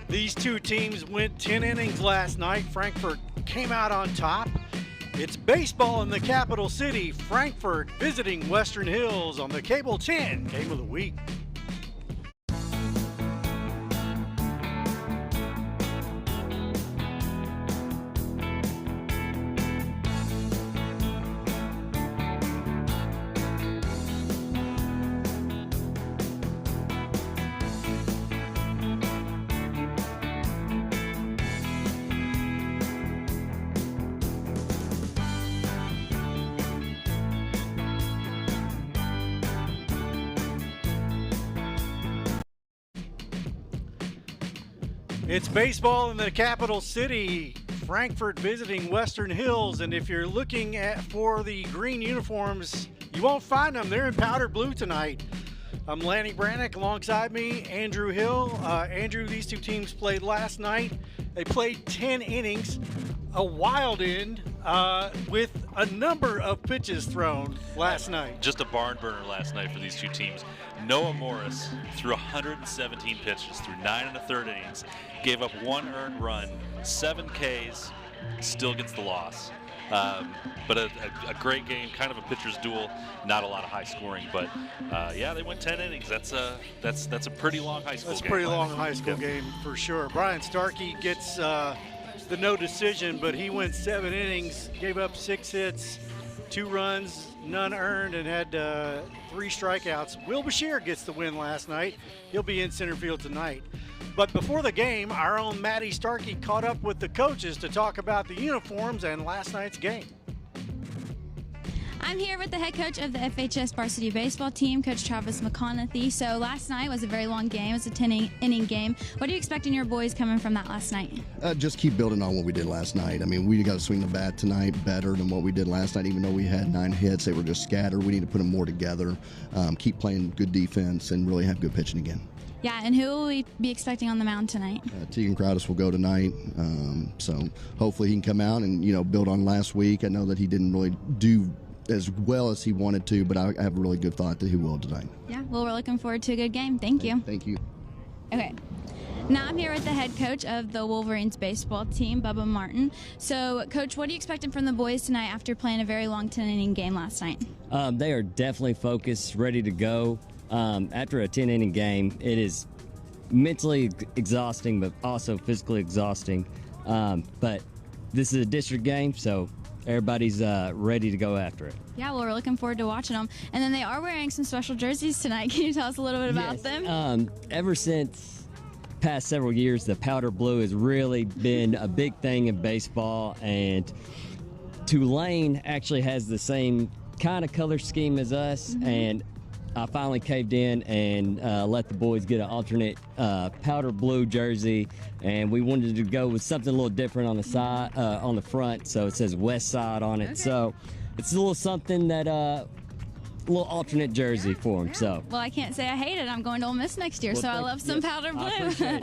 These two teams went 10 innings last night. Frankfort came out on top. It's baseball in the capital city. Frankfort visiting Western Hills on the Cable 10 Game of the Week. It's baseball in the capital city. Frankfort visiting Western Hills, and if you're looking for the green uniforms, you won't find them. They're in powder blue tonight. I'm Lanny Brannick. Alongside me, Andrew Hill. Andrew, these two teams played last night. They played 10 innings, a wild end with a number of pitches thrown last night. Just a barn burner last night for these two teams. Noah Morris threw 117 pitches through 9 1/3 innings, gave up 1 earned run, 7 Ks, still gets the loss. But a great game, kind of a pitcher's duel, not a lot of high scoring, but yeah, they went 10 innings. That's a pretty long high school game. That's a pretty long high school game for sure. Brian Starkey gets the no decision, but he went 7 innings, gave up 6 hits, 2 runs, none earned, and had 3 strikeouts. Will Bashir gets the win last night. He'll be in center field tonight. But before the game, our own Maddie Starkey caught up with the coaches to talk about the uniforms and last night's game. I'm here with the head coach of the FHS varsity baseball team, Coach Travis McConaughey. So last night was a very long game. It was a 10-inning game. What are you expecting your boys coming from that last night? Just keep building on what we did last night. I mean, we got to swing the bat tonight better than what we did last night. Even though we had 9 hits, they were just scattered. We need to put them more together, keep playing good defense, and really have good pitching again. Yeah, and who will we be expecting on the mound tonight? Tegan Crowdis will go tonight, so hopefully he can come out and build on last week. I know that he didn't really do as well as he wanted to, but I have a really good thought that he will tonight. Yeah, well, we're looking forward to a good game. Thank you. Thank you. Okay. Now I'm here with the head coach of the Wolverines baseball team, Bubba Martin. So, Coach, what are you expecting from the boys tonight after playing a very long 10-inning game last night? They are definitely focused, ready to go. After a 10-inning game, it is mentally exhausting, but also physically exhausting. But this is a district game, so everybody's ready to go after it. Yeah, well, we're looking forward to watching them. And then they are wearing some special jerseys tonight. Can you tell us a little bit about them? Ever since past several years, the powder blue has really been a big thing in baseball, and Tulane actually has the same kind of color scheme as us, and I finally caved in and let the boys get an alternate powder blue jersey, and we wanted to go with something a little different on the side, on the front, so it says West Side on it. Okay. So it's a little something that a little alternate jersey for them. So well, I can't say I hate it. I'm going to Ole Miss next year, so I love some powder blue.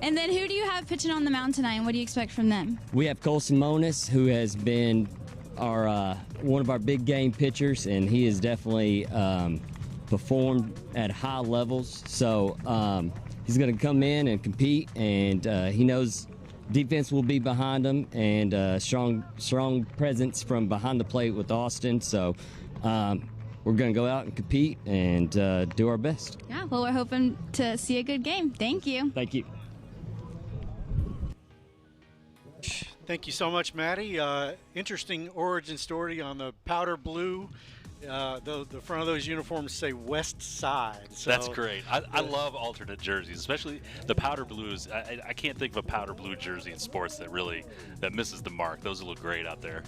And then who do you have pitching on the mound tonight, and what do you expect from them? We have Cole Simonis, who has been our one of our big game pitchers, and he is definitely performed at high levels, so he's going to come in and compete, and he knows defense will be behind him, and strong presence from behind the plate with Austin, so we're going to go out and compete and do our best. Yeah, well, we're hoping to see a good game. Thank you. Thank you. Thank you so much, Maddie. Interesting origin story on the powder blue. The front of those uniforms say West Side. So that's great. I love alternate jerseys, especially the powder blues. I can't think of a powder blue jersey in sports that misses the mark. Those will look great out there.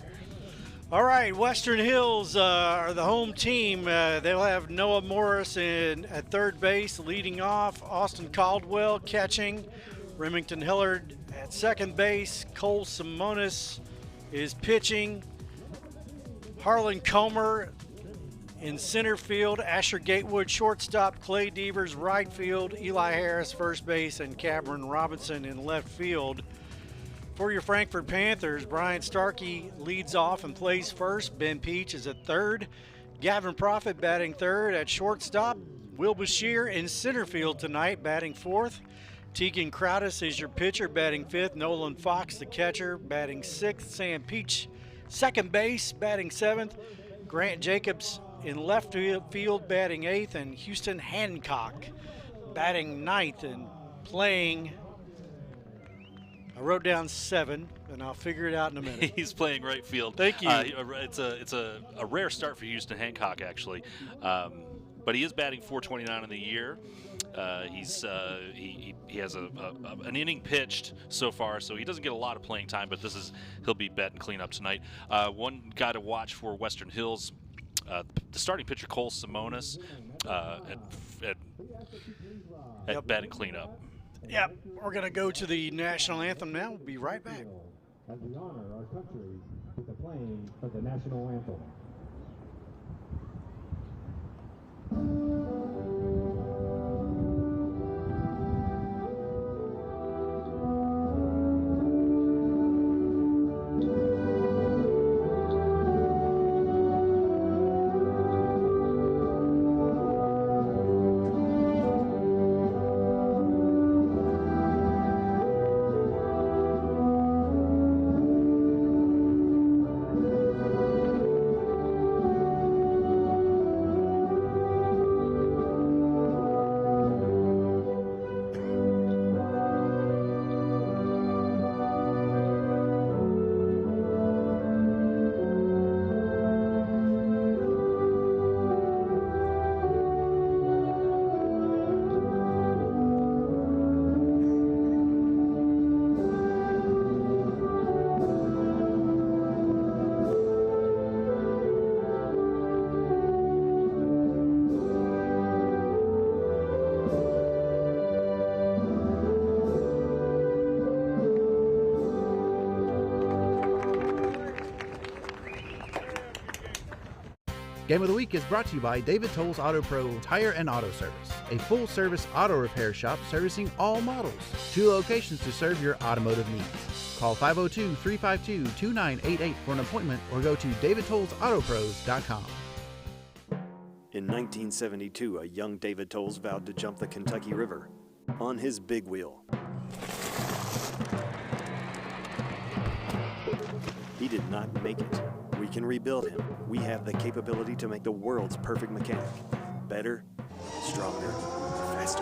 All right, Western Hills are the home team. They'll have Noah Morris at third base, leading off. Austin Caldwell catching. Remington Hillard at second base. Cole Simonis is pitching. Harlan Comer in center field. Asher Gatewood shortstop. Clay Devers right field. Eli Harris first base, and Cameron Robinson in left field. For your Frankfort Panthers, Brian Starkey leads off and plays first. Ben Peach is at third. Gavin Profit batting third. At shortstop, Will Bashir in center field tonight, batting fourth. Tegan Crowdis is your pitcher, batting 5th. Nolan Fox, the catcher, batting 6th. Sam Peach, second base, batting 7th. Grant Jacobs in left field, batting 8th. And Houston Hancock, batting 9th and playing. I wrote down 7, and I'll figure it out in a minute. He's playing right field. Thank you. It's a rare start for Houston Hancock, actually. But he is batting .429 in the year. He has an inning pitched so far, so he doesn't get a lot of playing time. But he'll be batting cleanup tonight. One guy to watch for Western Hills, the starting pitcher Cole Simonis at batting cleanup. Yep, we're going to go to the national anthem now. We'll be right back. As we honor our country with the playing of the national anthem. Game of the Week is brought to you by David Tolles Auto Pro Tire and Auto Service, a full-service auto repair shop servicing all models. 2 locations to serve your automotive needs. Call 502-352-2988 for an appointment or go to davidtollsautopros.com. In 1972, a young David Tolles vowed to jump the Kentucky River on his big wheel. He did not make it. We can rebuild him. We have the capability to make the world's perfect mechanic. Better, stronger, faster.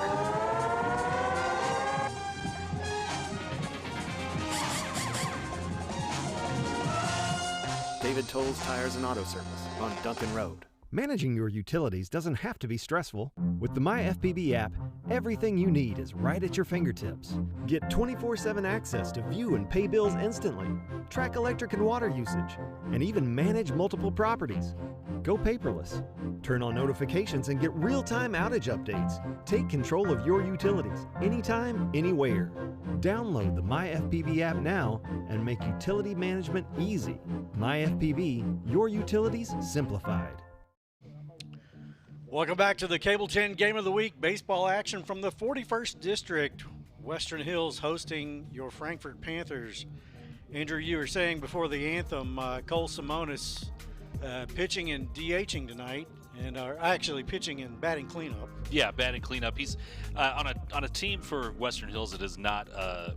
David Tolles Tires and Auto Service on Duncan Road. Managing your utilities doesn't have to be stressful. With the MyFPB app, everything you need is right at your fingertips. Get 24/7 access to view and pay bills instantly, track electric and water usage, and even manage multiple properties. Go paperless. Turn on notifications and get real-time outage updates. Take control of your utilities anytime, anywhere. Download the MyFPB app now and make utility management easy. MyFPB, your utilities simplified. Welcome back to the Cable 10 Game of the Week. Baseball action from the 41st District. Western Hills hosting your Frankfort Panthers. Andrew, you were saying before the anthem, Cole Simonis pitching and DHing tonight, and actually pitching and batting cleanup. Yeah, batting cleanup. He's on a team for Western Hills. It is not a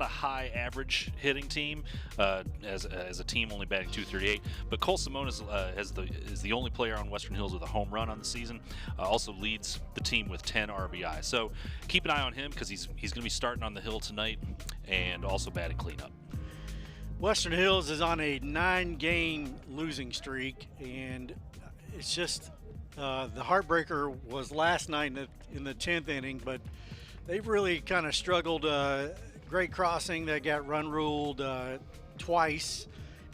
high average hitting team, as a team only batting .238. But Cole Simonis is the only player on Western Hills with a home run on the season. Also leads the team with 10 RBI. So keep an eye on him because he's going to be starting on the hill tonight and also batting cleanup. Western Hills is on a 9-game losing streak, and it's just the heartbreaker was last night in the 10th inning, but they've really kind of struggled. Great Crossing, they got run ruled twice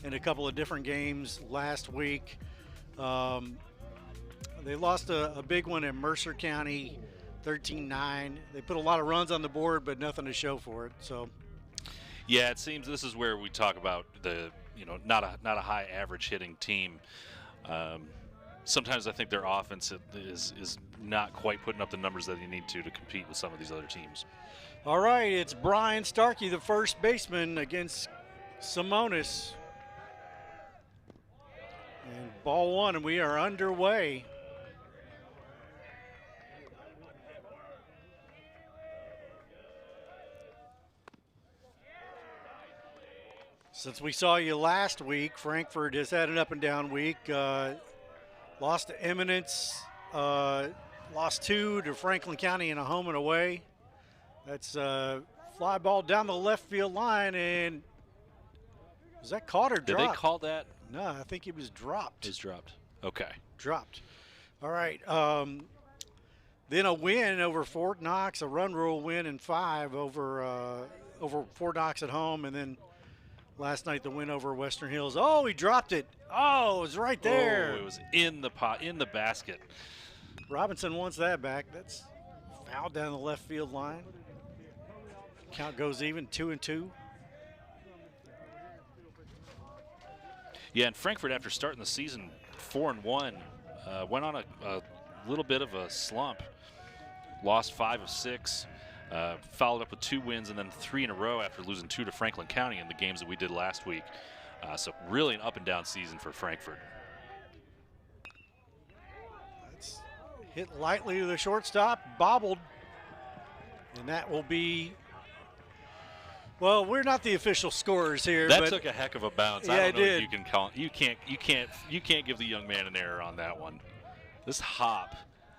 in a couple of different games last week. They lost a big one in Mercer County, 13-9. They put a lot of runs on the board, but nothing to show for it. So, yeah, it seems this is where we talk about not a high average hitting team. Sometimes I think their offense is not quite putting up the numbers that they need to compete with some of these other teams. All right, it's Brian Starkey, the first baseman, against Simonis. And ball one, and we are underway. Since we saw you last week, Frankfort has had an up and down week. Lost to Eminence, lost 2 to Franklin County in a home and away. That's fly ball down the left field line, and was that caught or dropped? Did they call that? No, I think it was dropped. It's dropped. Okay. Dropped. All right. Then a win over Fort Knox, a run rule win in 5 over Fort Knox at home, and then last night the win over Western Hills. Oh, he dropped it. Oh, it was right there. Oh, it was in the basket. Robinson wants that back. That's foul down the left field line. Count goes even, 2-2. Yeah, and Frankfort, after starting the season 4-1, went on a little bit of a slump. Lost 5 of 6. Followed up with 2 wins and then 3 in a row after losing 2 to Franklin County in the games that we did last week. So really an up and down season for Frankfort. That's hit lightly to the shortstop, bobbled, and that will be. Well, we're not the official scorers here. That but took a heck of a bounce. Yeah, I don't know it if you can call. You can't give the young man an error on that one. This hop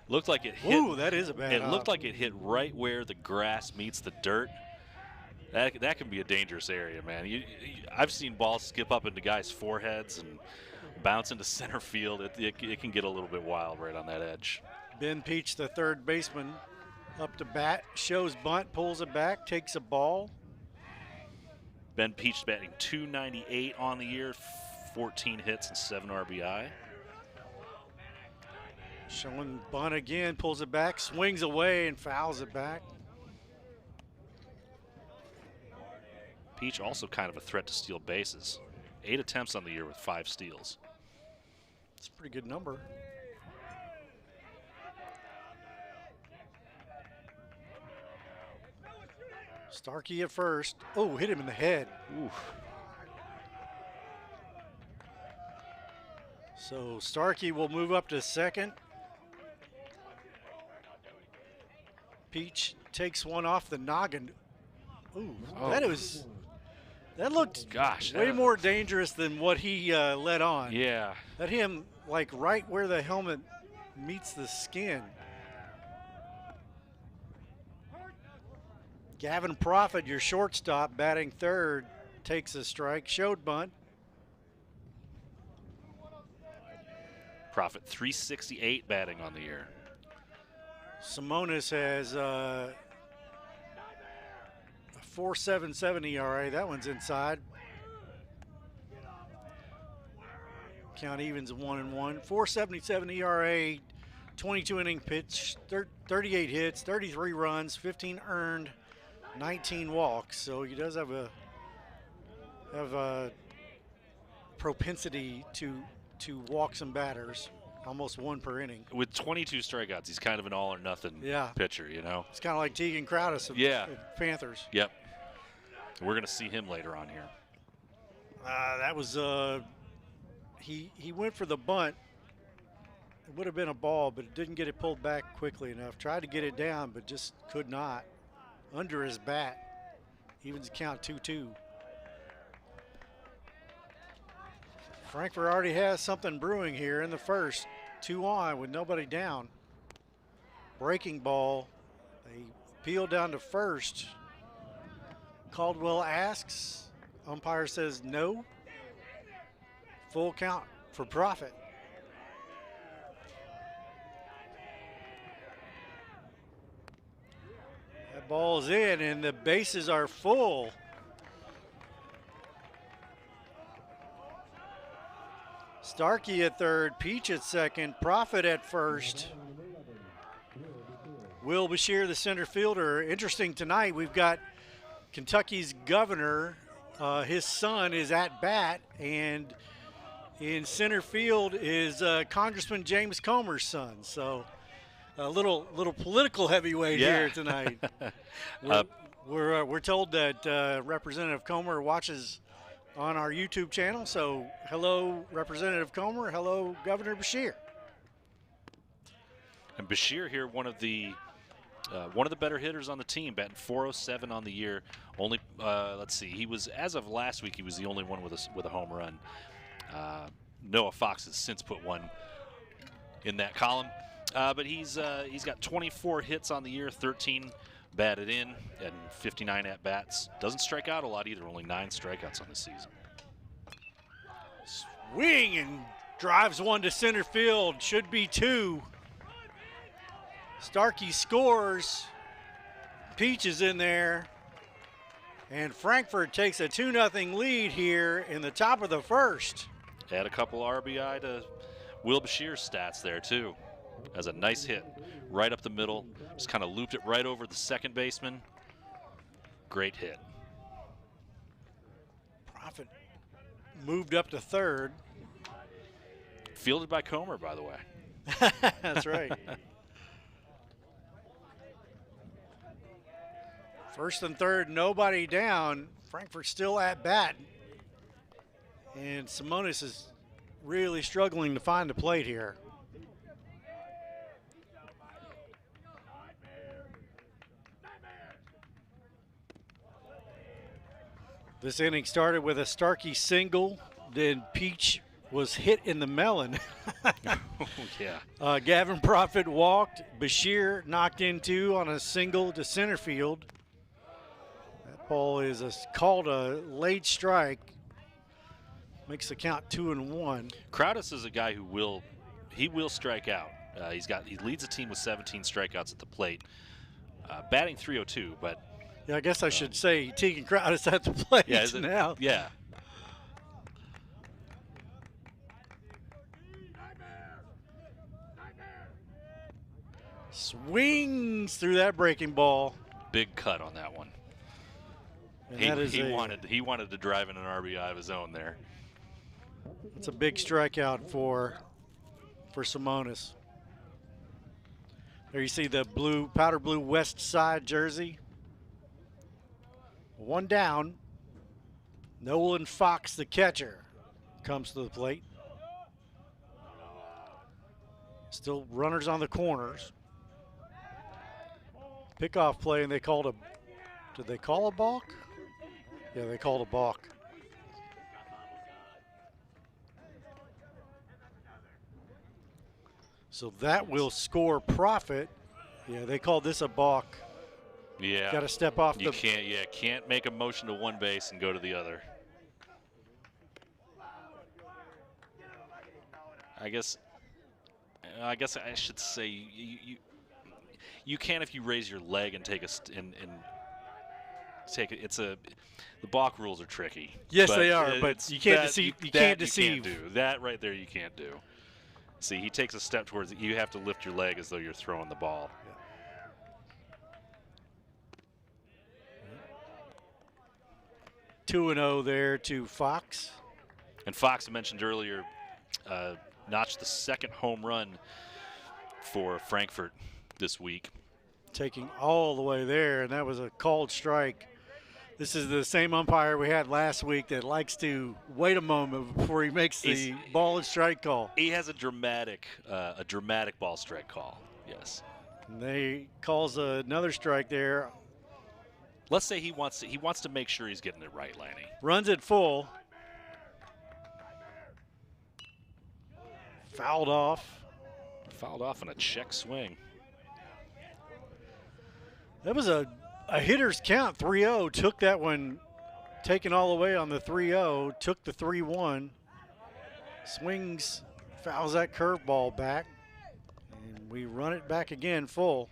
looked like it hit. Ooh, that is a bad hop. It looked like it hit right where the grass meets the dirt. That can be a dangerous area, man. I've seen balls skip up into guys' foreheads and bounce into center field. It can get a little bit wild right on that edge. Ben Peach, the third baseman, up to bat, shows bunt, pulls it back, takes a ball. Ben Peach batting .298 on the year, 14 hits and 7 RBI. Showing bunt again, pulls it back, swings away and fouls it back. Peach also kind of a threat to steal bases. 8 attempts on the year with 5 steals. That's a pretty good number. Starkey at first. Oh, hit him in the head. Oof. So Starkey will move up to second. Peach takes one off the noggin. Ooh, that looked way more dangerous than what he let on. Yeah. That hit him like right where the helmet meets the skin. Gavin Profit, your shortstop, batting third, takes a strike. Showed bunt. Profit .368 batting on the year. Simonis has a 4.77 ERA. That one's inside. Count evens 1-1. 4.77 ERA, 22 inning pitch, 38 hits, 33 runs, 15 earned, 19 walks. So he does have a propensity to walk some batters, almost 1 per inning. With 22 strikeouts, he's kind of an all or nothing pitcher, you know. It's kind of like Tegan Crowdis of Panthers. Yep. We're going to see him later on here. That was he went for the bunt. It would have been a ball, but it didn't get it pulled back quickly enough. Tried to get it down, but just could not. Under his bat. Evens count 2-2. Frankfort already has something brewing here in the first. 2 on with nobody down. Breaking ball. They peel down to first. Caldwell asks. Umpire says no. Full count for Profit. That ball's in and the bases are full. Starkey at third, Peach at second, Profit at first. Will Bashir, the center fielder. Interesting tonight, we've got Kentucky's governor. His son is at bat, and in center field is Congressman James Comer's son. So a little political heavyweight here tonight. We're told that Representative Comer watches on our YouTube channel. So hello, Representative Comer. Hello, Governor Bashir. And Bashir here, one of the better hitters on the team, batting .407 on the year. Only let's see. He was, as of last week, he was the only one with a home run. Noah Fox has since put one in that column. But he's got 24 hits on the year, 13 batted in, and 59 at-bats. Doesn't strike out a lot either, only 9 strikeouts on the season. Swing and drives one to center field, should be 2. Starkey scores. Peach is in there. And Frankfort takes a 2-0 lead here in the top of the first. Add a couple RBI to Will Bashir's stats there, too. As a nice hit right up the middle. Just kind of looped it right over the second baseman. Great hit. Profit moved up to third. Fielded by Comer, by the way. That's right. First and third, nobody down. Frankfurt still at bat. And Simonis is really struggling to find the plate here. This inning started with a Starkey single, then Peach was hit in the melon. Yeah. Gavin Profit walked. Bashir knocked in 2 on a single to center field. That ball is called a late strike. Makes the count 2-1. Crowdis is a guy who will strike out. He leads the team with 17 strikeouts at the plate. Batting .302, but yeah, I guess I should say Tegan Crowdis at the plate now. Yeah. Swings through that breaking ball. Big cut on that one. And he wanted to drive in an RBI of his own there. It's a big strikeout for Simonis. There you see the blue, powder blue West Side jersey. 1 down. Nolan Fox, the catcher, comes to the plate. Still runners on the corners. Pickoff play, and they called did they call a balk? Yeah, they called a balk. So that will score Profit. Yeah, they called this a balk. Yeah. Got to step off you can't make a motion to one base and go to the other. I guess I should say you can if you raise your leg and take the balk rules are tricky. Yes, they are, but you can't deceive. You can't deceive. That right there you can't do. See, he takes a step towards it. You have to lift your leg as though you're throwing the ball. Yeah. 2-0 there to Fox. And Fox, I mentioned earlier, notched the second home run for Frankfort this week. Taking all the way there, and that was a called strike. This is the same umpire we had last week that likes to wait a moment before he makes the ball and strike call. He has a dramatic ball strike call. Yes. And they calls another strike there. Let's say he wants to make sure he's getting it right, Lanny. Runs it full. Fouled off. Fouled off on a check swing. That was a hitter's count, 3-0. Took that one, taken all the way on the 3-0. Took the 3-1. Swings, fouls that curveball back. And we run it back again full.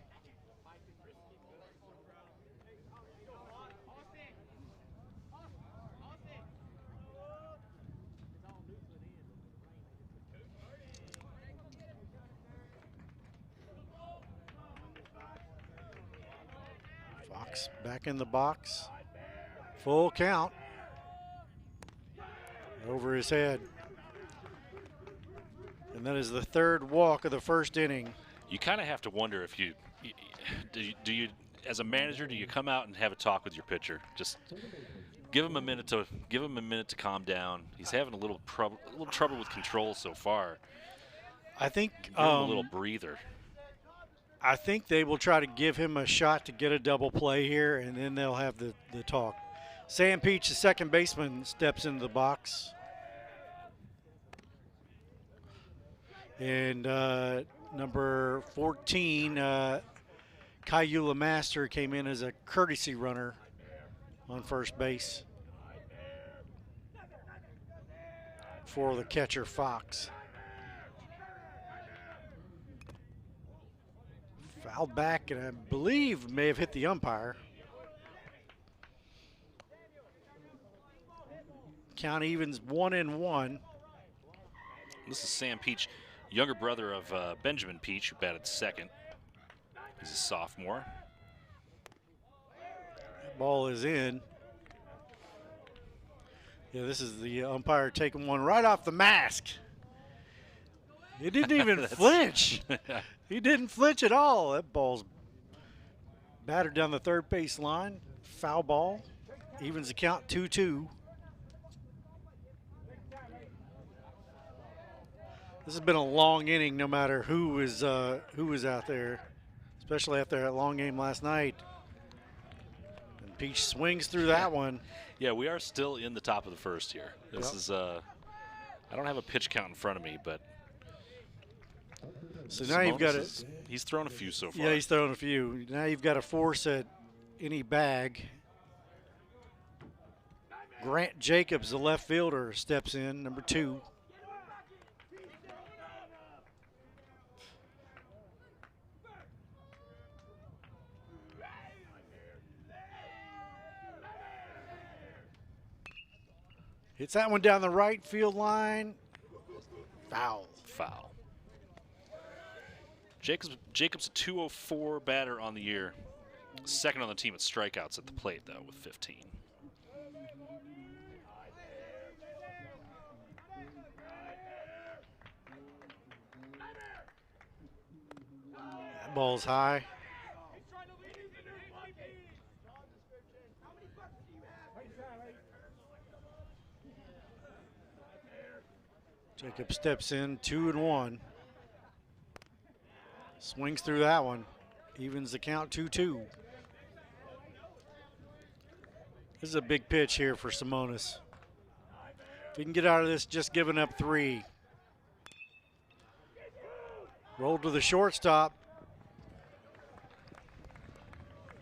Back in the box. Full count. Over his head. And that is the third walk of the first inning. You kind of have to wonder if you as a manager, do you come out and have a talk with your pitcher? Just give him a minute to calm down. He's having a little trouble with control so far. I think give him a little breather. I think they will try to give him a shot to get a double play here, and then they'll have the talk. Sam Peach, the second baseman, steps into the box. And number 14, Kayula Master, came in as a courtesy runner on first base for the catcher, Fox. Fouled back, and I believe may have hit the umpire. Count evens 1-1. This is Sam Peach, younger brother of Benjamin Peach, who batted second. He's a sophomore. That ball is in. Yeah, this is the umpire taking one right off the mask. He didn't even flinch. He didn't flinch at all. That ball's battered down the third base line. Foul ball. Evens the count 2-2. This has been a long inning, no matter who is out there, especially after that long game last night. And Peach swings through that one. Yeah, we are still in the top of the first here. This is I don't have a pitch count in front of me, but so now you've got it. He's thrown a few so far. Yeah, he's thrown a few. Now you've got to force at any bag. Grant Jacobs, the left fielder, steps in, number 2. Hits that one down the right field line. Foul. Foul. Jacobs a 204 batter on the year. Second on the team at strikeouts at the plate, though, with 15. That ball's high. Jacob steps in, 2-1. Swings through that one. Evens the count 2-2. This is a big pitch here for Simonis. If he can get out of this just giving up 3. Rolled to the shortstop.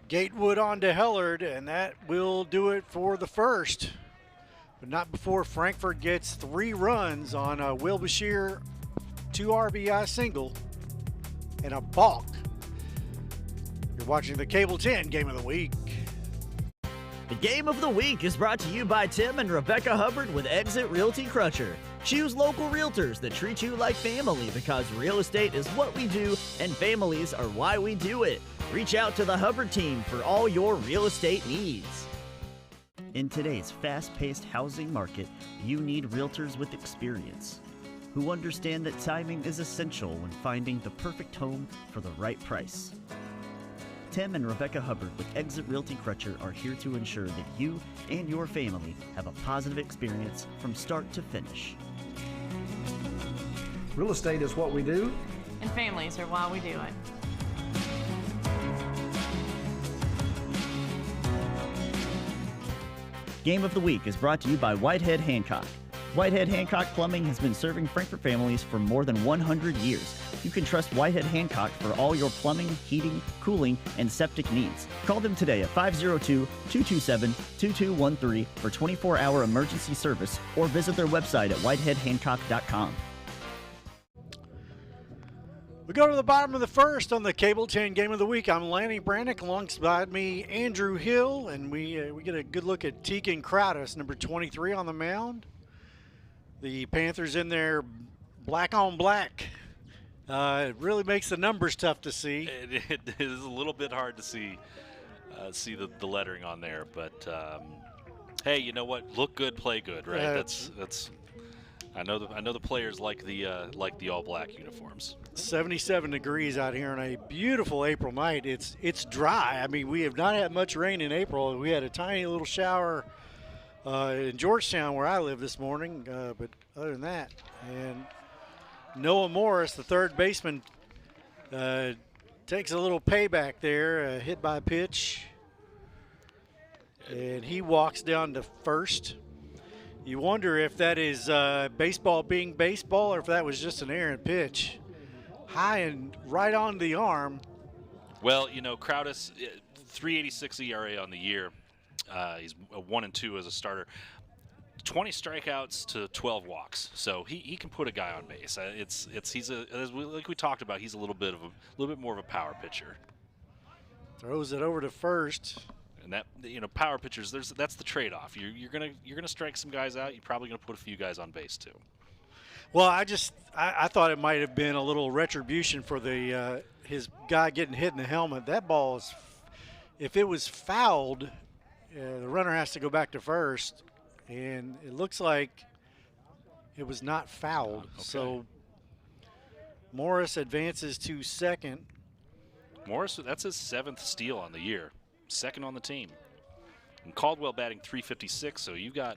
Gatewood on to Hellard, and that will do it for the first. But not before Frankfort gets 3 runs on a Will Bashir 2 RBI single and a balk. You're watching the Cable 10 Game of the Week. The Game of the Week is brought to you by Tim and Rebecca Hubbard with Exit Realty Crutcher. Choose local realtors that treat you like family, because real estate is what we do and families are why we do it. Reach out to the Hubbard team for all your real estate needs. In today's fast-paced housing market, you need realtors with experience who understand that timing is essential when finding the perfect home for the right price. Tim and Rebecca Hubbard with Exit Realty Crutcher are here to ensure that you and your family have a positive experience from start to finish. Real estate is what we do, and families are why we do it. Game of the Week is brought to you by Whitehead Hancock. Whitehead Hancock Plumbing has been serving Frankfort families for more than 100 years. You can trust Whitehead Hancock for all your plumbing, heating, cooling, and septic needs. Call them today at 502-227-2213 for 24-hour emergency service, or visit their website at whiteheadhancock.com. We go to the bottom of the first on the Cable 10 Game of the Week. I'm Lanny Brannick, alongside me Andrew Hill, and we get a good look at Tegan Crowdus, number 23 on the mound. The Panthers in there black on black. It really makes the numbers tough to see. It is a little bit hard to see the lettering on there, but hey, you know what? Look good, play good, right? That's. I know the players like the all black uniforms. 77 degrees out here on a beautiful April night. It's dry. I mean, we have not had much rain in April. We had a tiny little shower in Georgetown where I live this morning, but other than that, and Noah Morris, the third baseman, takes a little payback there, hit by a pitch. and he walks down to first. You wonder if that is baseball being baseball or if that was just an errant pitch. High and right on the arm. Well, you know, Crowdis, 3.86 ERA on the year. He's a 1-2 as a starter. 20 strikeouts to 12 walks, so he can put a guy on base. Like we talked about, he's a little bit more of a power pitcher. Throws it over to first. And that, you know, power pitchers, that's the trade-off. You're gonna strike some guys out. You're probably gonna put a few guys on base too. Well, I thought it might have been a little retribution for the his guy getting hit in the helmet. That ball is, if it was fouled, the runner has to go back to first, and it looks like it was not fouled. Okay. So Morris advances to second. Morris, that's his 7th steal on the year. 2nd on the team. And Caldwell batting .356, so you've got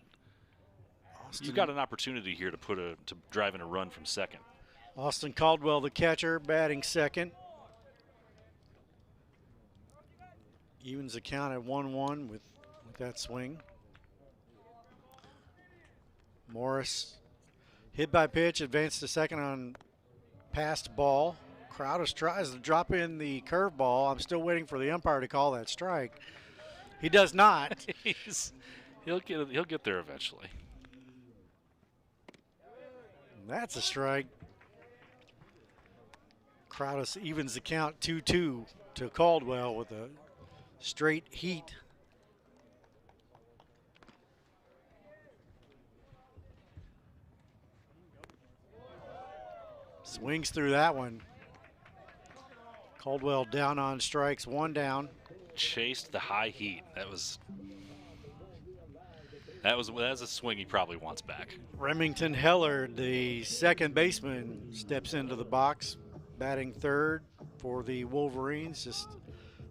an opportunity here to drive in a run from second. Austin Caldwell, the catcher, batting second. Evens the count at 1-1 with that swing. Morris hit by pitch, advanced to second on passed ball. Crowdis tries to drop in the curveball. I'm still waiting for the umpire to call that strike. He does not. He'll get there eventually. That's a strike. Crowdis evens the count 2-2 to Caldwell with a straight heat. Swings through that one. Caldwell down on strikes, 1 down. Chased the high heat. That's a swing he probably wants back. Remington Hellard, the second baseman, steps into the box, batting third for the Wolverines.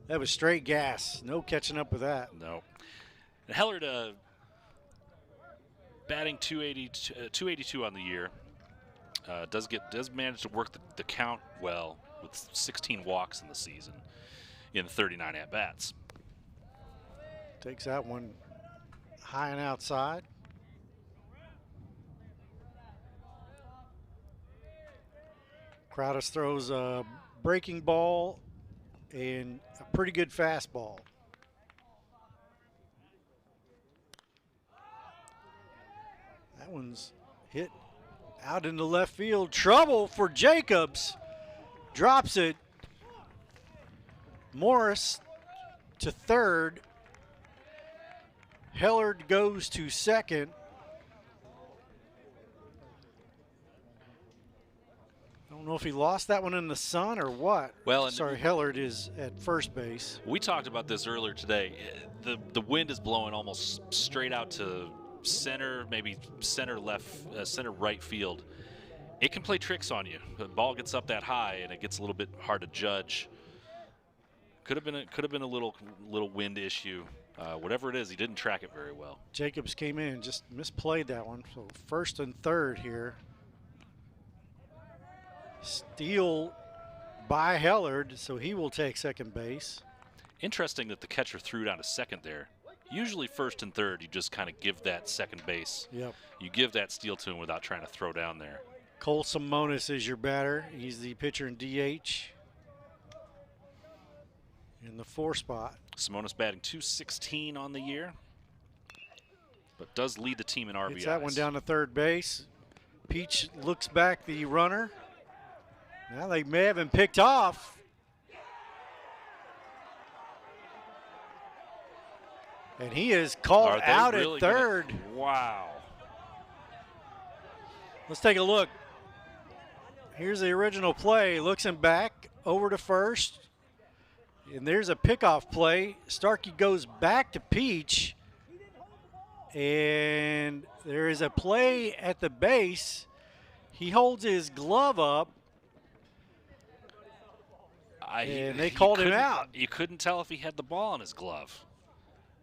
That was straight gas. No catching up with that. No. And Hellard batting 282 on the year. Does manage to work the count well with 16 walks in the season in 39 at-bats. Takes that one high and outside. Crowdis throws a breaking ball and a pretty good fastball. That one's hit out into left field. Trouble for Jacobs. Drops it. Morris to third. Hellard goes to second. I don't know if he lost that one in the sun or what. Well, sorry, Hellard is at first base. We talked about this earlier today. The wind is blowing almost straight out to center, maybe center left, center right field. It can play tricks on you. The ball gets up that high and it gets a little bit hard to judge. Could have been a little wind issue. Whatever it is, he didn't track it very well. Jacobs came in and just misplayed that one. So first and third here. Steal by Hellard, so he will take second base. Interesting that the catcher threw down to second there. Usually first and third, you just kind of give that second base. Yep. You give that steal to him without trying to throw down there. Cole Simonis is your batter. He's the pitcher in DH. In the 4 spot. Simonis batting .216 on the year, but does lead the team in RBIs. Gets that one down to third base. Peach looks back the runner. Now they may have been picked off. And he is called out really at third. Wow. Let's take a look. Here's the original play. Looks him back over to first. And there's a pickoff play. Starkey goes back to Peach. And there is a play at the base. He holds his glove up. And they called him out. You couldn't tell if he had the ball on his glove.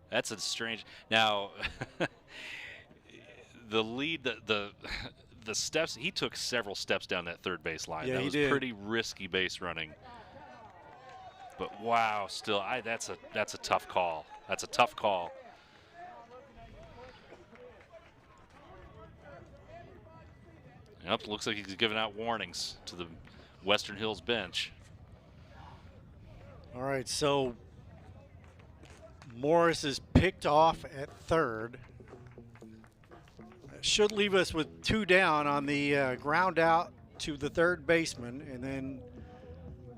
That's a strange. Now, the lead, the steps, he took several steps down that third base line. Yeah, that was pretty risky base running. But wow, still, that's a tough call. That's a tough call. Yep, looks like he's giving out warnings to the Western Hills bench. All right, so Morris is picked off at third. That should leave us with 2 down on the ground out to the third baseman, and then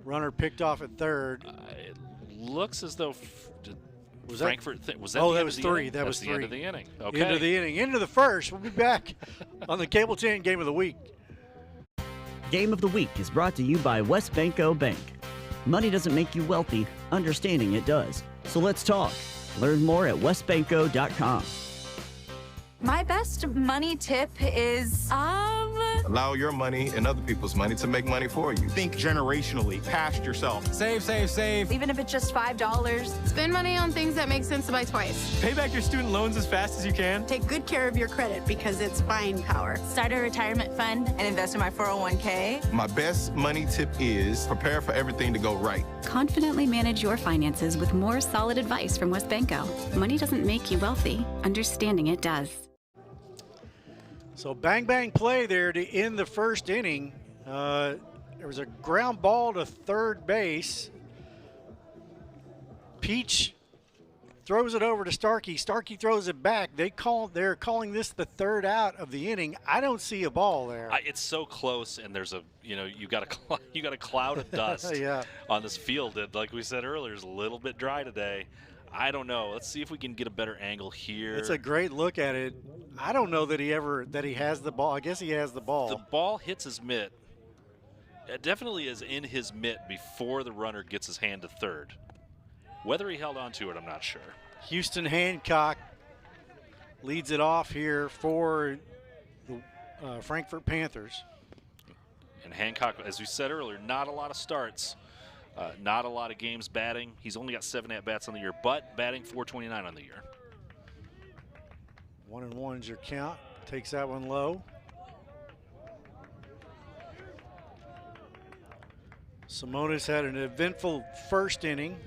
runner picked off at third. It looks as though was Frankfort. Was that was 3. That was 3. The end of the inning. Okay. End of the inning. Into the first. We'll be back on the Cable 10 Game of the Week. Game of the Week is brought to you by WestBanco Bank. Money doesn't make you wealthy, understanding it does. So let's talk. Learn more at westbanco.com. My best money tip is, allow your money and other people's money to make money for you. Think generationally, past yourself. Save, save, save. even if it's just $5. Spend money on things that make sense to buy twice. Pay back your student loans as fast as you can. Take good care of your credit because it's buying power. Start a retirement fund and invest in my 401k. My best money tip is prepare for everything to go right. Confidently manage your finances with more solid advice from WestBanco. Money doesn't make you wealthy. Understanding it does. So bang bang play there to end the first inning. There was a ground ball to third base. Peach throws it over to Starkey. Starkey throws it back. They're calling this the third out of the inning. I don't see a ball there. It's so close, and there's you got a cloud of dust yeah. on this field that, like we said earlier, is a little bit dry today. I don't know. Let's see if we can get a better angle here. It's a great look at it. I don't know that he has the ball. I guess he has the ball. The ball hits his mitt. It definitely is in his mitt before the runner gets his hand to third. Whether he held on to it, I'm not sure. Houston Hancock leads it off here for the Frankfort Panthers. And Hancock, as we said earlier, not a lot of starts. Not a lot of games batting. He's only got 7 at-bats on the year, but batting .429 on the year. 1-1 is your count. Takes that one low. Simonis had an eventful first inning.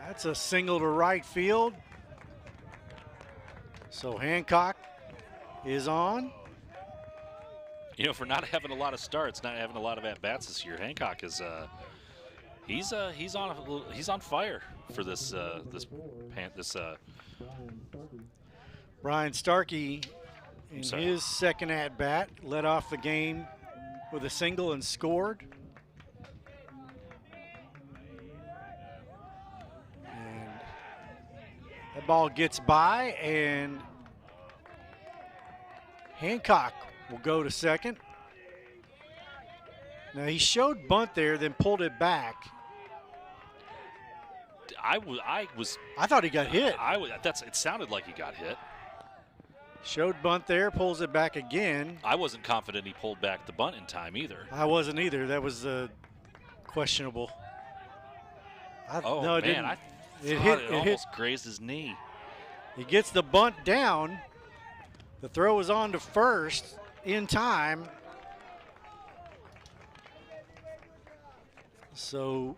That's a single to right field. So Hancock is on. You know, for not having a lot of starts, not having a lot of at-bats this year, Hancock is he's on fire for this Brian Starkey in his second at-bat led off the game with a single and scored. And that ball gets by, and Hancock will go to second. Now he showed bunt there, then pulled it back. I thought he got hit. It sounded like he got hit. Showed bunt there, pulls it back again. I wasn't confident he pulled back the bunt in time either. I wasn't either. That was questionable. No, it didn't. It almost grazed his knee. He gets the bunt down. The throw is on to first in time. So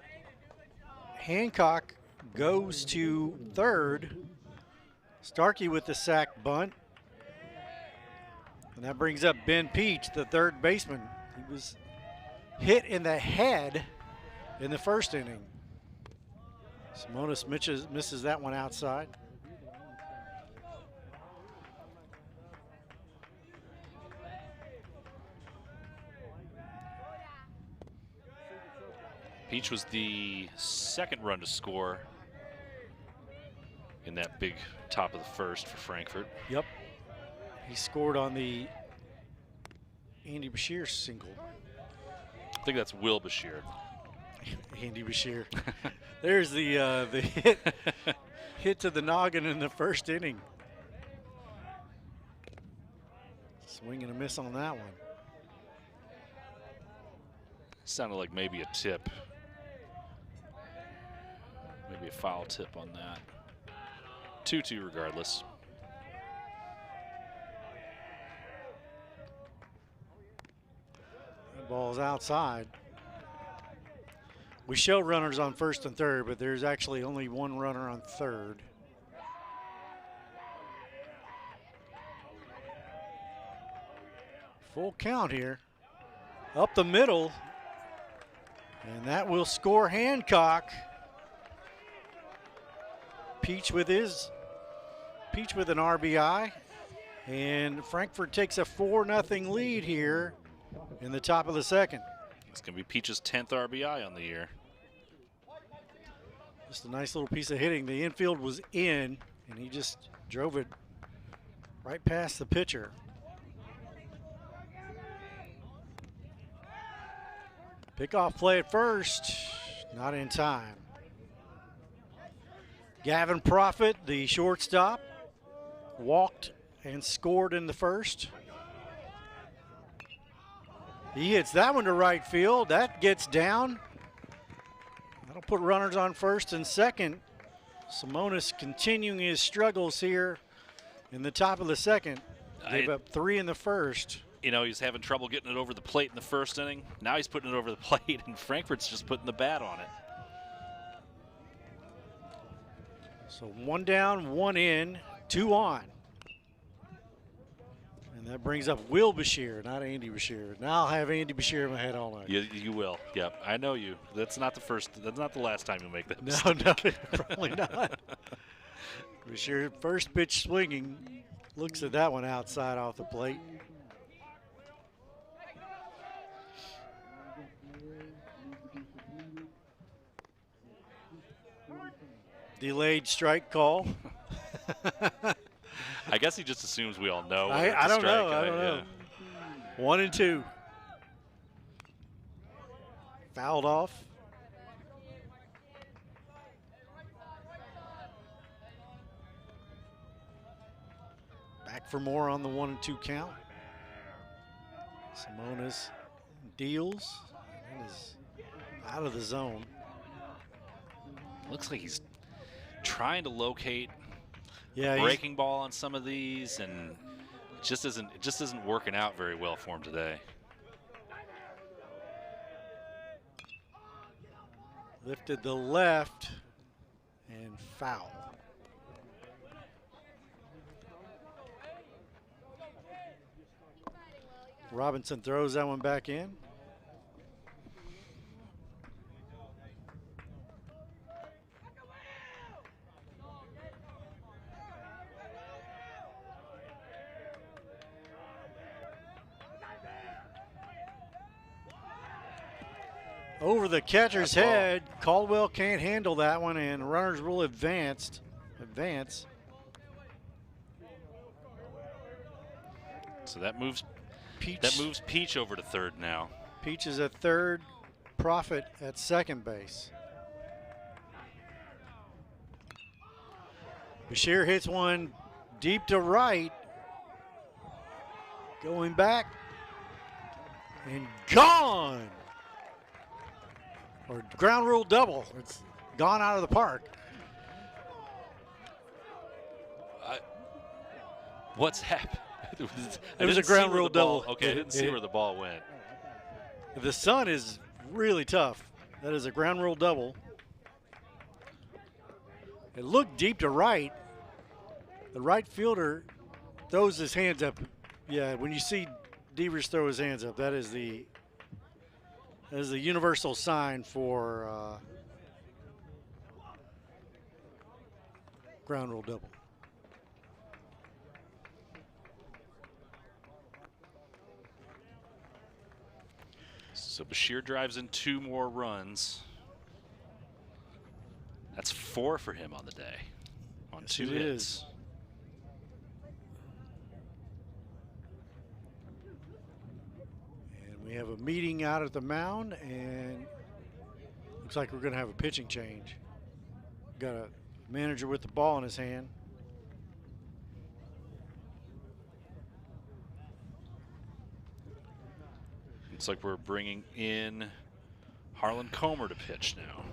Hancock goes to third. Starkey with the sack bunt. And that brings up Ben Peach, the third baseman. He was hit in the head in the first inning. Simonis misses that one outside. Peach was the second run to score in that big top of the first for Frankfort. Yep. He scored on the Andy Bashir single. I think that's Will Bashir. Andy Bashir. There's the hit to the noggin in the first inning. Swing and a miss on that one. Sounded like maybe a tip. Maybe a foul tip on that. 2-2 regardless. That ball's outside. We show runners on first and third, but there's actually only one runner on third. Full count here. Up the middle. And that will score Hancock. Peach with an RBI. And Frankfort takes a 4-0 lead here in the top of the second. It's going to be Peach's 10th RBI on the year. Just a nice little piece of hitting. The infield was in, and he just drove it right past the pitcher. Pickoff play at first, not in time. Gavin Profit, the shortstop, walked and scored in the first. He hits that one to right field. That gets down. That'll put runners on first and second. Simonis continuing his struggles here in the top of the second. Gave up 3 in the first. You know, he's having trouble getting it over the plate in the first inning. Now he's putting it over the plate, and Frankfort's just putting the bat on it. So 1 down, 1 in, 2 on. And that brings up Will Bashir, not Andy Bashir. Now I'll have Andy Bashir in my head all night. You will. Yep, I know you. That's not the last time you make that No, mistake. no, probably not. Bashir, first pitch swinging, looks at that one outside off the plate. Delayed strike call. I guess he just assumes we all know. I don't know. I don't know. 1 and 2. Fouled off. Back for more on the 1 and 2 count. Simonis deals and is out of the zone. Looks like he's trying to locate a breaking ball on some of these, and it just isn't working out very well for him today. Lifted the left and foul. Robinson throws that one back in. Over the catcher's head. Caldwell can't handle that one, and runners will advance. So that moves Peach over to third now. Peach is at third, Profit at second base. Bashir hits one deep to right. Going back and gone. Or ground rule double. It's gone out of the park. What's happened? It was a ground rule double. Okay, I didn't see where the ball went. The sun is really tough. That is a ground rule double. It looked deep to right. The right fielder throws his hands up. Yeah, when you see Devers throw his hands up, that is the universal sign for ground rule double. So Bashir drives in 2 more runs. That's 4 for him on the day, on Yes, 2 it hits. is. And we have a meeting out at the mound, and looks like we're going to have a pitching change. Got a manager with the ball in his hand. Looks like we're bringing in Harlan Comer to pitch now.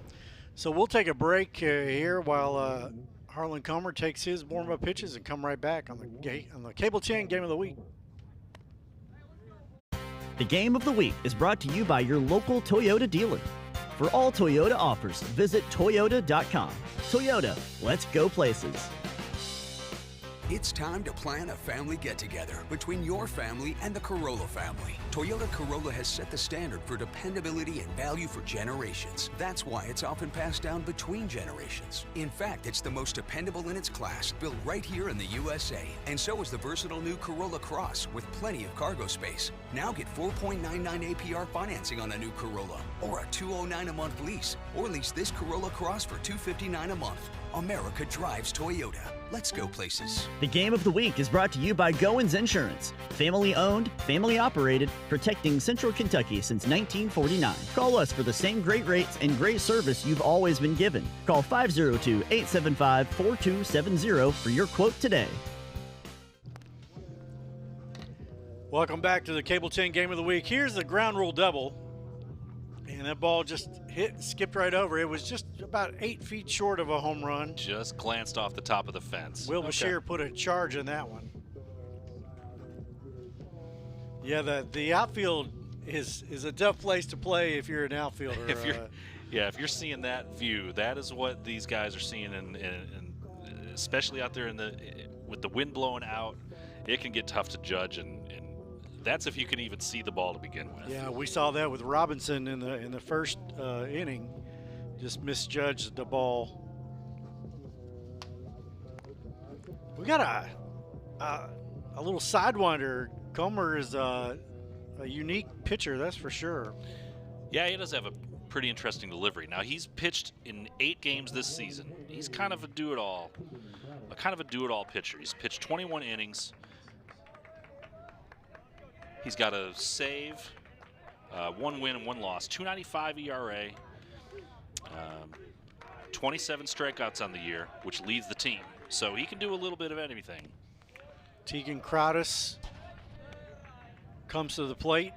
So we'll take a break here while Harlan Comer takes his warm-up pitches and come right back on the Cable 10 Game of the Week. The Game of the Week is brought to you by your local Toyota dealer. For all Toyota offers, visit Toyota.com. Toyota, let's go places. It's time to plan a family get-together between your family and the Corolla family. Toyota Corolla has set the standard for dependability and value for generations. That's why it's often passed down between generations. In fact, it's the most dependable in its class, built right here in the USA. And so is the versatile new Corolla Cross with plenty of cargo space. Now get 4.99 APR financing on a new Corolla, or a $209 a month lease, or lease this Corolla Cross for $259 a month. America drives Toyota. Let's go places. The Game of the Week is brought to you by Goins Insurance. Family owned, family operated, protecting Central Kentucky since 1949. Call us for the same great rates and great service you've always been given. Call 502-875-4270 for your quote today. Welcome back to the Cable 10 Game of the Week. Here's the ground rule double. And that ball just skipped right over. It was just about 8 feet short of a home run. Just glanced off the top of the fence. Will Bashir put a charge in that one. Yeah, the outfield is a tough place to play if you're an outfielder. If you're seeing that view, that is what these guys are seeing, and especially out there with the wind blowing out, it can get tough to judge, and that's if you can even see the ball to begin with. Yeah, we saw that with Robinson in the first inning. Just misjudged the ball. We got a little sidewinder. Comer is a unique pitcher, that's for sure. Yeah, he does have a pretty interesting delivery. Now, he's pitched in 8 games this season. He's kind of a do-it-all pitcher. He's pitched 21 innings. He's got a save, 1 win and 1 loss, 2.95 ERA, 27 strikeouts on the year, which leads the team. So he can do a little bit of anything. Tegan Crowdis comes to the plate.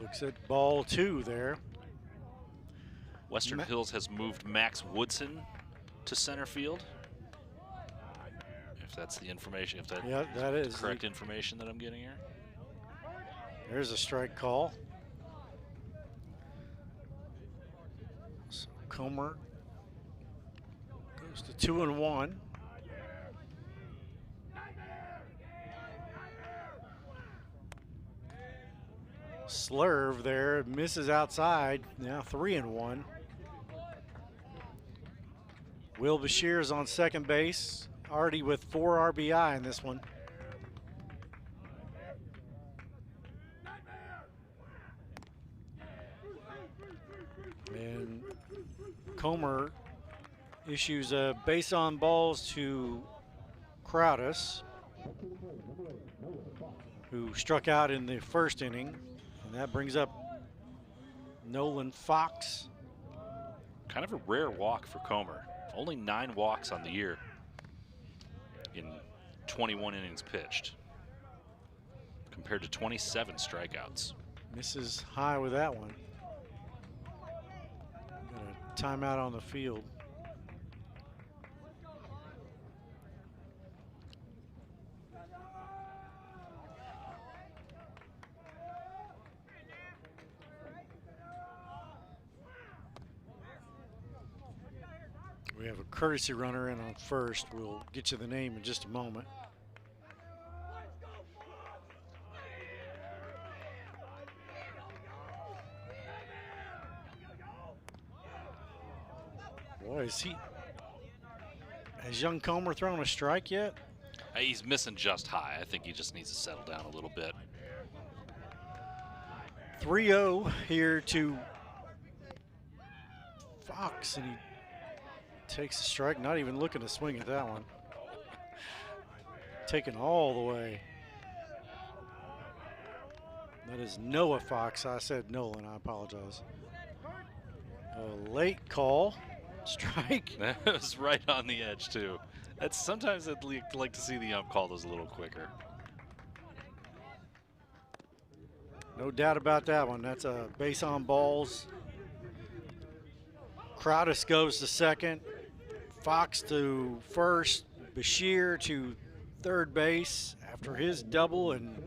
Looks at ball 2 there. Western Hills has moved Max Woodson to center field. If that's the information, that is the correct information that I'm getting here. There's a strike call. So Comer goes to 2-1. Slurve there, misses outside, now 3-1. Will Bashir is on second base, already with 4 RBI in this one. And Comer issues a base on balls to Crowdis, who struck out in the first inning. And that brings up Nolan Fox. Kind of a rare walk for Comer. Only 9 walks on the year in 21 innings pitched, compared to 27 strikeouts. Misses high with that one. Got a timeout on the field. We have a courtesy runner in on first. We'll get you the name in just a moment. Boy, has young Comer thrown a strike yet? He's missing just high. I think he just needs to settle down a little bit. 3-0 here to Fox, and he takes a strike, not even looking to swing at that one. Taken all the way. That is Noah Fox. I said Nolan, I apologize. A late call, strike. That was right on the edge too. Sometimes I'd like to see the ump call those a little quicker. No doubt about that one. That's a base on balls. Crowdis goes to second. Fox to first. Bashir to third base after his double and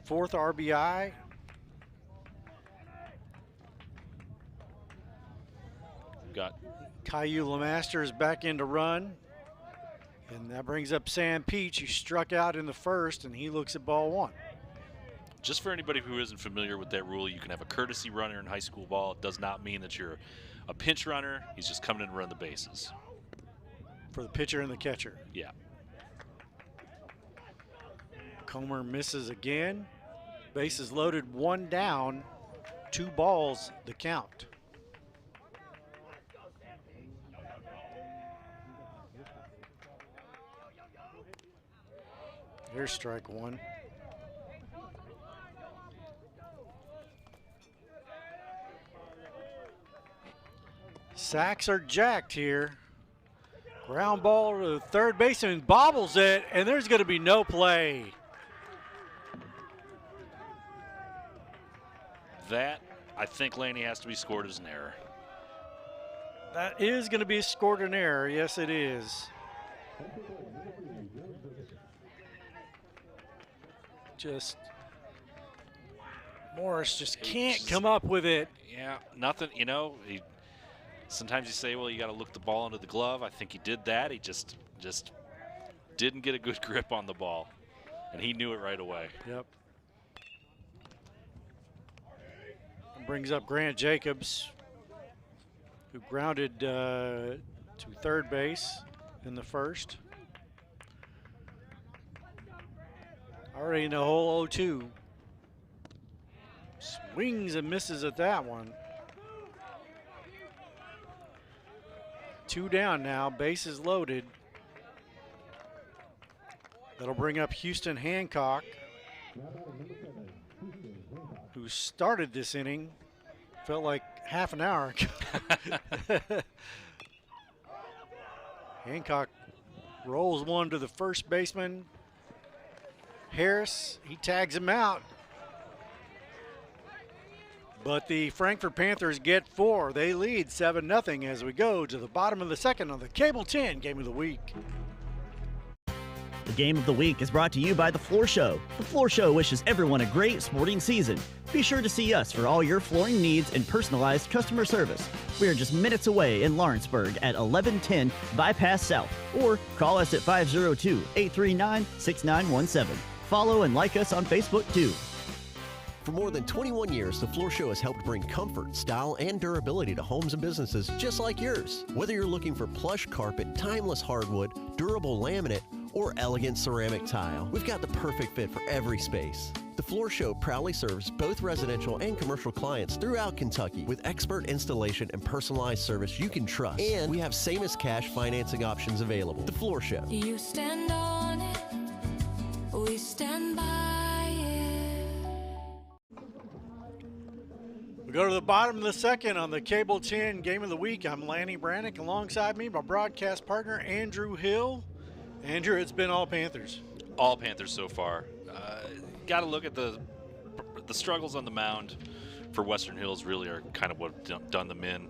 4th RBI. got Caillou Lemaster is back in to run. And that brings up Sam Peach, who struck out in the first, and he looks at ball 1. Just for anybody who isn't familiar with that rule, you can have a courtesy runner in high school ball. It does not mean that you're a pinch runner. He's just coming in to run the bases. For the pitcher and the catcher. Yeah. Comer misses again. Bases loaded, 1 down, 2 balls the count. There's strike 1. Sacks are jacked here. Ground ball to the third baseman, bobbles it, and there's going to be no play. That, I think, Laney, has to be scored as an error. That is going to be scored an error. Yes, it is. Morris just can't come up with it. Yeah, nothing, you know, sometimes you say, well, you got to look the ball into the glove. I think he did that. He just didn't get a good grip on the ball, and he knew it right away. Yep. Brings up Grant Jacobs, who grounded to third base in the first. Already in the hole 0-2. Swings and misses at that one. 2 down now, bases loaded. That'll bring up Houston Hancock, who started this inning, felt like half an hour ago. Hancock rolls one to the first baseman. Harris, he tags him out. But the Frankfort Panthers get 4. They lead 7-0 as we go to the bottom of the second on the Cable 10 Game of the Week. The Game of the Week is brought to you by The Floor Show. The Floor Show wishes everyone a great sporting season. Be sure to see us for all your flooring needs and personalized customer service. We are just minutes away in Lawrenceburg at 1110 Bypass South, or call us at 502-839-6917. Follow and like us on Facebook too. For more than 21 years, The Floor Show has helped bring comfort, style, and durability to homes and businesses just like yours. Whether you're looking for plush carpet, timeless hardwood, durable laminate, or elegant ceramic tile, we've got the perfect fit for every space. The Floor Show proudly serves both residential and commercial clients throughout Kentucky with expert installation and personalized service you can trust. And we have same-as-cash financing options available. The Floor Show. You stand on it, we stand by it. We go to the bottom of the second on the Cable 10 Game of the Week. I'm Lanny Brannick. Alongside me, my broadcast partner, Andrew Hill. Andrew, it's been all Panthers. All Panthers so far. Got to look at the struggles on the mound for Western Hills really are kind of what done them in.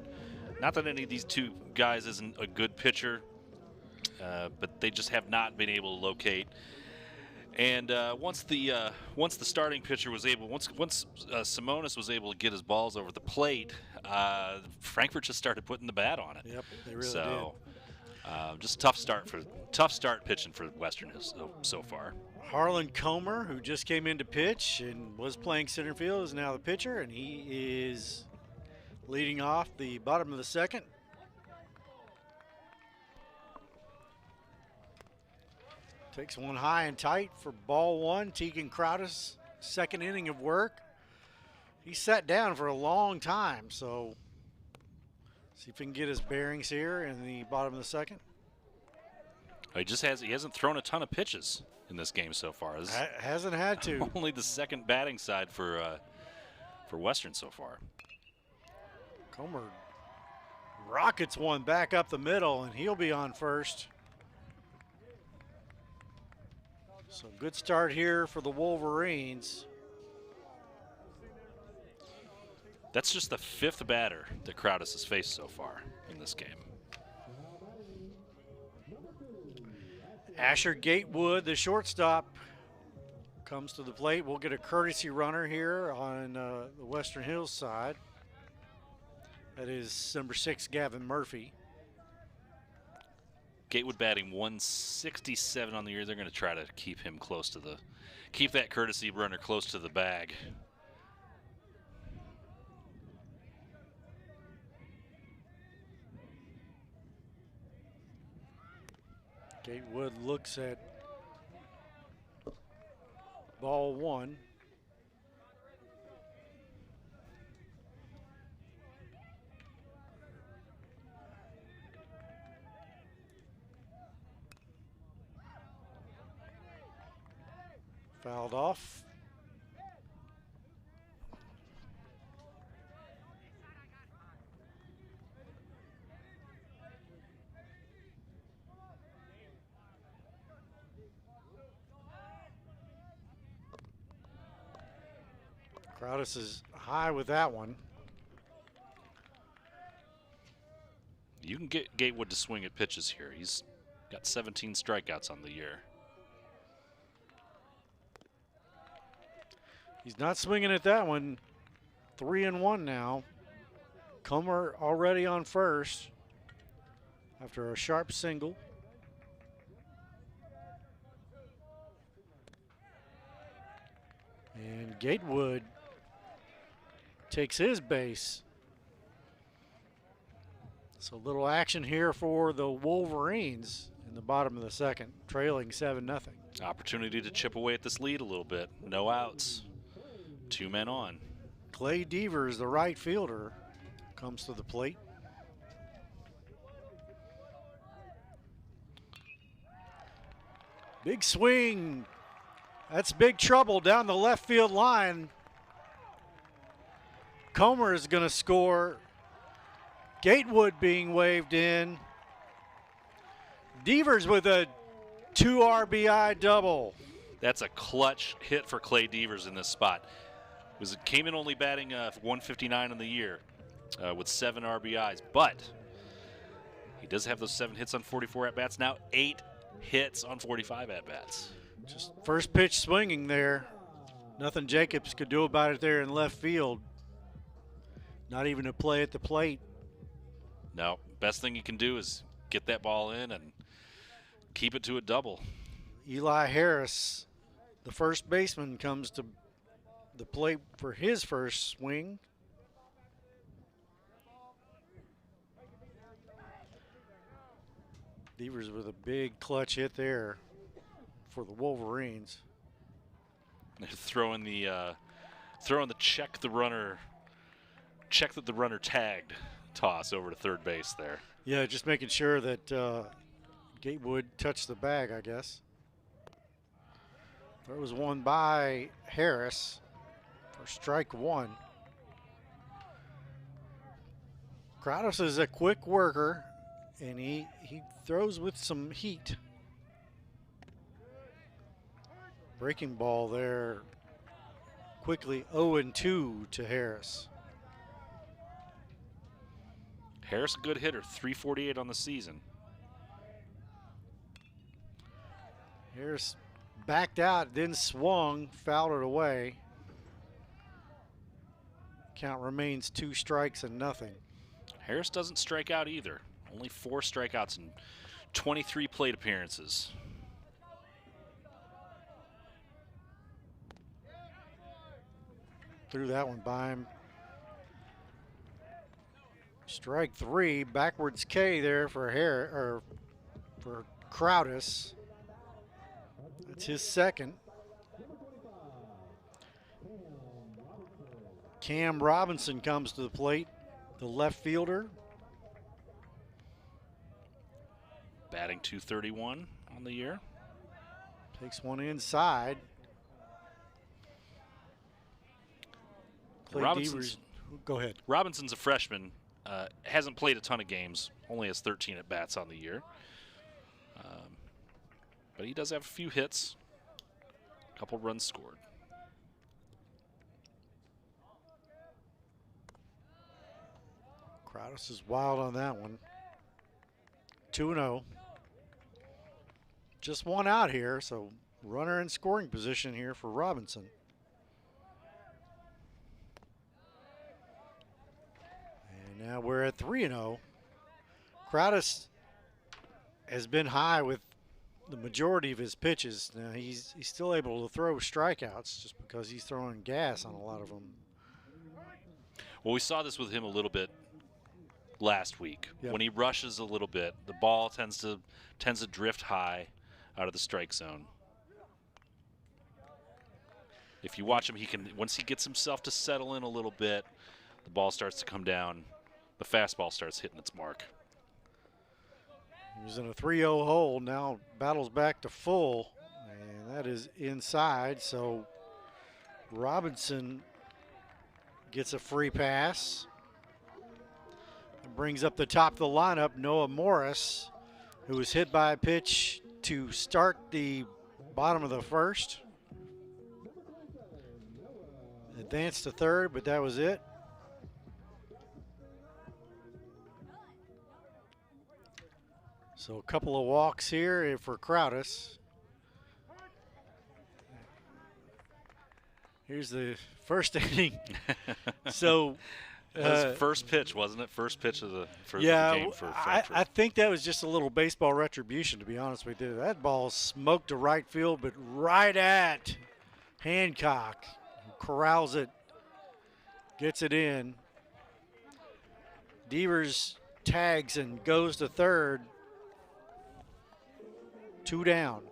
Not that any of these two guys isn't a good pitcher, but they just have not been able to locate. And once the starting pitcher was able, once Simonis was able to get his balls over the plate, Frankfort just started putting the bat on it. Yep, they really did. Just tough start pitching for Western Hills so far. Harlan Comer, who just came in to pitch and was playing center field, is now the pitcher, and he is leading off the bottom of the second. Takes one high and tight for ball 1. Tegan Crowdis, second inning of work. He sat down for a long time, so see if he can get his bearings here in the bottom of the second. He hasn't thrown a ton of pitches in this game so far. Hasn't had to. Only the second batting side for Western so far. Comer rockets one back up the middle, and he'll be on first. So good start here for the Wolverines. That's just the 5th batter that Crowdis has faced so far in this game. Asher Gatewood, the shortstop, comes to the plate. We'll get a courtesy runner here on the Western Hills side. That is number 6, Gavin Murphy. Gatewood batting 167 on the year. They're going to try to keep him close to keep that courtesy runner close to the bag. Gatewood looks at ball 1. Fouled off. Crowdis is high with that one. You can get Gatewood to swing at pitches here. He's got 17 strikeouts on the year. He's not swinging at that one. 3-1 now. Comer already on first after a sharp single. And Gatewood takes his base. So little action here for the Wolverines in the bottom of the second, trailing 7-0. Opportunity to chip away at this lead a little bit. No outs. 2 men on. Clay Devers, the right fielder, comes to the plate. Big swing. That's big trouble down the left field line. Comer is going to score. Gatewood being waved in. Devers with a 2 RBI double. That's a clutch hit for Clay Devers in this spot. Came in only batting 159 on the year with 7 RBIs, but he does have those 7 hits on 44 at-bats. Now 8 hits on 45 at-bats. Just first pitch swinging there. Nothing Jacobs could do about it there in left field. Not even a play at the plate. No, best thing you can do is get that ball in and keep it to a double. Eli Harris, the first baseman, comes to the plate for his first swing. Devers with a big clutch hit there for the Wolverines. They're throwing the check that the runner tagged toss over to third base there. Yeah, just making sure that Gatewood touched the bag, I guess. There was one by Harris for strike 1. Crowdis is a quick worker, and he throws with some heat. Breaking ball there quickly. 0-2 to Harris. Harris, a good hitter, 348 on the season. Harris backed out, then swung, fouled it away. Count remains 2 strikes and nothing. Harris doesn't strike out either. Only 4 strikeouts in 23 plate appearances. Threw that one by him. Strike 3, backwards K there for Crowdis. That's his second. Cam Robinson comes to the plate, the left fielder. Batting .231 on the year. Takes one inside. Go ahead. Robinson's a freshman. Hasn't played a ton of games. Only has 13 at-bats on the year. But he does have a few hits. A couple runs scored. Crowdis is wild on that one. 2-0. Just one out here, so runner in scoring position here for Robinson. And Now we're at 3-0. Crowdis has been high with the majority of his pitches. Now he's still able to throw strikeouts just because he's throwing gas on a lot of them. Well, we saw this with him a little bit last week. Yep. When he rushes a little bit, the ball tends to drift high out of the strike zone. If you watch him, he can, once he gets himself to settle in a little bit, the ball starts to come down. The fastball starts hitting its mark. He was in a 3-0 hole, now battles back to full, and that is inside, so Robinson gets a free pass. It brings up the top of the lineup, Noah Morris, who was hit by a pitch to start the bottom of the first. Advanced to third, but that was it. So a couple of walks here for Crowdis. Here's the first inning. So first pitch, wasn't it? First pitch of the game for Frankfort. I think that was just a little baseball retribution, to be honest with you. That ball smoked to right field, but right at Hancock. Corrals it, gets it in. Devers tags and goes to third. 2 down.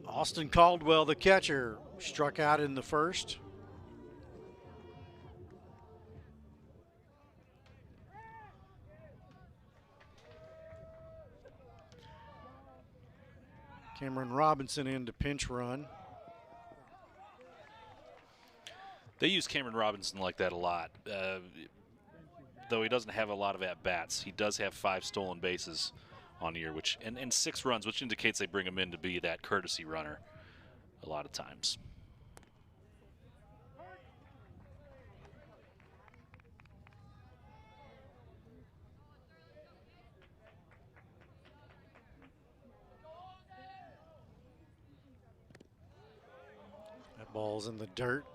Austin Caldwell, the catcher, struck out in the first. Cameron Robinson in to pinch run. They use Cameron Robinson like that a lot. Though he doesn't have a lot of at-bats, he does have 5 stolen bases on the year, and 6 runs, which indicates they bring him in to be that courtesy runner a lot of times. That ball's in the dirt.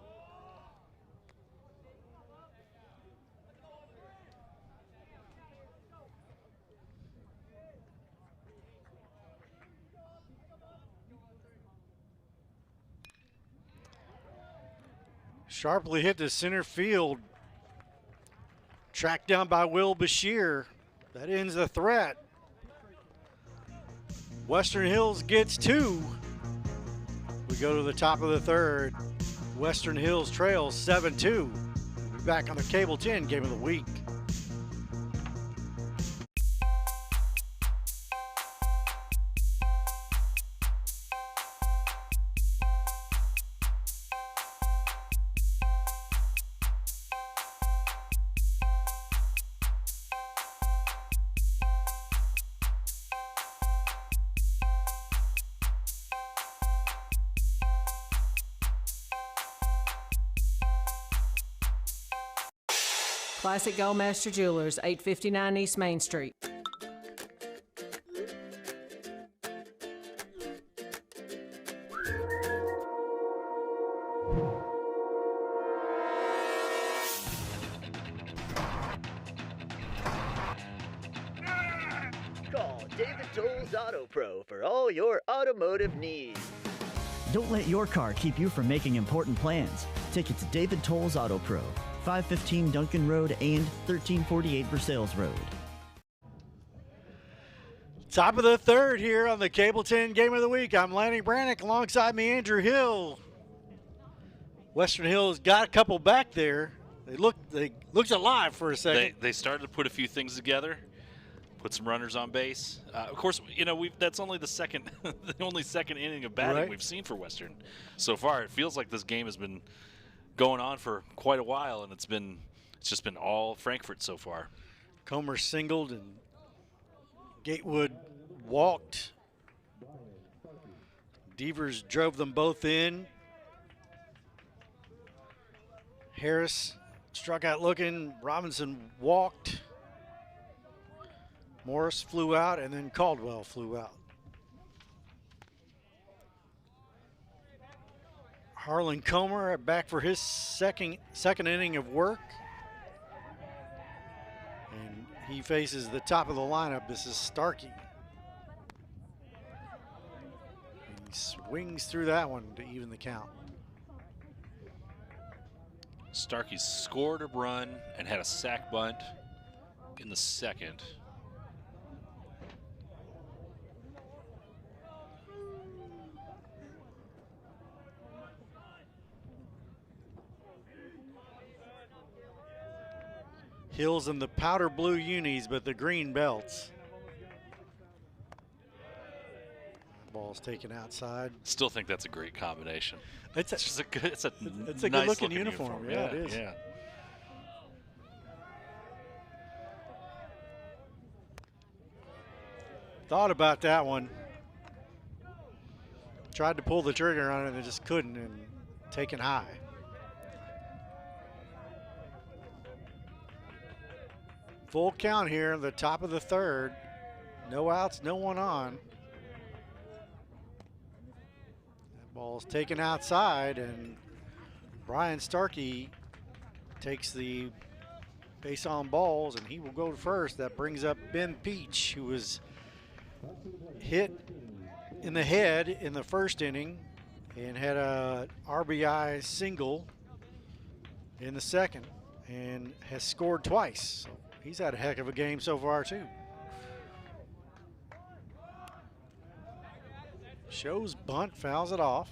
Sharply hit to center field. Tracked down by Will Bashir. That ends the threat. Western Hills gets 2. We go to the top of the third. Western Hills trails 7-2. We'll be back on the Cable 10 Game of the Week. Classic Goldmaster Jewelers, 859 East Main Street. Call David Toll's Auto Pro for all your automotive needs. Don't let your car keep you from making important plans. Take it to David Toll's Auto Pro, 515 Duncan Road and 1348 Versailles Road. Top of the third here on the Cable 10 Game of the Week. I'm Lanny Brannick, alongside me Andrew Hill. Western Hills got a couple back there. They looked alive for a second. They started to put a few things together, put some runners on base. Of course, you know, that's only the only second inning of batting we've seen for Western so far. It feels like this game has been going on for quite a while, and it's just been all Frankfort so far. Comer singled and Gatewood walked. Devers drove them both in. Harris struck out looking. Robinson walked. Morris flew out, and then Caldwell flew out. Harlan Comer back for his second inning of work. And he faces the top of the lineup. This is Starkey. He swings through that one to even the count. Starkey scored a run and had a sac bunt in the second. Hills in the powder blue unis, but the green belts. Ball's taken outside. Still think that's a great combination. It's just a good. It's a nice good looking uniform. Yeah, it is. Yeah. Thought about that one. Tried to pull the trigger on it and just couldn't, and taken high. Full count here, the top of the third. No outs, no one on. That ball's taken outside, and Brian Starkey takes the base on balls, and he will go to first. That brings up Ben Peach, who was hit in the head in the first inning and had a RBI single in the second and has scored twice. So he's had a heck of a game so far too. Shows bunt, fouls it off.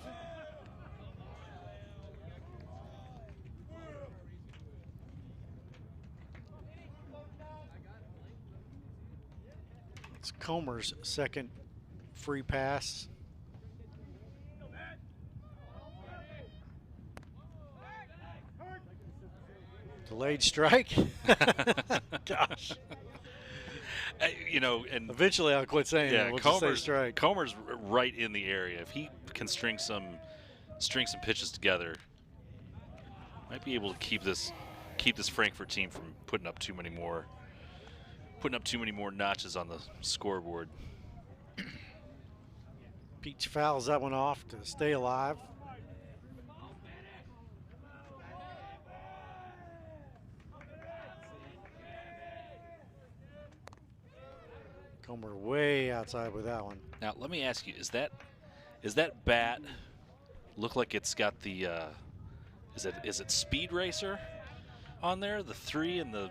It's Comer's second free pass. Delayed strike. Gosh. You know, and eventually I'll quit saying it. We'll just say strike. Comer's right in the area. If he can string some pitches together, might be able to keep this Frankfort team from putting up too many more notches on the scoreboard. Peach fouls that one off to stay alive. Comer way outside with that one. Now let me ask you: Is that bat look like it's got the? Is it Speed Racer on there? The 3 and the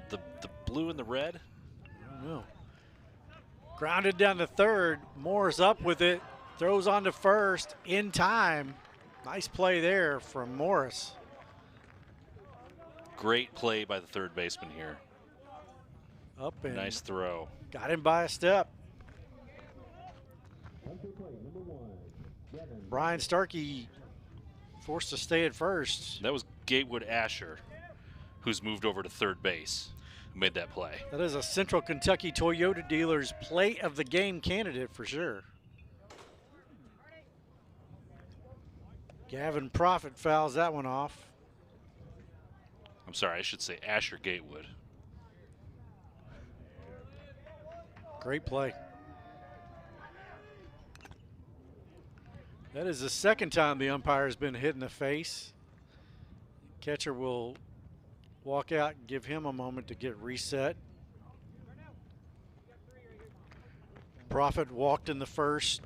blue and the red. I don't know. Grounded down to third. Moore's up with it. Throws on to first in time. Nice play there from Morris. Great play by the third baseman here. Up and nice throw. Got him by a step. Brian Starkey forced to stay at first. That was Gatewood Asher, who's moved over to third base, who made that play. That is a Central Kentucky Toyota dealer's play of the game candidate for sure. Gavin Profit fouls that one off. I'm sorry, I should say Asher Gatewood. Great play. That is the second time the umpire has been hit in the face. Catcher will walk out and give him a moment to get reset. Profit walked in the first.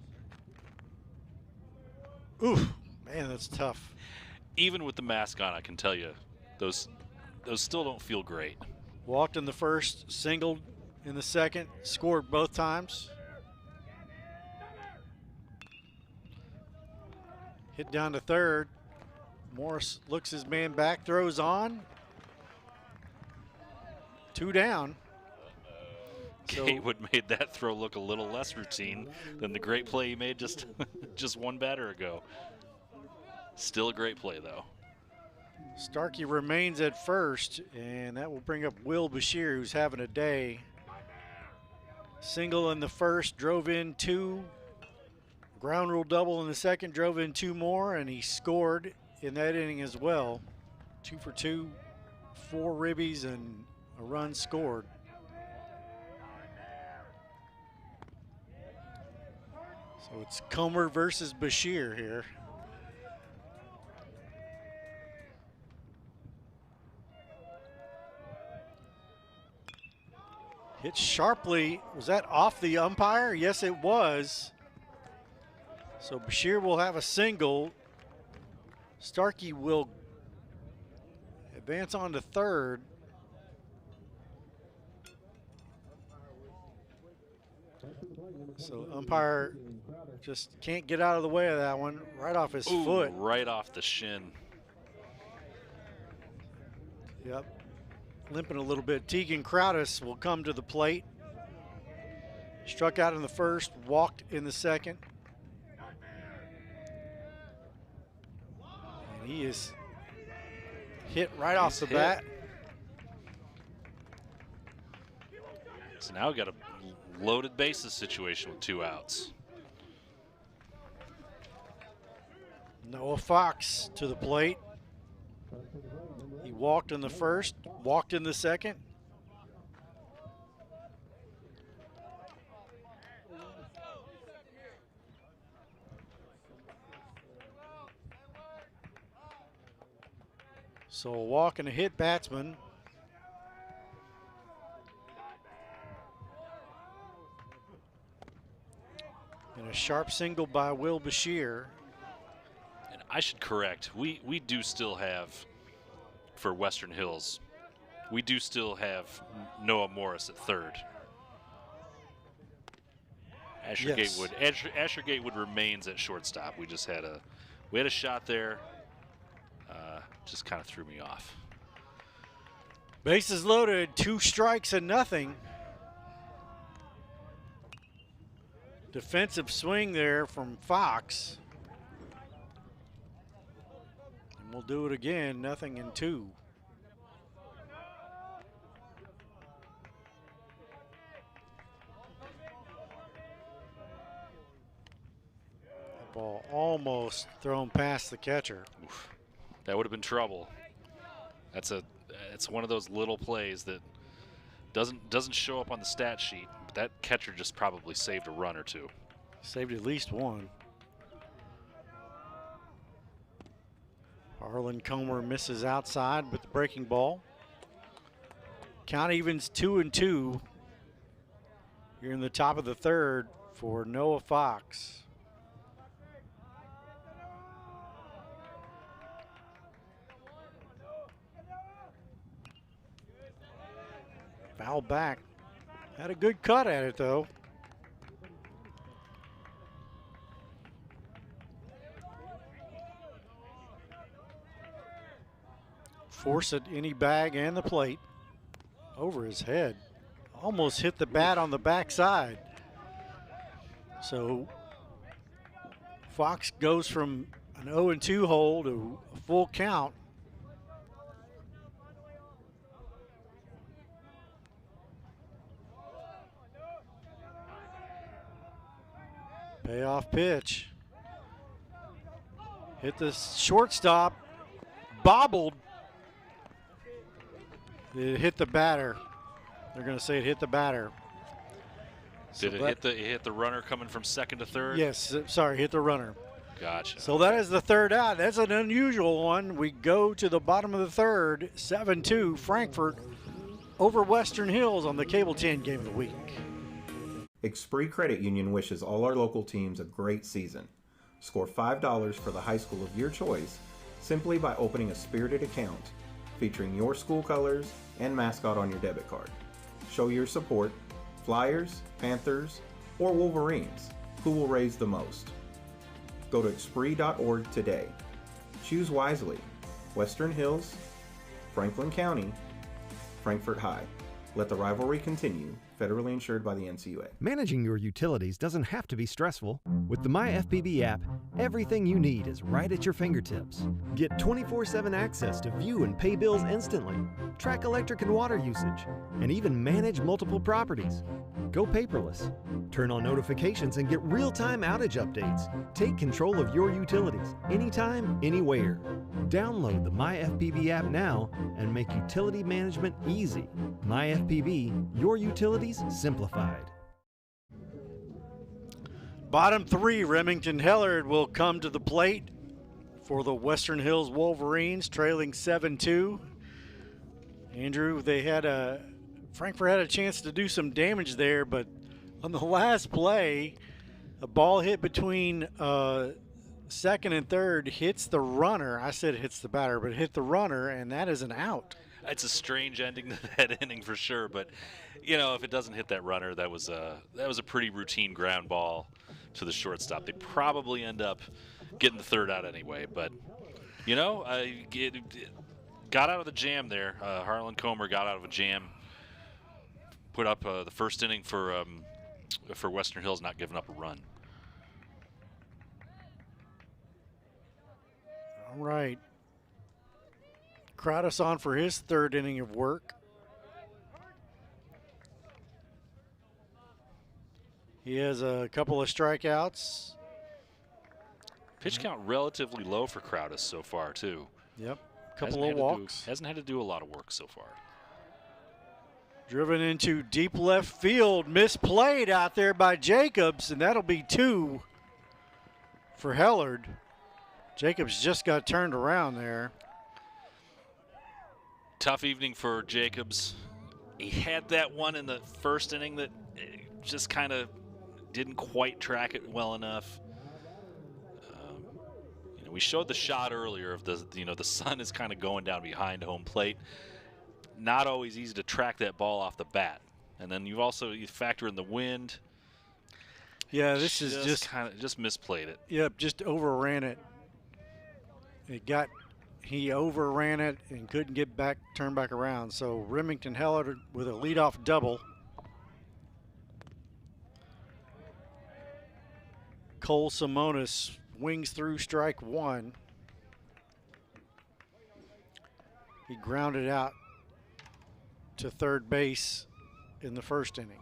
Ooh, man, that's tough. Even with the mask on, I can tell you, those still don't feel great. Walked in the first, singled in the second, scored both times. Hit down to third. Morris looks his man back, throws on. 2 down. Gatewood made that throw look a little less routine than the great play he made just one batter ago. Still a great play, though. Starkey remains at first, and that will bring up Will Bashir, who's having a day. Single in the first, drove in 2. Ground rule double in the second, drove in 2 more, and he scored in that inning as well. 2 for 2, 4 ribbies, and a run scored. So it's Comer versus Bashir here. Hit sharply. Was that off the umpire? Yes, it was. So Bashir will have a single. Starkey will advance on to third. So umpire just can't get out of the way of that one. Right off his foot. Right off the shin. Yep. Limping a little bit. Tegan Crowdis will come to the plate. Struck out in the first, walked in the second. And he is hit right off the bat. So now we've got a loaded bases situation with 2 outs. Noah Fox to the plate. He walked in the first, walked in the second. So a walk and a hit batsman. And a sharp single by Will Bashir. And I should correct, we do still have, for Western Hills, we do still have Noah Morris at third. Asher Gatewood remains at shortstop. We just had a shot there. Just kind of threw me off. Bases loaded, 2 strikes and nothing. Defensive swing there from Fox. And we'll do it again, 0-2. That ball almost thrown past the catcher. Oof. That would have been trouble. It's one of those little plays that doesn't show up on the stat sheet, but that catcher just probably saved a run or 2. Saved at least 1. Harlan Comer misses outside with the breaking ball. Count evens 2-2. Here in the top of the third for Noah Fox. Foul back. Had a good cut at it, though. Force it in the bag and the plate. Over his head. Almost hit the bat on the backside. So Fox goes from an 0-2 hole to a full count. Payoff pitch. Hit the shortstop. Bobbled. It hit the batter. They're going to say it hit the batter. Did it hit the runner coming from second to third? Yes, sorry, hit the runner. Gotcha. So that is the third out. That's an unusual one. We go to the bottom of the third, 7-2, Frankfort over Western Hills on the Cable 10 Game of the Week. Expree Credit Union wishes all our local teams a great season. Score $5 for the high school of your choice simply by opening a spirited account featuring your school colors and mascot on your debit card. Show your support, Flyers, Panthers, or Wolverines. Who will raise the most? Go to expree.org today. Choose wisely. Western Hills, Franklin County, Frankfort High. Let the rivalry continue. Federally insured by the NCUA. Managing your utilities doesn't have to be stressful. With the MyFPB app, everything you need is right at your fingertips. Get 24/7 access to view and pay bills instantly, track electric and water usage, and even manage multiple properties. Go paperless. Turn on notifications and get real-time outage updates. Take control of your utilities anytime, anywhere. Download the MyFPB app now and make utility management easy. MyFPB, your utilities simplified. Bottom 3, Remington Hellard will come to the plate for the Western Hills Wolverines, trailing 7-2. Andrew, they had a Frankfort had a chance to do some damage there, but on the last play, a ball hit between second and third, hits the runner. I said hits the batter, but hit the runner, and that is an out. It's a strange ending to that inning for sure, but you know, if it doesn't hit that runner, that was a pretty routine ground ball to the shortstop. They probably end up getting the third out anyway, but you know, got out of the jam there. Harlan Comer got out of a jam, put up the first inning for Western Hills, not giving up a run. All right. Crowdus on for his third inning of work. He has a couple of strikeouts. Pitch count relatively low for Crowdus so far, too. Yep, couple of walks. Hasn't had to do a lot of work so far. Driven into deep left field, misplayed out there by Jacobs, and that'll be 2 for Hellard. Jacobs just got turned around there. Tough evening for Jacobs. He had that one in the first inning that just kind of didn't quite track it well enough. You know, we showed the shot earlier of the sun is kind of going down behind home plate. Not always easy to track that ball off the bat. And then you factor in the wind. Yeah, this is just misplayed it. Yep, just overran it. He overran it and couldn't turn back around. So Remington Hellard with a leadoff double. Cole Simonis wings through strike 1. He grounded out to third base in the first inning.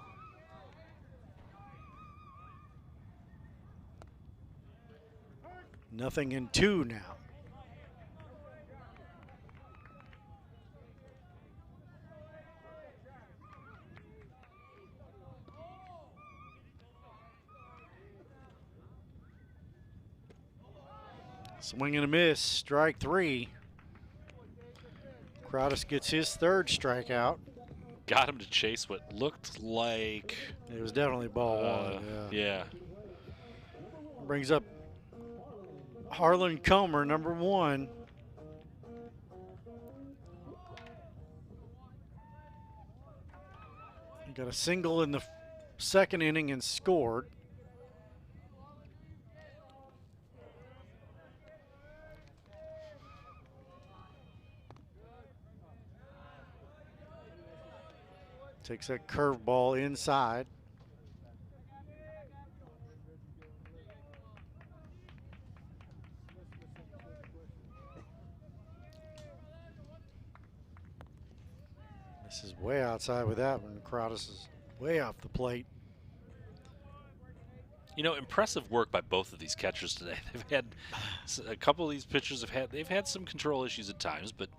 Nothing in 2 now. Swing and a miss, strike 3. Crowdus gets his third strikeout. Got him to chase what looked like... It was definitely ball 1. Yeah. Brings up Harlan Comer, number 1. He got a single in the second inning and scored. Takes that curveball inside. This is way outside with that one. Crowdus is way off the plate. You know, impressive work by both of these catchers today. They've had a couple of these pitchers they've had some control issues at times, but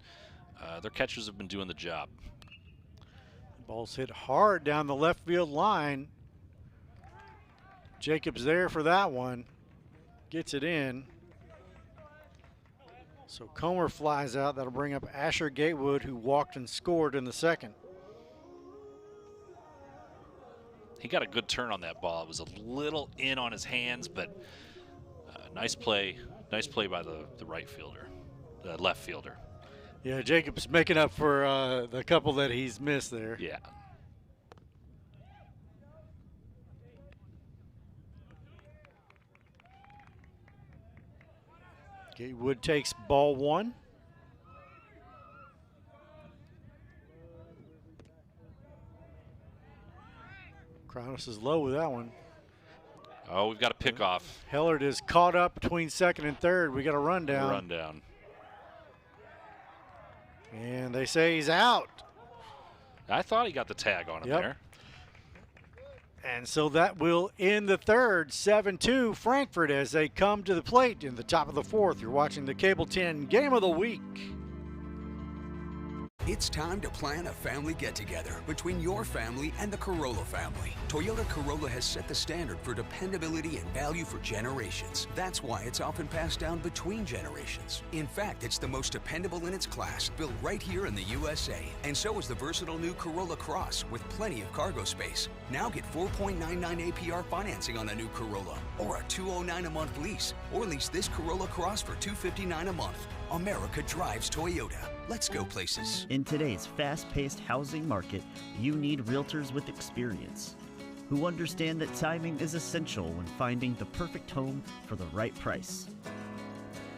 their catchers have been doing the job. Ball's hit hard down the left field line. Jacobs there for that one. Gets it in. So Comer flies out. That'll bring up Asher Gatewood, who walked and scored in the second. He got a good turn on that ball. It was a little in on his hands, but nice play. Nice play by the right fielder, the left fielder. Yeah, Jacobs making up for the couple that he's missed there. Yeah. Gatewood takes ball 1. Crowdus is low with that one. Oh, we've got a pickoff. Hellard is caught up between second and third. We got a rundown. Rundown. And they say he's out. I thought he got the tag on him there. And so that will end the third, 7-2 Frankfort as they come to the plate in the top of the 4th. You're watching the Cable 10 Game of the Week. It's time to plan a family get-together between your family and the Corolla family. Toyota Corolla has set the standard for dependability and value for generations. That's why it's often passed down between generations. In fact, it's the most dependable in its class, built right here in the USA. And so is the versatile new Corolla Cross with plenty of cargo space. Now get 4.99 APR financing on a new Corolla, or a $209 a month lease, or lease this Corolla Cross for $259 a month. America drives Toyota. Let's go places. In today's fast-paced housing market, you need realtors with experience who understand that timing is essential when finding the perfect home for the right price.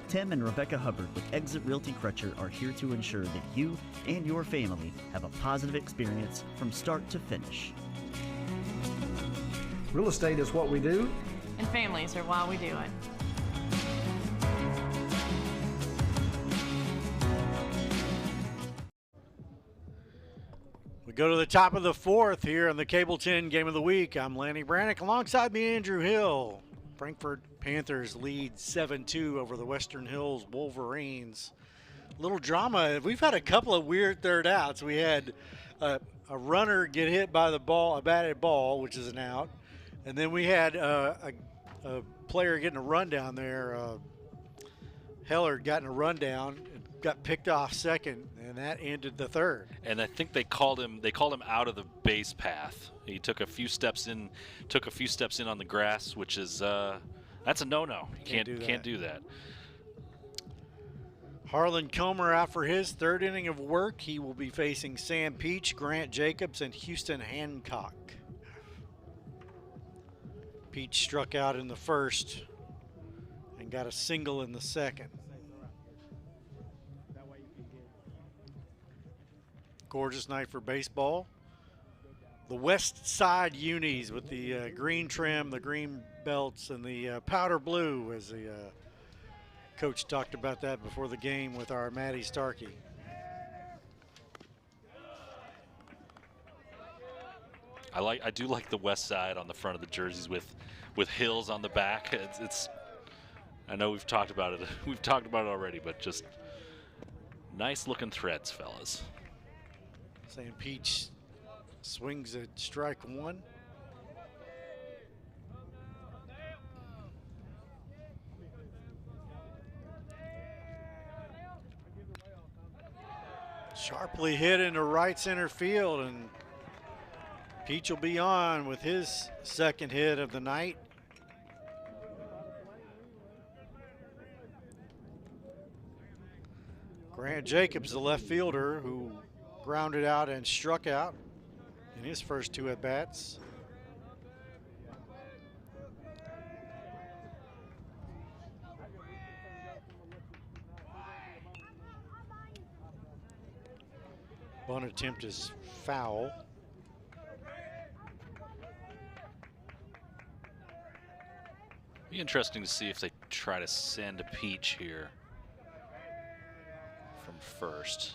Tim and Rebecca Hubbard with Exit Realty Crutcher are here to ensure that you and your family have a positive experience from start to finish. Real estate is what we do. And families are why we do it. We go to the top of the fourth here on the Cable 10 Game of the Week. I'm Lanny Brannick alongside me, Andrew Hill. Frankfort Panthers lead 7-2 over the Western Hills Wolverines. Little drama. We've had a couple of weird third outs. We had a runner get hit by the ball, a batted ball, which is an out. And then we had a player getting a run down there. Heller got in a rundown, got picked off second, and that ended the third. And I think they called him out of the base path. He took a few steps in on the grass, which is that's a no-no. You can't do that. Harlan Comer out for his third inning of work. He will be facing Sam Peach, Grant Jacobs, and Houston Hancock. Peach struck out in the first and got a single in the second. Gorgeous night for baseball. The West Side unis with the green trim, the green belts, and the powder blue, as the coach talked about that before the game with our Maddie Starkey. I do like the West Side on the front of the jerseys with hills on the back. It's I know we've talked about it. We've talked about it already, but just nice looking threads, fellas. Sam Peach swings at strike one. Sharply hit into right center field, and Peach will be on with his second hit of the night. Grant Jacobs, the left fielder, who grounded out and struck out in his first two at-bats. Bunt attempt is foul. Be interesting to see if they try to send a Peach here from first.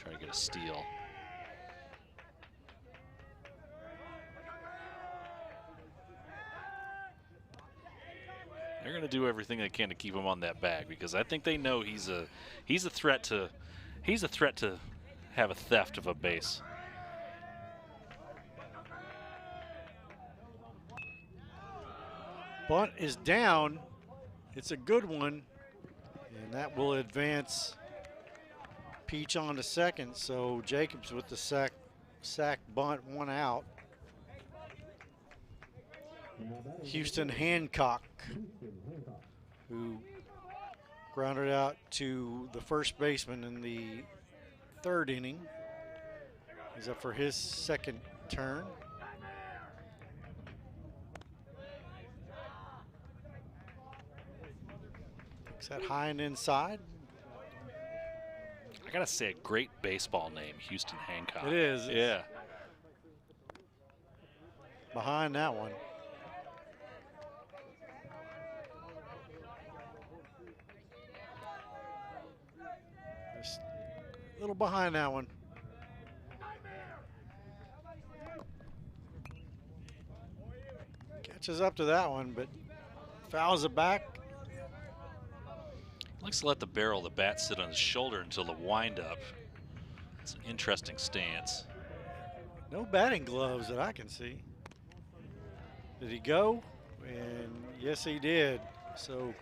Try to get a steal. They're going to do everything they can to keep him on that bag, because I think they know he's a threat to have a theft of a base. Bunt is down. It's a good one, and that will advance Peach on to second. So Jacobs with the sack bunt, one out. Houston Hancock, who grounded out to the first baseman in the third inning. He's up for his second turn. Is that high and inside? I gotta say, a great baseball name, Houston Hancock. It is. Yeah. Behind that one. Just a little behind that one. Catches up to that one, but fouls it back. Likes to let the barrel of the bat sit on his shoulder until the windup. It's an interesting stance. No batting gloves that I can see. Did he go? And yes, he did. So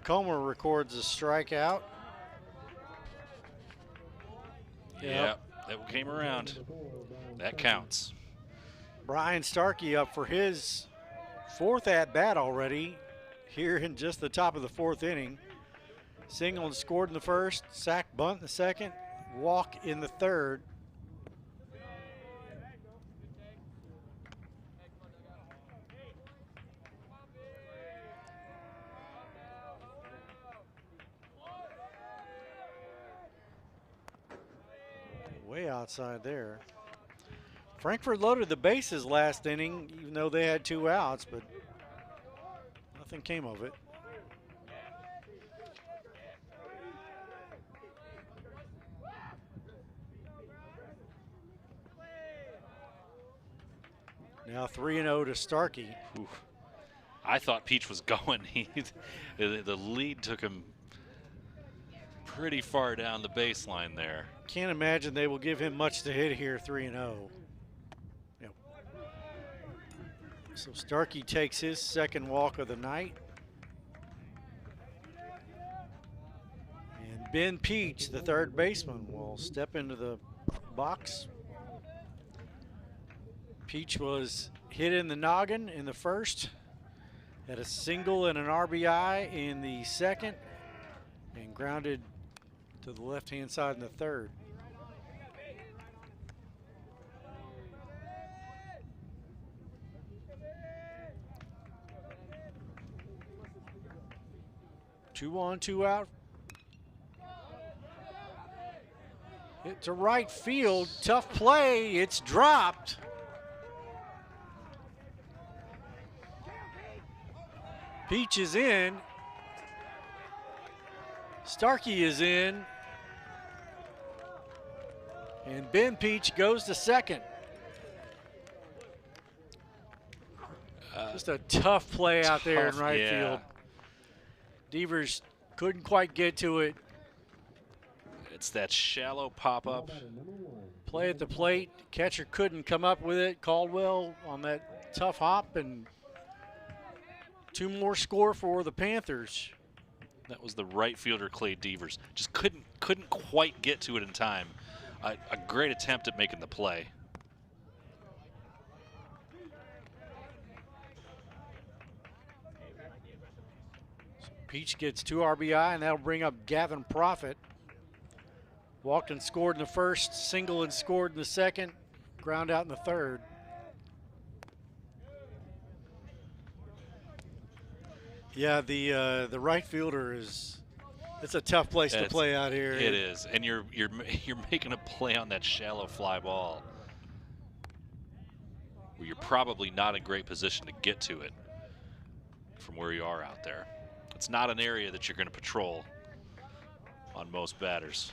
Comer records a strikeout. Yep, that came around. That counts. Brian Starkey up for his 4th at-bat already here in just the top of the 4th inning. Single and scored in the 1st, sack bunt in the 2nd, walk in the 3rd. Way outside there. Frankfort loaded the bases last inning, even though they had 2 outs, but nothing came of it. Now 3-0 to Starkey. Oof. I thought Peach was going. The lead took him pretty far down the baseline there. Can't imagine they will give him much to hit here, 3-0. Yep. So Starkey takes his 2nd walk of the night. And Ben Peach, the 3rd baseman, will step into the box. Peach was hit in the noggin in the 1st, had a single and an RBI in the 2nd, and grounded to the left-hand side in the 3rd. Two on, 2 out. Hit to right field, tough play, it's dropped. Peach is in. Starkey is in. And Ben Peach goes to 2nd. Just a tough play out there in right field. Devers couldn't quite get to it. It's that shallow pop-up. Play at the plate. Catcher couldn't come up with it. Caldwell on that tough hop, and 2 more score for the Panthers. That was the right fielder, Clay Devers. Just couldn't quite get to it in time. A great attempt at making the play. So Peach gets 2 RBI, and that'll bring up Gavin Profit. Walked and scored in the 1st, single and scored in the 2nd, ground out in the 3rd. Yeah, the right fielder it's a tough place to play out here. It is, and you're making a play on that shallow fly ball where you're probably not in great position to get to it from where you are out there. It's not an area that you're going to patrol on most batters.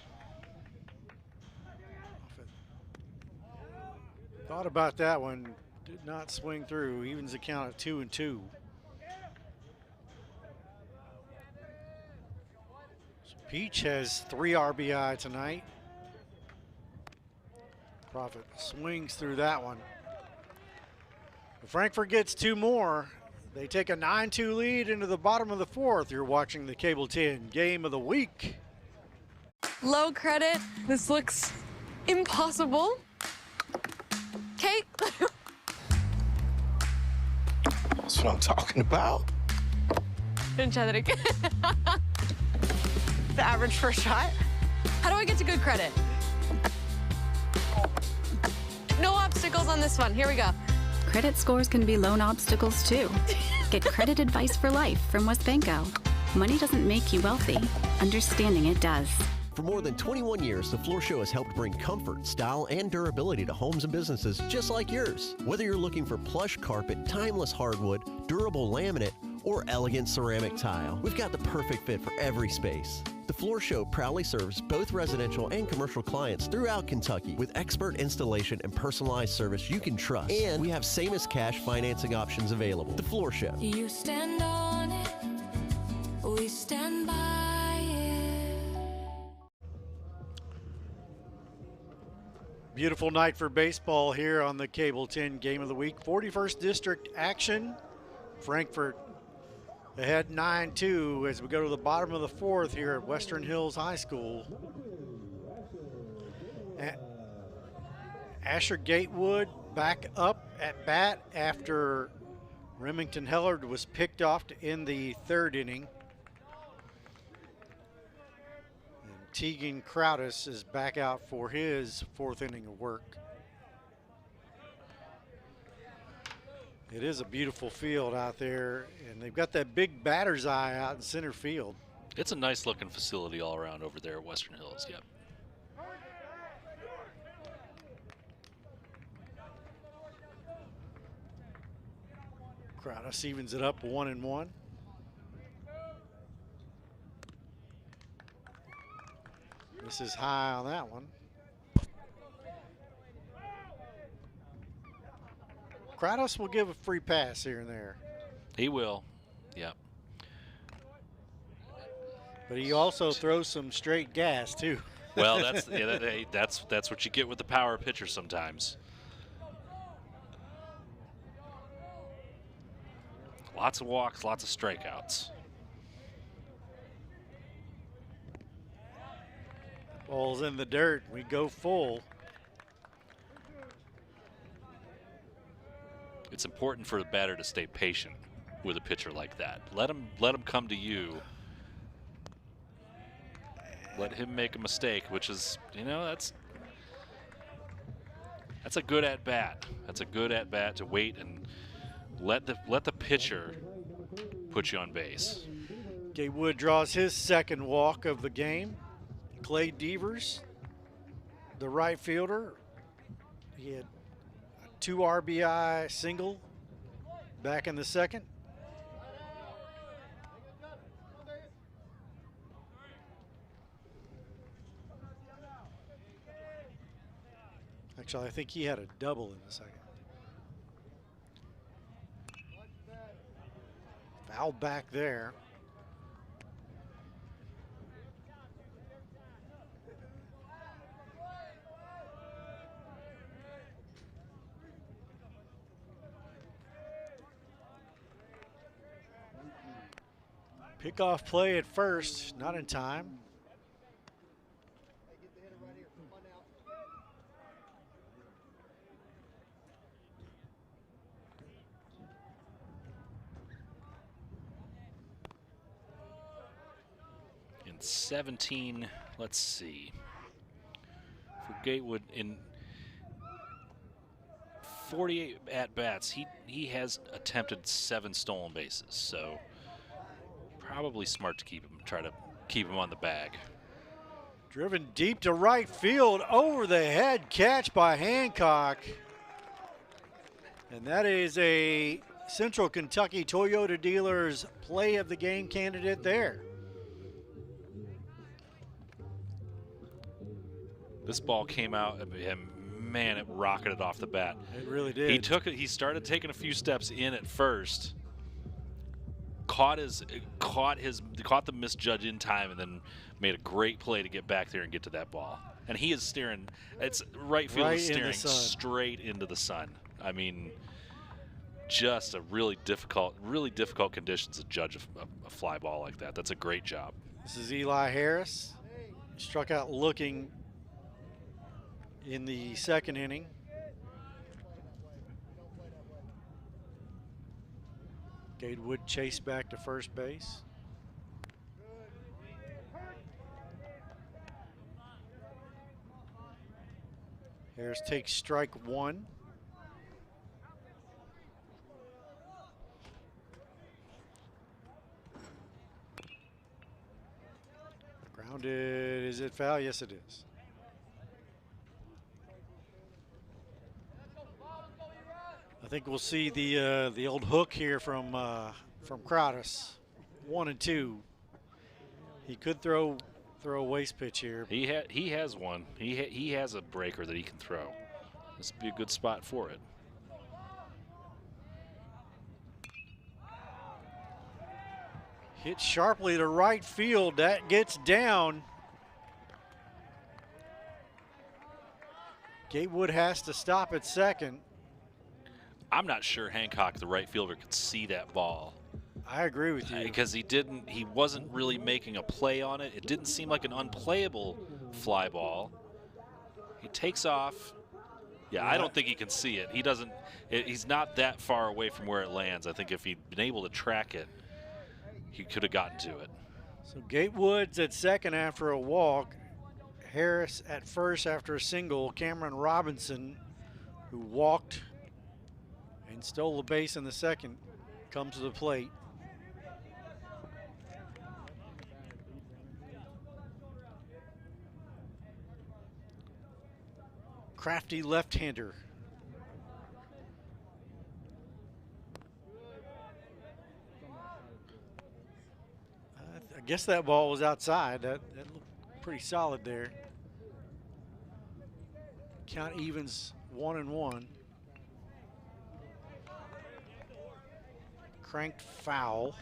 Thought about that one, did not swing through. Evens the count at 2-2. Peach has 3 RBI tonight. Profit swings through that one. Frankfort gets 2 more. They take a 9-2 lead into the bottom of the 4th. You're watching the Cable 10 Game of the Week. Low credit. This looks impossible. Kate. That's what I'm talking about. Didn't try that again. The average first shot. How do I get to good credit? No obstacles on this one. Here we go. Credit scores can be loan obstacles too. Get credit advice for life from WestBanco. Money doesn't make you wealthy. Understanding it does. For more than 21 years, the Floor Show has helped bring comfort, style, and durability to homes and businesses just like yours. Whether you're looking for plush carpet, timeless hardwood, durable laminate, or elegant ceramic tile, we've got the perfect fit for every space. The Floor Show proudly serves both residential and commercial clients throughout Kentucky with expert installation and personalized service you can trust. And we have same-as-cash financing options available. The Floor Show. You stand on it, we stand by it. Beautiful night for baseball here on the Cable 10 Game of the Week. 41st District action. Frankfort ahead 9-2 as we go to the bottom of the fourth here at Western Hills High School. Asher Gatewood back up at bat after Remington Hellard was picked off in the third inning. And Tegan Crowdis is back out for his fourth inning of work. It is a beautiful field out there, and they've got that big batter's eye out in center field. It's a nice looking facility all around over there at Western Hills, yep. Crowdis evens it up 1-1. This is high on that one. Crowdis will give a free pass here and there. He will, yep. But he also throws some straight gas too. Well, that's what you get with the power pitcher sometimes. Lots of walks, lots of strikeouts. Ball's in the dirt. We go full. It's important for the batter to stay patient with a pitcher like that. Let him come to you. Let him make a mistake, which is, that's a good at bat. That's a good at bat to wait and let the pitcher put you on base. Gatewood draws his second walk of the game. Clay Devers, the right fielder, he had a 2 RBI single back in the second. Actually, I think he had a double in the second. Foul back there. Pickoff play at first, not in time. In 17, let's see. For Gatewood, in 48 at-bats, he has attempted 7 stolen bases, so probably smart to try to keep him on the bag. Driven deep to right field, over the head catch by Hancock. And that is a Central Kentucky Toyota Dealers play of the game candidate there. This ball came out and man, it rocketed off the bat. It really did. He started taking a few steps in at first. Caught the misjudge in time, and then made a great play to get back there and get to that ball. And he is staring. It's right field is staring straight into the sun. I mean, just a really difficult conditions to judge a fly ball like that. That's a great job. This is Eli Harris. Struck out looking in the second inning. Gatewood chased back to first base. Harris takes strike 1. Grounded. Is it foul? Yes, it is. I think we'll see the old hook here from Crowdis. 1 and 2. He could throw a waste pitch here. He has one. He has a breaker that he can throw. This would be a good spot for it. Hit sharply to right field. That gets down. Gatewood has to stop at second. I'm not sure Hancock, the right fielder, could see that ball. I agree with you. Because he wasn't really making a play on it. It didn't seem like an unplayable fly ball. He takes off. Yeah, I don't think he can see it. He's not that far away from where it lands. I think if he'd been able to track it, he could have gotten to it. So Gatewood's at second after a walk. Harris at first after a single. Cameron Robinson, who walked and stole the base in the second, comes to the plate. Crafty left-hander. I guess that ball was outside. That looked pretty solid there. Count evens 1-1. Cranked foul.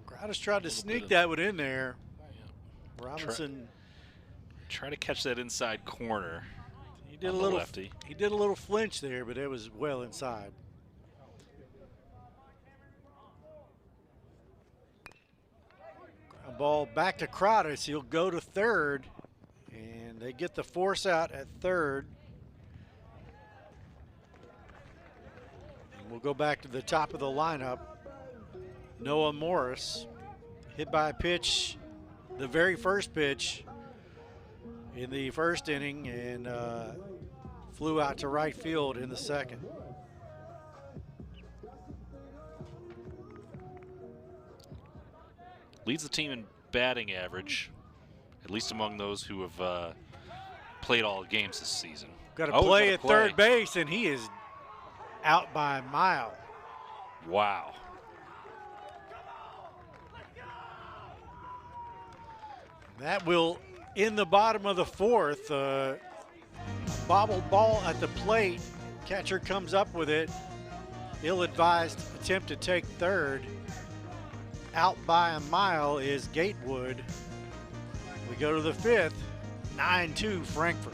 Crowder's tried to sneak that one in there. Robinson try to catch that inside corner. He did a little lefty. He did a little flinch there, but it was well inside. Ground ball back to Crowder, so he'll go to third, and they get the force out at third. And we'll go back to the top of the lineup. Noah Morris hit by a pitch, the very first pitch in the first inning, and flew out to right field in the second. Leads the team in batting average, at least among those who have played all the games this season. Got to play at third base, and he is out by a mile. Wow. That will, in the bottom of the fourth, bobbled ball at the plate. Catcher comes up with it. Ill-advised attempt to take third. Out by a mile is Gatewood. We go to the fifth, 9-2 Frankfort.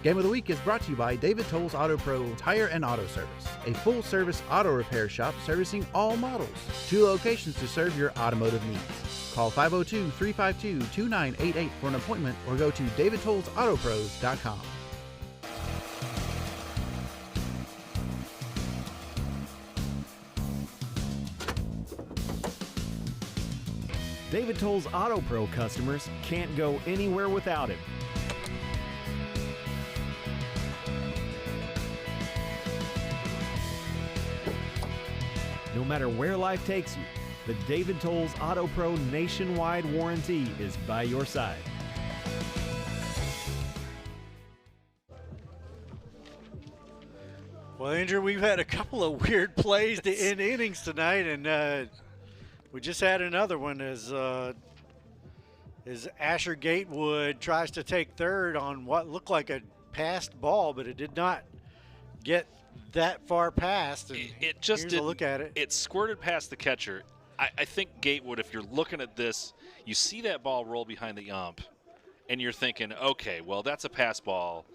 Game of the Week is brought to you by David Tolles Auto Pro Tire and Auto Service, a full-service auto repair shop servicing all models. 2 locations to serve your automotive needs. Call 502-352-2988 for an appointment or go to davidtollsautopros.com. David Tolles Auto Pro customers can't go anywhere without him. No matter where life takes you, the David Tolles Auto Pro nationwide warranty is by your side. Well, Andrew, we've had a couple of weird plays to end innings tonight, and we just had another one as Asher Gatewood tries to take third on what looked like a passed ball, but it did not get that far past. And it just didn't look at it. It squirted past the catcher. I think Gatewood, if you're looking at this, you see that ball roll behind the ump, and you're thinking, okay, well, that's a pass ball.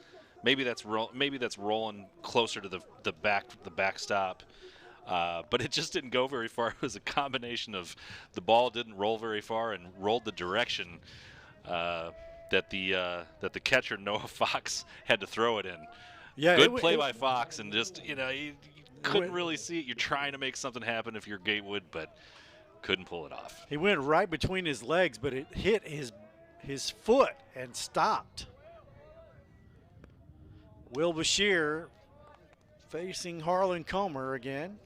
Maybe that's rolling closer to the backstop. But it just didn't go very far. It was a combination of the ball didn't roll very far and rolled the direction that the catcher Noah Fox had to throw it in. Yeah, good play by Fox, and just you couldn't really see it. You're trying to make something happen if you're Gatewood, but couldn't pull it off. He went right between his legs, but it hit his foot and stopped. Will Bashir facing Harlan Comer again.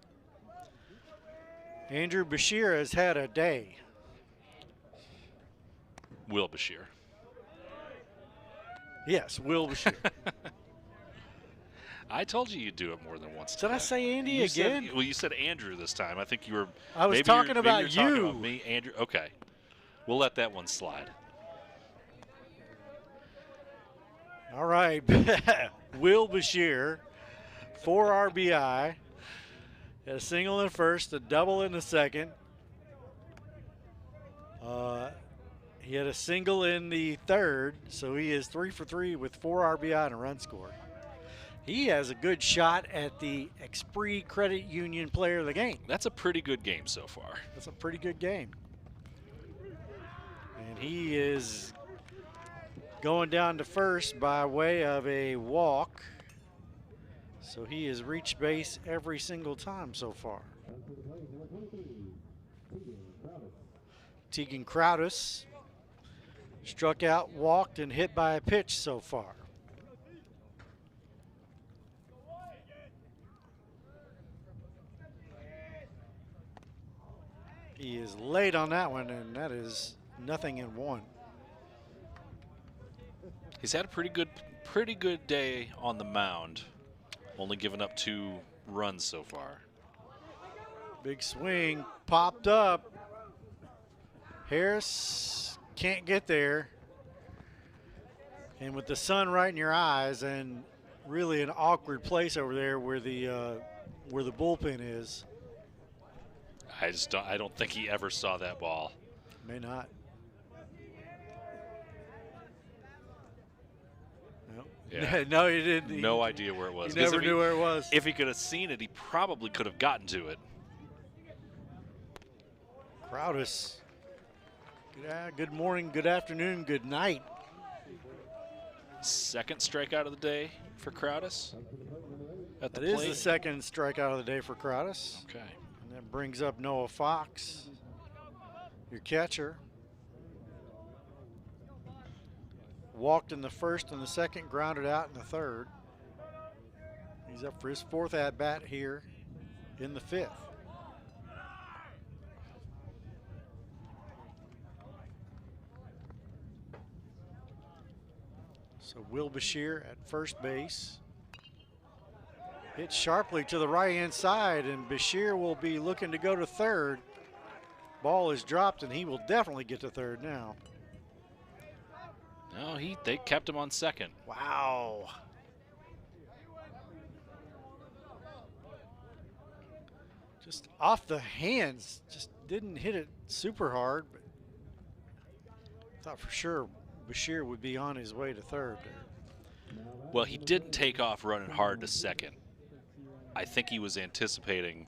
Andrew Bashir has had a day. Will Bashir. Yes, Will Bashir. I told you you'd do it more than once. Did I say Andy you again? Well, you said Andrew this time. I think you were. I was talking about you. Talking about me, Andrew. Okay, we'll let that one slide. All right, Will Bashir 4 RBI. Had a single in the first, a double in the second. He had a single in the third, so he is 3 for 3 with 4 RBI and a run scored. He has a good shot at the Esprit Credit Union Player of the Game. That's a pretty good game so far. That's a pretty good game. And he is going down to first by way of a walk. So he has reached base every single time so far. Tegan Crowdus struck out, walked, and hit by a pitch so far. He is late on that one, and that is nothing in one. He's had a pretty good day on the mound, only giving up 2 runs so far. Big swing, popped up. Harris can't get there. And with the sun right in your eyes and really an awkward place over there where the bullpen is. I don't think he ever saw that ball. May not. No, Yeah. no, he didn't. No idea where it was. He never knew where it was. If he could have seen it, he probably could have gotten to it. Crowdus. Good morning, good afternoon, good night. Second strikeout of the day for Crowdus at the That is plate. the second strikeout of the day for Crowdus. Okay. And that brings up Noah Fox, your catcher. Walked in the first and the second, grounded out in the third. He's up for his 4th at-bat here in the 5th. So Will Bashir at first base. Hit sharply to the right-hand side, and Bashir will be looking to go to third. Ball is dropped, and he will definitely get to third now. No, they kept him on second. Wow. Just off the hands, just didn't hit it super hard, but thought for sure Bashir would be on his way to third there. Well, he didn't take off running hard to second. I think he was anticipating,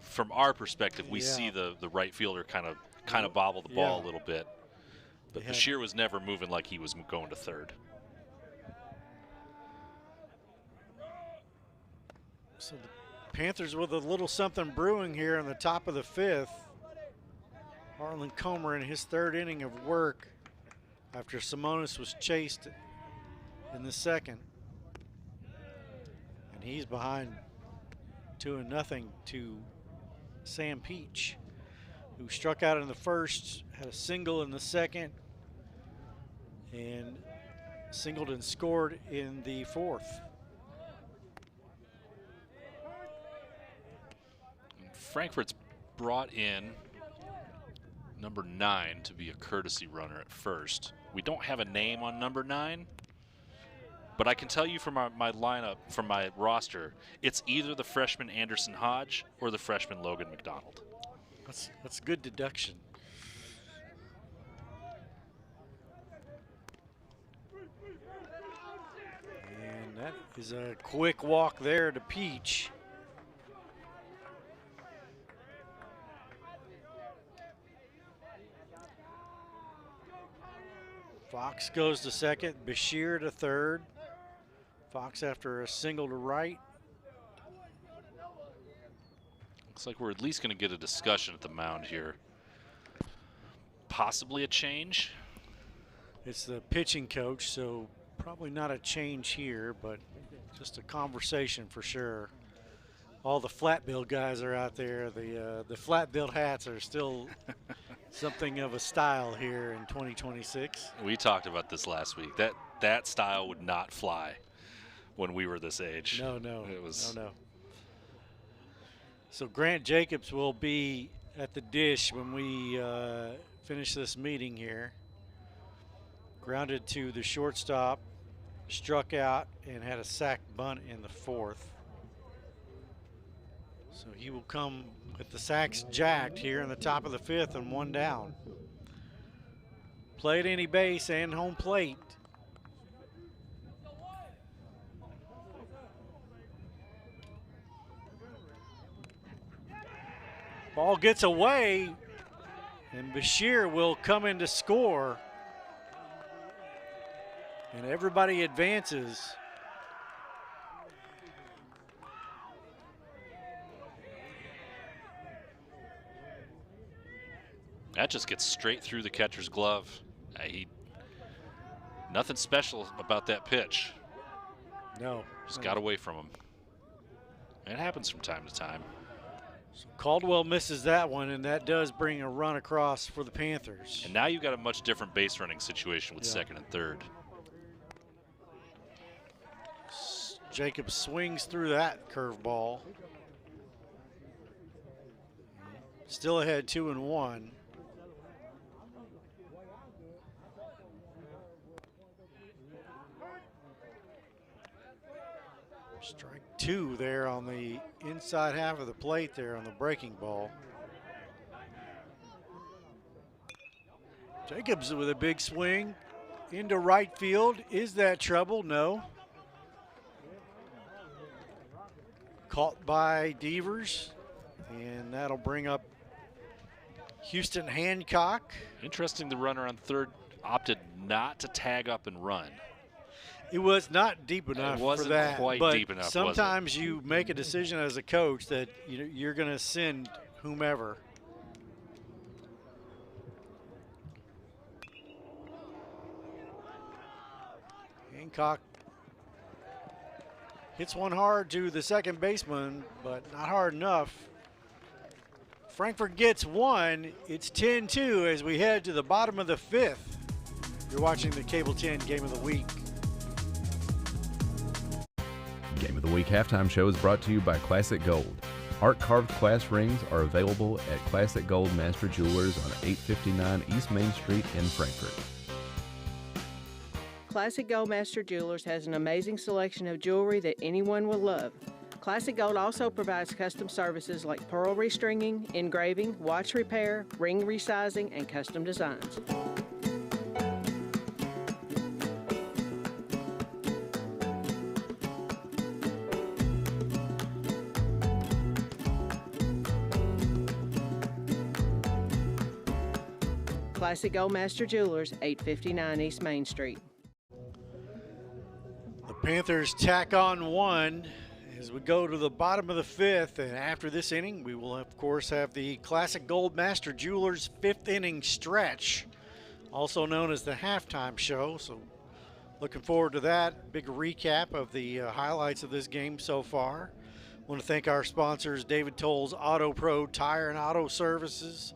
from our perspective, we see the right fielder kind of bobble the ball a little bit. But Bashir was never moving like he was going to third. So the Panthers with a little something brewing here in the top of the 5th. Harlan Comer in his 3rd inning of work after Simonis was chased in the 2nd. And he's behind 2-0 to Sam Peach, who struck out in the first, had a single in the second, and singled and scored in the 4th. Frankfort's brought in number 9 to be a courtesy runner at first. We don't have a name on number 9, but I can tell you from my lineup, from my roster, it's either the freshman Anderson Hodge or the freshman Logan McDonald. That's good deduction. And that is a quick walk there to Peach. Fox goes to second, Bashir to third. Fox after a single to right. Looks like we're at least going to get a discussion at the mound here. Possibly a change. It's the pitching coach, so probably not a change here, but just a conversation for sure. All the flat bill guys are out there. The flat bill hats are still something of a style here in 2026. We talked about this last week. That style would not fly when we were this age. No. It was. No. So Grant Jacobs will be at the dish when we finish this meeting here. Grounded to the shortstop, struck out and had a sack bunt in the 4th. So he will come with the sacks jacked here in the top of the 5th and 1 down. Play at any base and home plate. Ball gets away, and Bashir will come in to score. And everybody advances. That just gets straight through the catcher's glove. Nothing special about that pitch. No. Just got away from him. It happens from time to time. So Caldwell misses that one, and that does bring a run across for the Panthers. And now you've got a much different base running situation with second and third. Jacob swings through that curveball. Still ahead 2-1. Strike 2 there on the inside half of the plate there on the breaking ball. Jacobs with a big swing into right field. Is that trouble? No. Caught by Devers, and that'll bring up Houston Hancock. Interesting, the runner on third opted not to tag up and run. It was not deep enough it wasn't for that. Quite but deep enough, sometimes you make a decision as a coach that you're going to send whomever. Hancock hits one hard to the second baseman, but not hard enough. Frankfort gets one. It's 10-2 as we head to the bottom of the 5th. You're watching the Cable 10 Game of the Week. Game of the Week halftime show is brought to you by Classic Gold. Art-carved class rings are available at Classic Gold Master Jewelers on 859 East Main Street in Frankfort. Classic Gold Master Jewelers has an amazing selection of jewelry that anyone will love. Classic Gold also provides custom services like pearl restringing, engraving, watch repair, ring resizing, and custom designs. Classic Gold Master Jewelers, 859 East Main Street. The Panthers tack on one as we go to the bottom of the 5th, and after this inning we will of course have the Classic Gold Master Jewelers 5th inning stretch, also known as the halftime show. So looking forward to that. Big recap of the highlights of this game so far. Want to thank our sponsors, David Toll's Auto Pro Tire and Auto Services,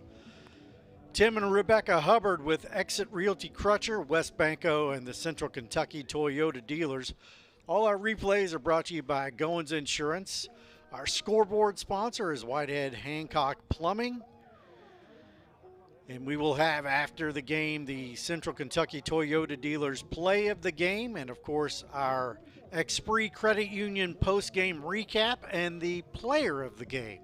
Tim and Rebecca Hubbard with Exit Realty Crutcher, West Banco, and the Central Kentucky Toyota dealers. All our replays are brought to you by Goins Insurance. Our scoreboard sponsor is Whitehead Hancock Plumbing. And we will have, after the game, the Central Kentucky Toyota dealers play of the game, and of course our Expree Credit Union post-game recap and the player of the game.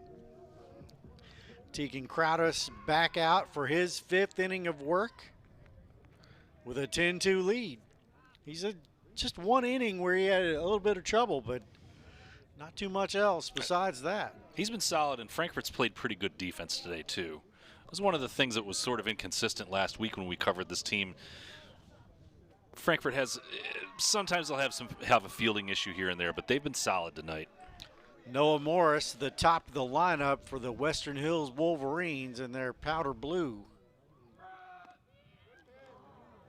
Tegan Crowdus back out for his 5th inning of work with a 10-2 lead. He's just one inning where he had a little bit of trouble, but not too much else besides that. He's been solid, and Frankfort's played pretty good defense today too. It was one of the things that was sort of inconsistent last week when we covered this team. Frankfort has, sometimes they'll have a fielding issue here and there, but they've been solid tonight. Noah Morris, the top of the lineup for the Western Hills Wolverines in their powder blue.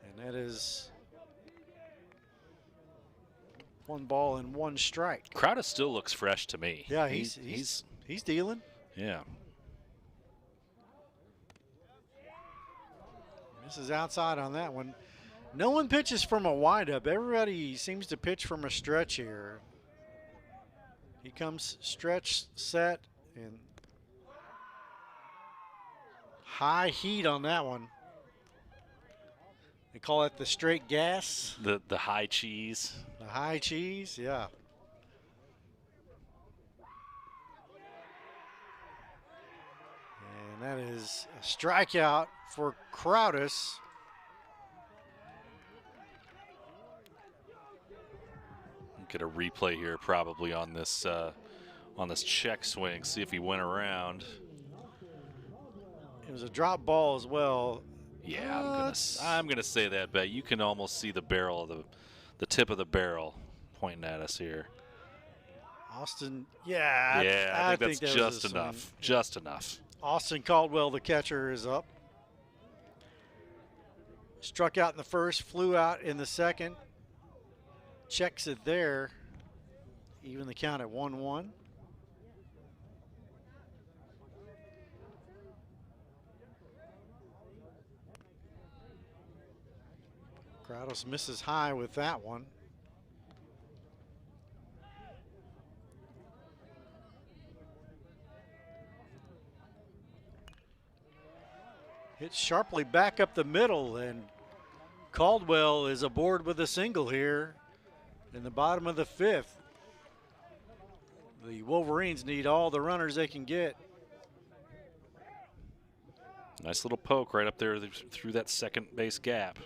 And that is 1 ball and 1 strike. Crowder still looks fresh to me. Yeah, he's dealing. Yeah. This is outside on that one. No one pitches from a windup. Everybody seems to pitch from a stretch here. He comes stretch, set, and high heat on that one. They call it the straight gas. The high cheese. The high cheese, yeah. And that is a strikeout for Crowdus. Get a replay here probably on this check swing, see if he went around. It was a drop ball as well. Yeah, I'm gonna say that bet. You can almost see the barrel of the tip of the barrel pointing at us here. Austin, yeah. Yeah, I think that's just enough. Just enough. Austin Caldwell, the catcher, is up. Struck out in the first, flew out in the second. Checks it there. Even the count at 1-1. Crowdus misses high with that one. Hit sharply back up the middle, and Caldwell is aboard with a single here in the bottom of the fifth. The Wolverines need all the runners they can get. Nice little poke right up there through that second base gap.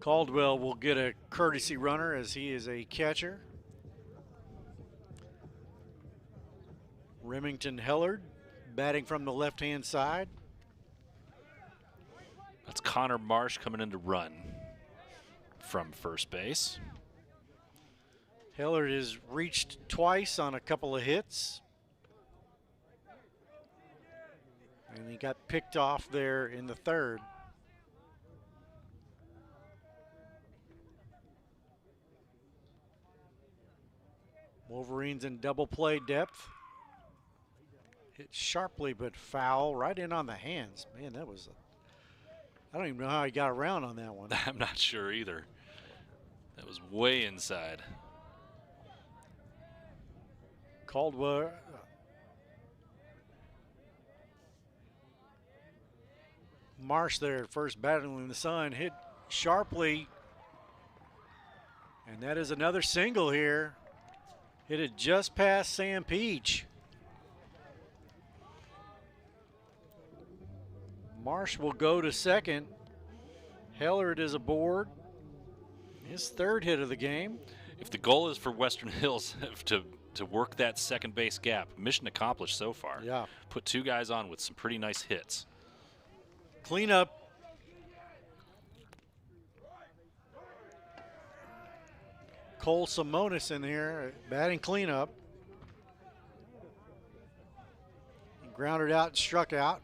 Caldwell will get a courtesy runner as he is a catcher. Remington Hillard batting from the left-hand side. That's Connor Marsh coming in to run from first base. Hillard has reached twice on a couple of hits. And he got picked off there in the third. Wolverines in double play depth. Hit sharply but foul right in on the hands. Man, that was I don't even know how he got around on that one. I'm not sure either. That was way inside. Caldwell. Marsh there at first battling in the sun, hit sharply. And that is another single here. Hit it just past Sam Peach. Marsh will go to second. Hillard is aboard. His third hit of the game. If the goal is for Western Hills to work that second base gap, mission accomplished so far. Yeah. Put two guys on with some pretty nice hits. Cleanup. Cole Simonis in here, batting cleanup. He grounded out and struck out.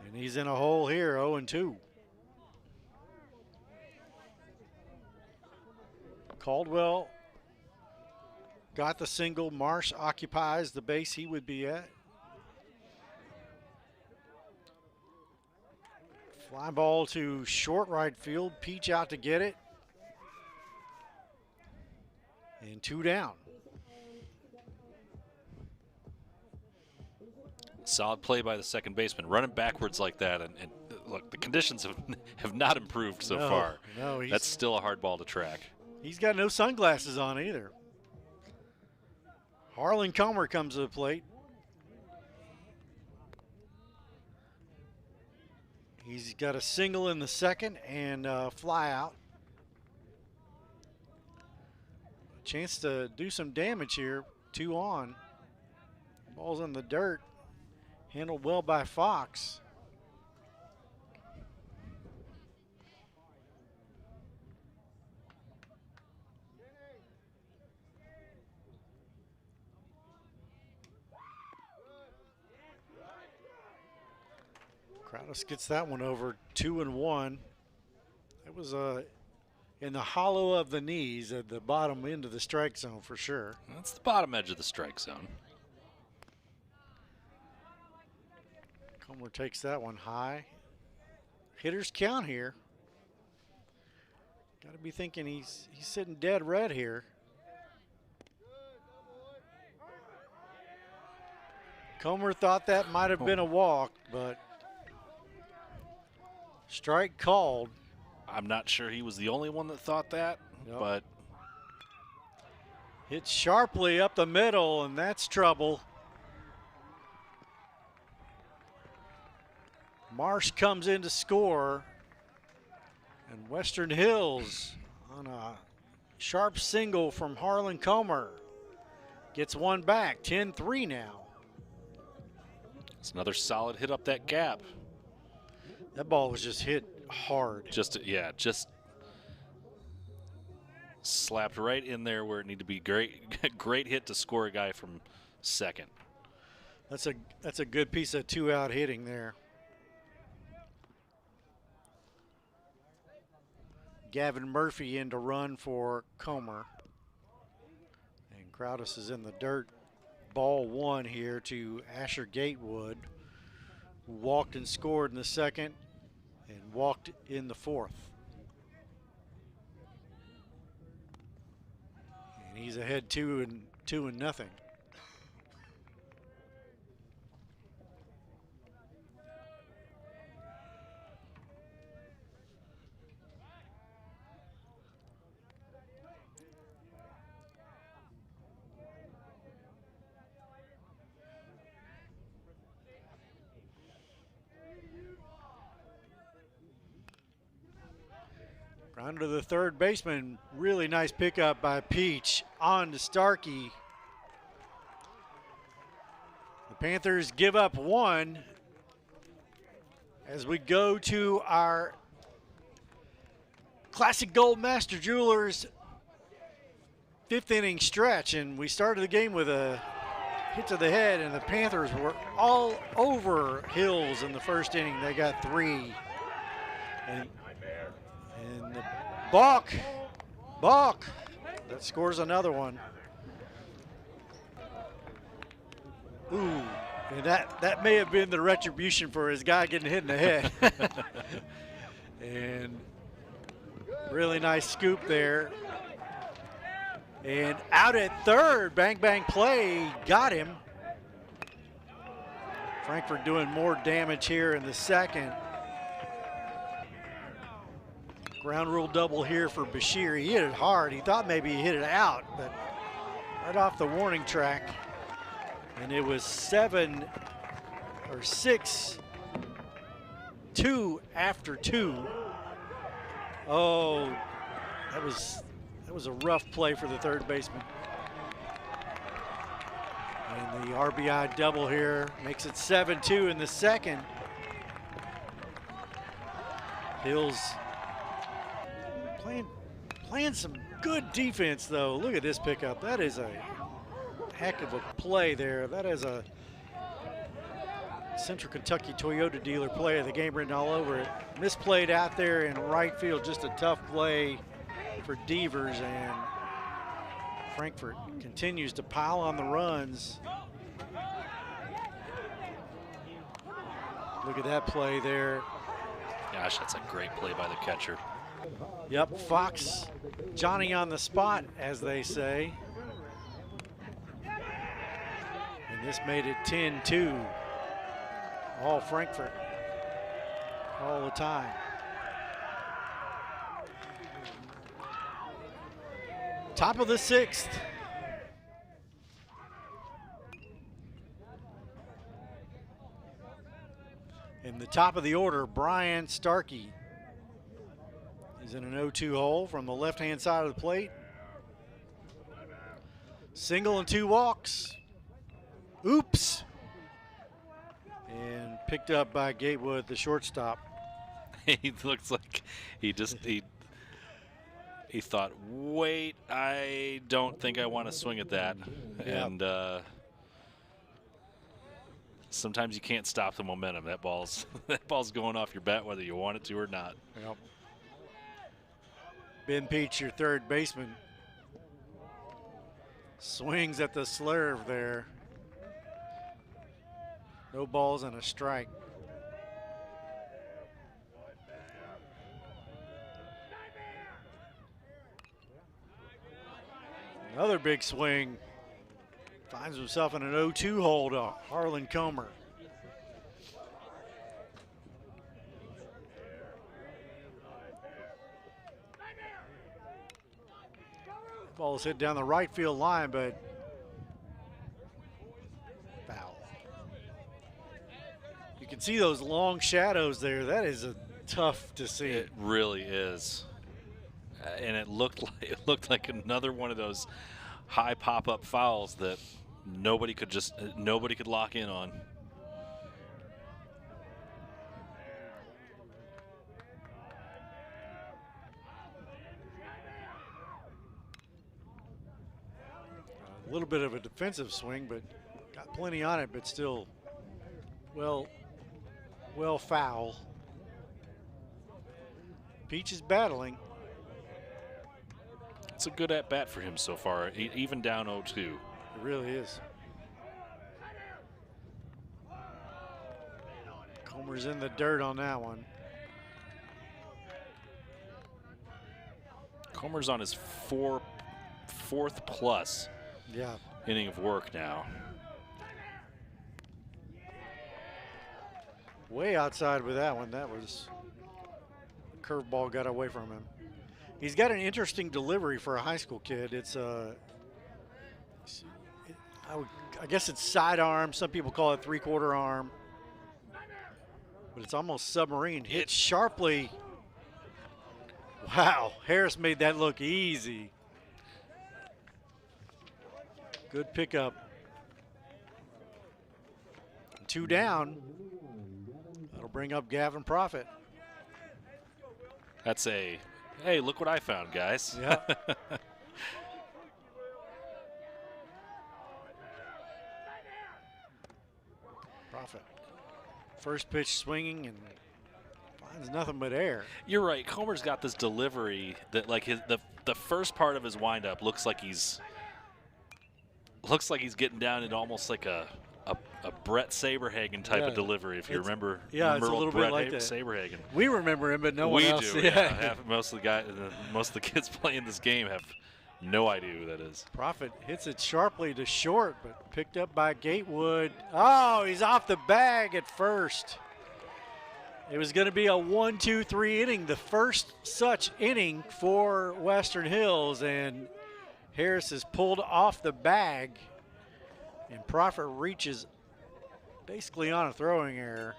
And he's in a hole here, 0-2. Caldwell got the single. Marsh occupies the base he would be at. Fly ball to short right field. Peach out to get it. And two down. Solid play by the second baseman, running backwards like that. And look, the conditions have not improved so far. No, that's still a hard ball to track. He's got no sunglasses on either. Harlan Comer comes to the plate. He's got a single in the second and a fly out. Chance to do some damage here. 2 on. Ball's in the dirt. Handled well by Fox. Crowdus gets that one over. 2-1. That was in the hollow of the knees at the bottom end of the strike zone for sure. That's the bottom edge of the strike zone. Comer takes that one high. Hitters count here. Got to be thinking he's sitting dead red here. Comer thought that might have been a walk, but Strike called. I'm not sure he was the only one that thought that, but hit sharply up the middle, and that's trouble. Marsh comes in to score, and Western Hills on a sharp single from Harlan Comer gets one back, 10-3 now. It's another solid hit up that gap. That ball was just hit hard. Just slapped right in there where it needed to be. Great hit to score a guy from second. That's a good piece of two-out hitting there. Gavin Murphy in to run for Comer. And Crowdus is in the dirt. Ball one here to Asher Gatewood, who walked and scored in the second and walked in the fourth. And he's ahead 2-0. Ground to the third baseman. Really nice pickup by Peach on to Starkey. The Panthers give up one as we go to our Classic Gold Master Jewelers 5th inning stretch. And we started the game with a hit to the head, and the Panthers were all over Hills in the first inning. They got 3. And the Balk, that scores another one. Ooh, and that may have been the retribution for his guy getting hit in the head. And really nice scoop there. And out at third, bang, bang play, got him. Frankfort doing more damage here in the second. Ground rule double here for Bashir. He hit it hard. He thought maybe he hit it out, but right off the warning track. And it was 6-2 after 2. Oh, that was a rough play for the third baseman. And the RBI double here makes it 7-2 in the second. Hills playing some good defense, though. Look at this pickup. That is a heck of a play there. That is a Central Kentucky Toyota dealer play of the game written all over it. Misplayed out there in right field. Just a tough play for Devers, and Frankfort continues to pile on the runs. Look at that play there. Gosh, that's a great play by the catcher. Yep, Fox, Johnny on the spot, as they say. And this made it 10-2. All Frankfort, all the time. Top of the 6th. In the top of the order, Brian Starkey. He's in an 0-2 hole from the left-hand side of the plate. Single and 2 walks. Oops. And picked up by Gatewood, the shortstop. He looks like he thought, wait, I don't think I want to swing at that. Yep. And sometimes you can't stop the momentum. That ball's going off your bat whether you want it to or not. Yep. Ben Peach, your third baseman, swings at the slurve there. No balls and a strike. Another big swing. Finds himself in an 0-2 hole to Harlan Comer. Ball's hit down the right field line, but foul. You can see those long shadows there. That is tough to see. It really is. And it looked like another one of those high pop-up fouls that nobody could lock in on. A little bit of a defensive swing, but got plenty on it, but still well foul. Peach is battling. It's a good at-bat for him so far, even down 0-2. It really is. Comer's in the dirt on that one. Comer's on his fourth plus inning of work now. Way outside with that one. That was curveball got away from him. He's got an interesting delivery for a high school kid. It's I guess it's sidearm. Some people call it three-quarter arm, but it's almost submarine. Hit sharply. Wow, Harris made that look easy. Good pickup. 2 down. That'll bring up Gavin Profit. That's a, hey, look what I found, guys. Yeah. Profit. First pitch swinging and finds nothing but air. You're right. Comer's got this delivery that, like, the first part of his windup looks like he's getting down into almost like a Brett Saberhagen type of delivery, if you remember. Yeah, it's a little bit like that. Saberhagen. We remember him, but no one else. We do. Yeah. Most of the kids playing this game have no idea who that is. Profit hits it sharply to short, but picked up by Gatewood. Oh, he's off the bag at first. It was going to be a 1-2-3 inning, the first such inning for Western Hills, and Harris is pulled off the bag, and Profit reaches basically on a throwing error.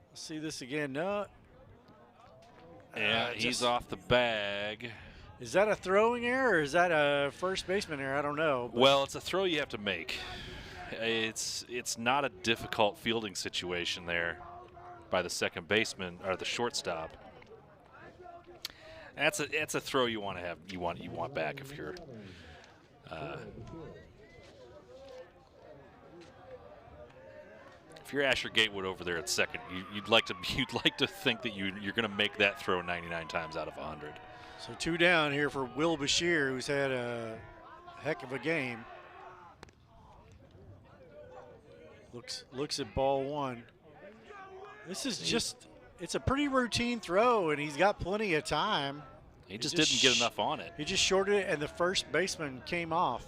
Let's see this again. No. Yeah, he's off the bag. Is that a throwing error or is that a first baseman error? I don't know. Well, it's a throw you have to make. It's not a difficult fielding situation there by the second baseman or the shortstop. That's a throw you want to have. You want back if you're. If you're Asher Gatewood over there at second, you'd like to think that you're going to make that throw 99 times out of 100. So 2 down here for Will Bashir, who's had a heck of a game. Looks at ball 1. This is it's a pretty routine throw, and he's got plenty of time. He just didn't get enough on it. He just shorted it, and the first baseman came off.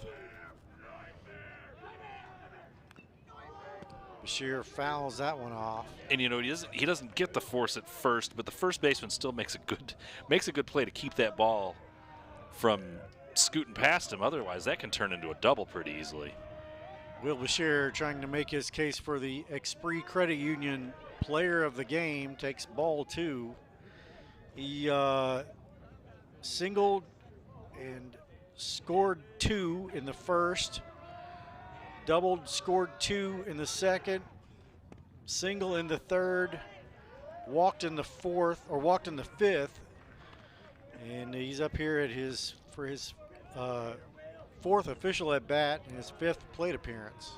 Bashir fouls that one off. And you know he doesn't get the force at first, but the first baseman still makes a good play to keep that ball from scooting past him. Otherwise, that can turn into a double pretty easily. Will Bashir trying to make his case for the Esprit Credit Union player of the game, takes ball 2. He singled and scored 2 in the first. Doubled, scored 2 in the second, single in the third, walked in the fourth, or walked in the fifth, and he's up here at his 4th official at bat and his 5th plate appearance.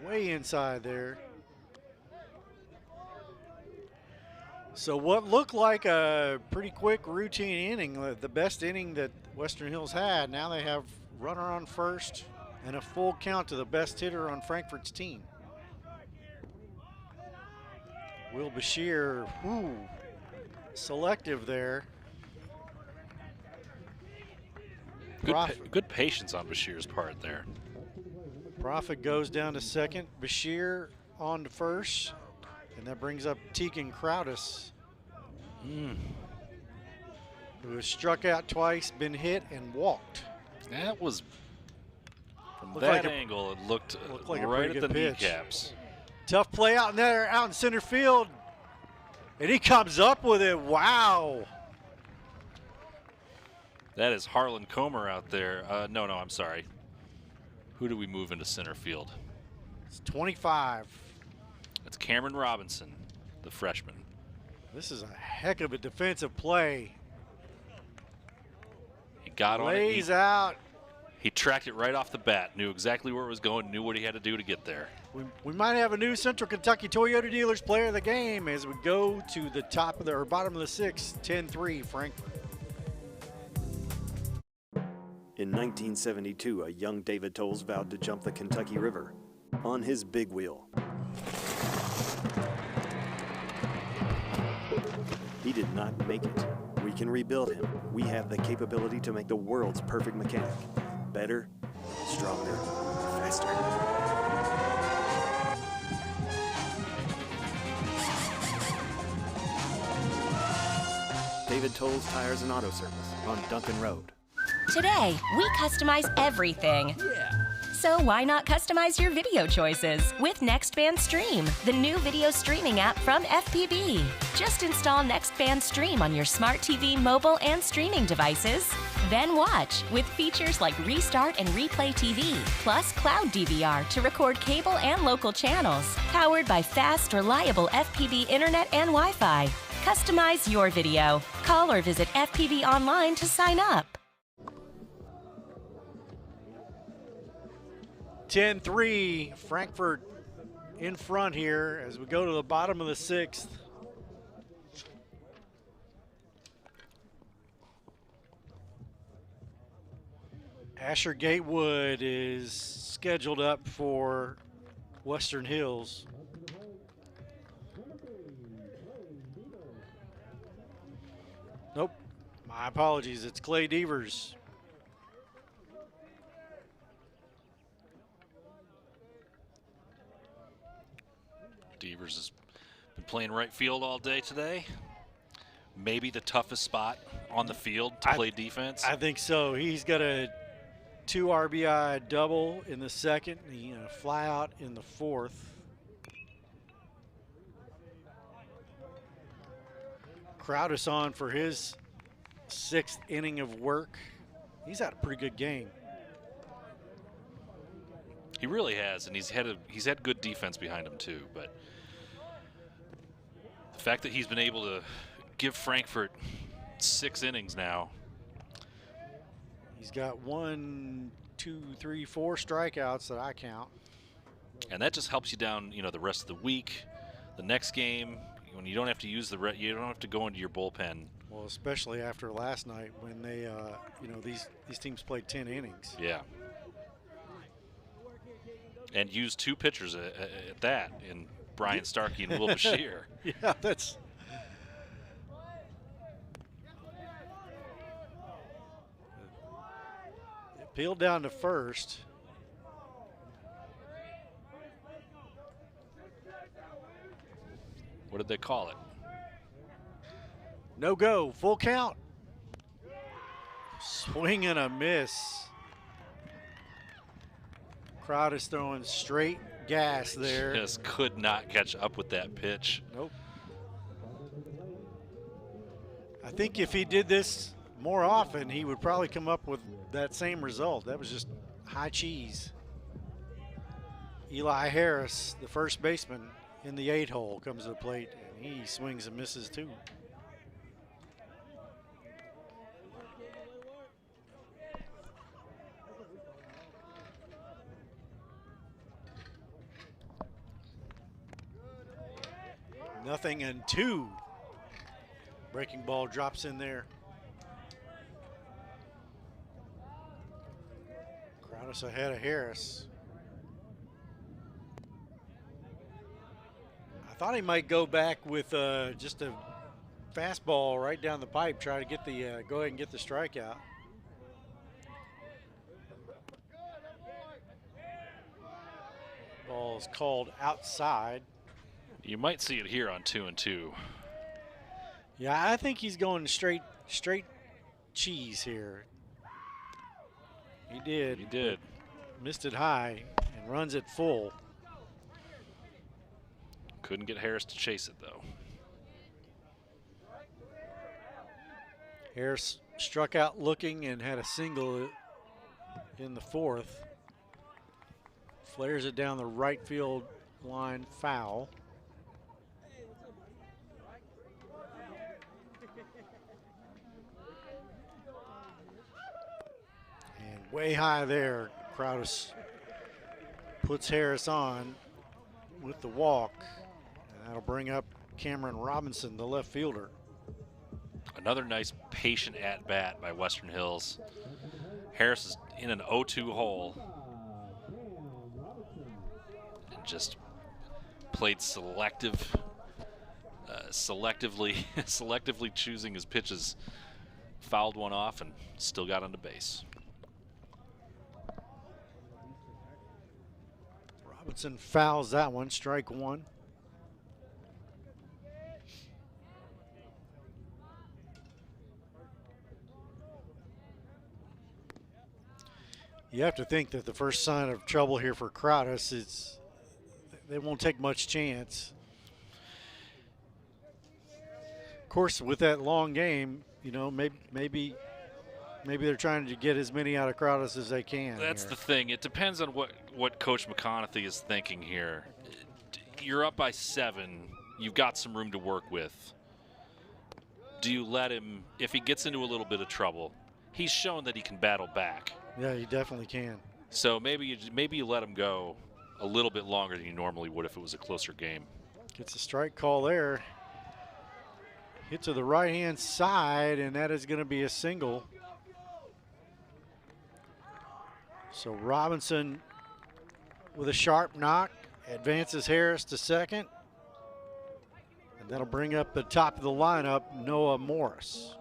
Way inside there. So what looked like a pretty quick routine inning, the best inning that Western Hills had, now they have runner on first and a full count to the best hitter on Frankfort's team. Will Bashir, selective there. Good patience on Bashir's part there. Profit goes down to second. Bashir on to first. And that brings up Tegan Crowdis. Who has struck out twice, been hit, and walked. That was, from Looked that like angle, it looked like a right pretty at the good pitch. kneecaps. Tough play out there, out in center field. And he comes up with it. Wow. That is Harlan Comer out there. No, I'm sorry. Who do we move into center field? It's 25. That's Cameron Robinson, the freshman. This is a heck of a defensive play. He got on it. Lays out. He tracked it right off the bat, knew exactly where it was going, knew what he had to do to get there. We might have a new Central Kentucky Toyota Dealers player of the game as we go to the top of the, or bottom of the sixth, 10-3 Frankfort. In 1972, a young David Tolles vowed to jump the Kentucky River on his big wheel. He did not make it. We can rebuild him. We have the capability to make the world's perfect mechanic. Better, stronger, faster. David Tolles Tires and Auto Service on Duncan Road. Today, we customize everything. Yeah. So why not customize your video choices with NextBand Stream, the new video streaming app from FPB. Just install NextBand Stream on your smart TV, mobile, and streaming devices. Then watch with features like Restart and Replay TV, plus Cloud DVR to record cable and local channels. Powered by fast, reliable FPB internet and Wi-Fi. Customize your video. Call or visit FPB online to sign up. 10-3, Frankfort in front here as we go to the bottom of the sixth. Asher Gatewood is scheduled up for Western Hills. Nope, my apologies, it's Clay Devers. Devers has been playing right field all day today. Maybe the toughest spot on the field to play defense. I think so. He's got a 2 RBI double in the second, and a fly out in the fourth. Crowdis on for his 6th inning of work. He's had a pretty good game. He really has, and he's had good defense behind him too. But the fact that he's been able to give Frankfort 6 innings now. He's got 1, 2, 3, 4 strikeouts that I count. And that just helps you down, the rest of the week, the next game, when you don't have to use you don't have to go into your bullpen. Well, especially after last night when they, these teams played 10 innings. Yeah. And used 2 pitchers at that in Brian Starkey and Will Bashir. Yeah, that's. It peeled down to first. What did they call it? No go, full count. Swing and a miss. Crowd is throwing straight gas there. Just could not catch up with that pitch. Nope. I think if he did this more often, he would probably come up with that same result. That was just high cheese. Eli Harris, the first baseman in the 8-hole, comes to the plate, and he swings and misses too. Nothing and 2. Breaking ball drops in there. Crowdis ahead of Harris. I thought he might go back with just a fastball right down the pipe, try to get the go ahead and get the strikeout. Ball is called outside. You might see it here on 2-2. Yeah, I think he's going straight cheese here. He did. He did. Missed it high and runs it full. Couldn't get Harris to chase it, though. Harris struck out looking and had a single in the fourth. Flares it down the right field line, foul. And way high there, Crowdis puts Harris on with the walk. And that'll bring up Cameron Robinson, the left fielder. Another nice patient at-bat by Western Hills. Harris is in an 0-2 hole. And just played selectively choosing his pitches. Fouled one off and still got onto base. Robinson fouls that one, strike one. You have to think that the first sign of trouble here for Crowdis is they won't take much chance. Of course, with that long game, you know, maybe they're trying to get as many out of Crowdis as they can. That's here. the thing. It depends on what Coach McConaughey is thinking here. You're up by 7. You've got some room to work with. Do you let him, if he gets into a little bit of trouble, he's shown that he can battle back. Yeah, he definitely can. So maybe you let him go a little bit longer than you normally would if it was a closer game. Gets a strike call there. Hit to the right-hand side, and that is going to be a single. So Robinson with a sharp knock advances Harris to second. And that'll bring up the top of the lineup, Noah Morris.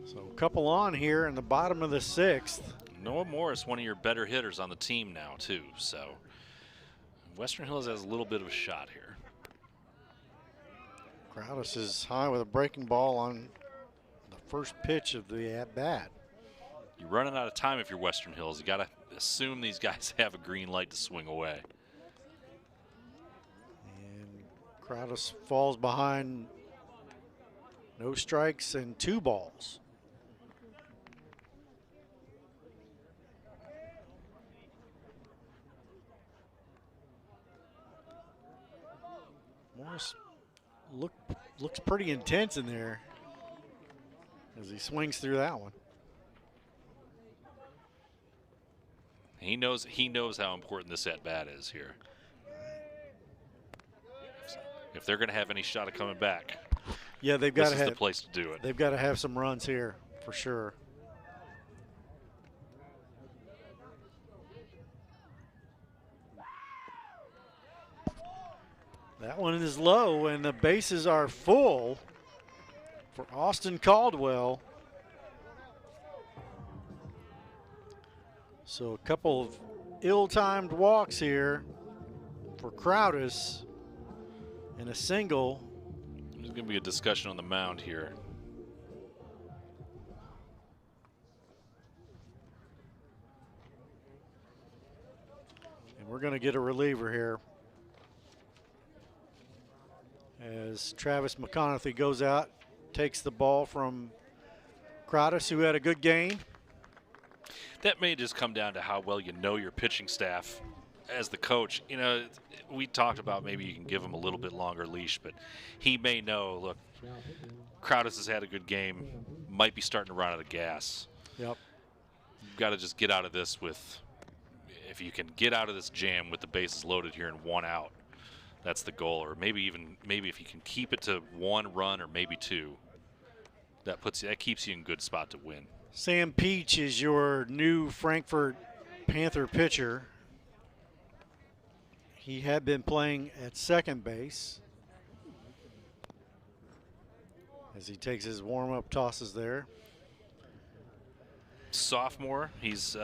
So a couple on here in the bottom of the 6th. Noah Morris, one of your better hitters on the team now, too. So Western Hills has a little bit of a shot here. Crowdis is high with a breaking ball on the first pitch of the at-bat. You're running out of time if you're Western Hills. You got to assume these guys have a green light to swing away. And Crowdis falls behind. No strikes and 2 balls. Morris looks pretty intense in there as he swings through that one. He knows how important this at bat is here. If they're going to have any shot of coming back, yeah, they've got to have. This is the place to do it. They've got to have some runs here for sure. That one is low, and the bases are full for Austin Caldwell. So a couple of ill-timed walks here for Crowdis and a single. There's going to be a discussion on the mound here. And we're going to get a reliever here as Travis McConaughey goes out, takes the ball from Crowdis, who had a good game. That may just come down to how well you know your pitching staff as the coach. You know, we talked about maybe you can give him a little bit longer leash, but he may know, look, Crowdis has had a good game, might be starting to run out of gas. Yep. You've got to just get out of this with, if you can get out of this jam with the bases loaded here and 1 out, that's the goal. Or maybe if you can keep it to 1 run or maybe 2, that keeps you in a good spot to win. Sam Peach is your new Frankfort Panther pitcher. He had been playing at second base as he takes his warm-up tosses there. Sophomore, he's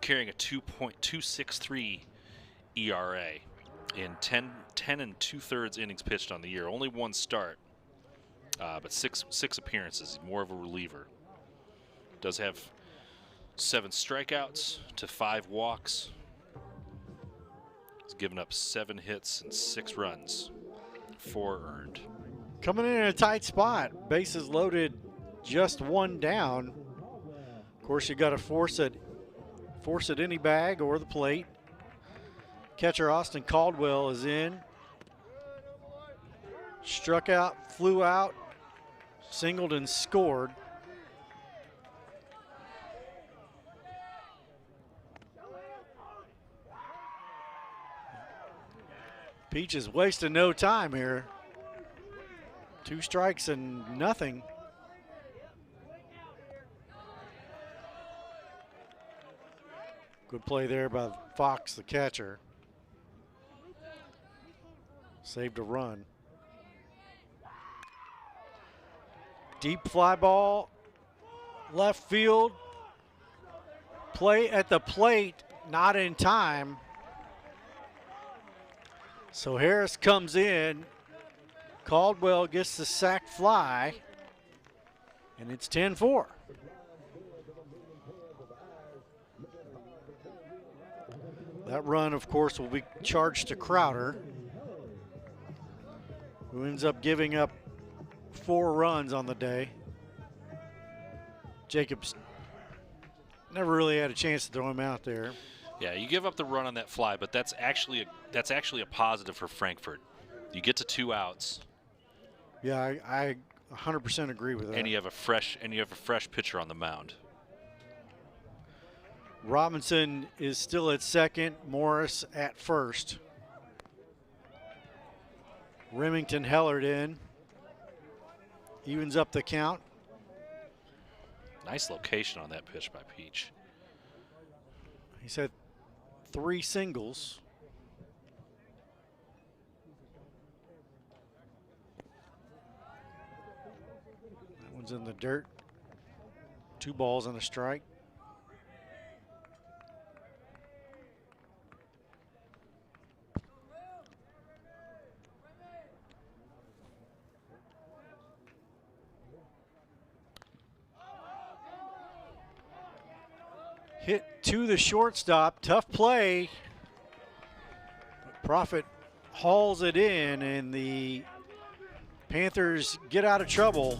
carrying a 2.263 ERA in 10 and 2/3 innings pitched on the year. Only one start, but six appearances. More of a reliever. Does have 7 strikeouts to 5 walks. He's given up 7 hits and 6 runs, 4 earned. Coming in a tight spot. Bases loaded, just 1 down. Of course, you got to force it any bag or the plate. Catcher Austin Caldwell is in. Struck out, flew out, singled and scored. Peach is wasting no time here. 2 strikes and nothing. Good play there by Fox, the catcher. Saved a run. Deep fly ball, left field. Play at the plate, not in time. So Harris comes in. Caldwell gets the sac fly, and it's 10-4. That run, of course, will be charged to Crowder, who ends up giving up 4 runs on the day. Jacobs never really had a chance to throw him out there. Yeah, you give up the run on that fly, but that's actually a positive for Frankfort. You get to 2 outs. Yeah, I 100% agree with that. And you have a fresh pitcher on the mound. Robinson is still at second, Morris at first. Remington Hellard in. Evens up the count. Nice location on that pitch by Peach. He's had 3 singles. That one's in the dirt. 2 balls and a strike. Hit to the shortstop, tough play. Profit hauls it in, and the Panthers get out of trouble.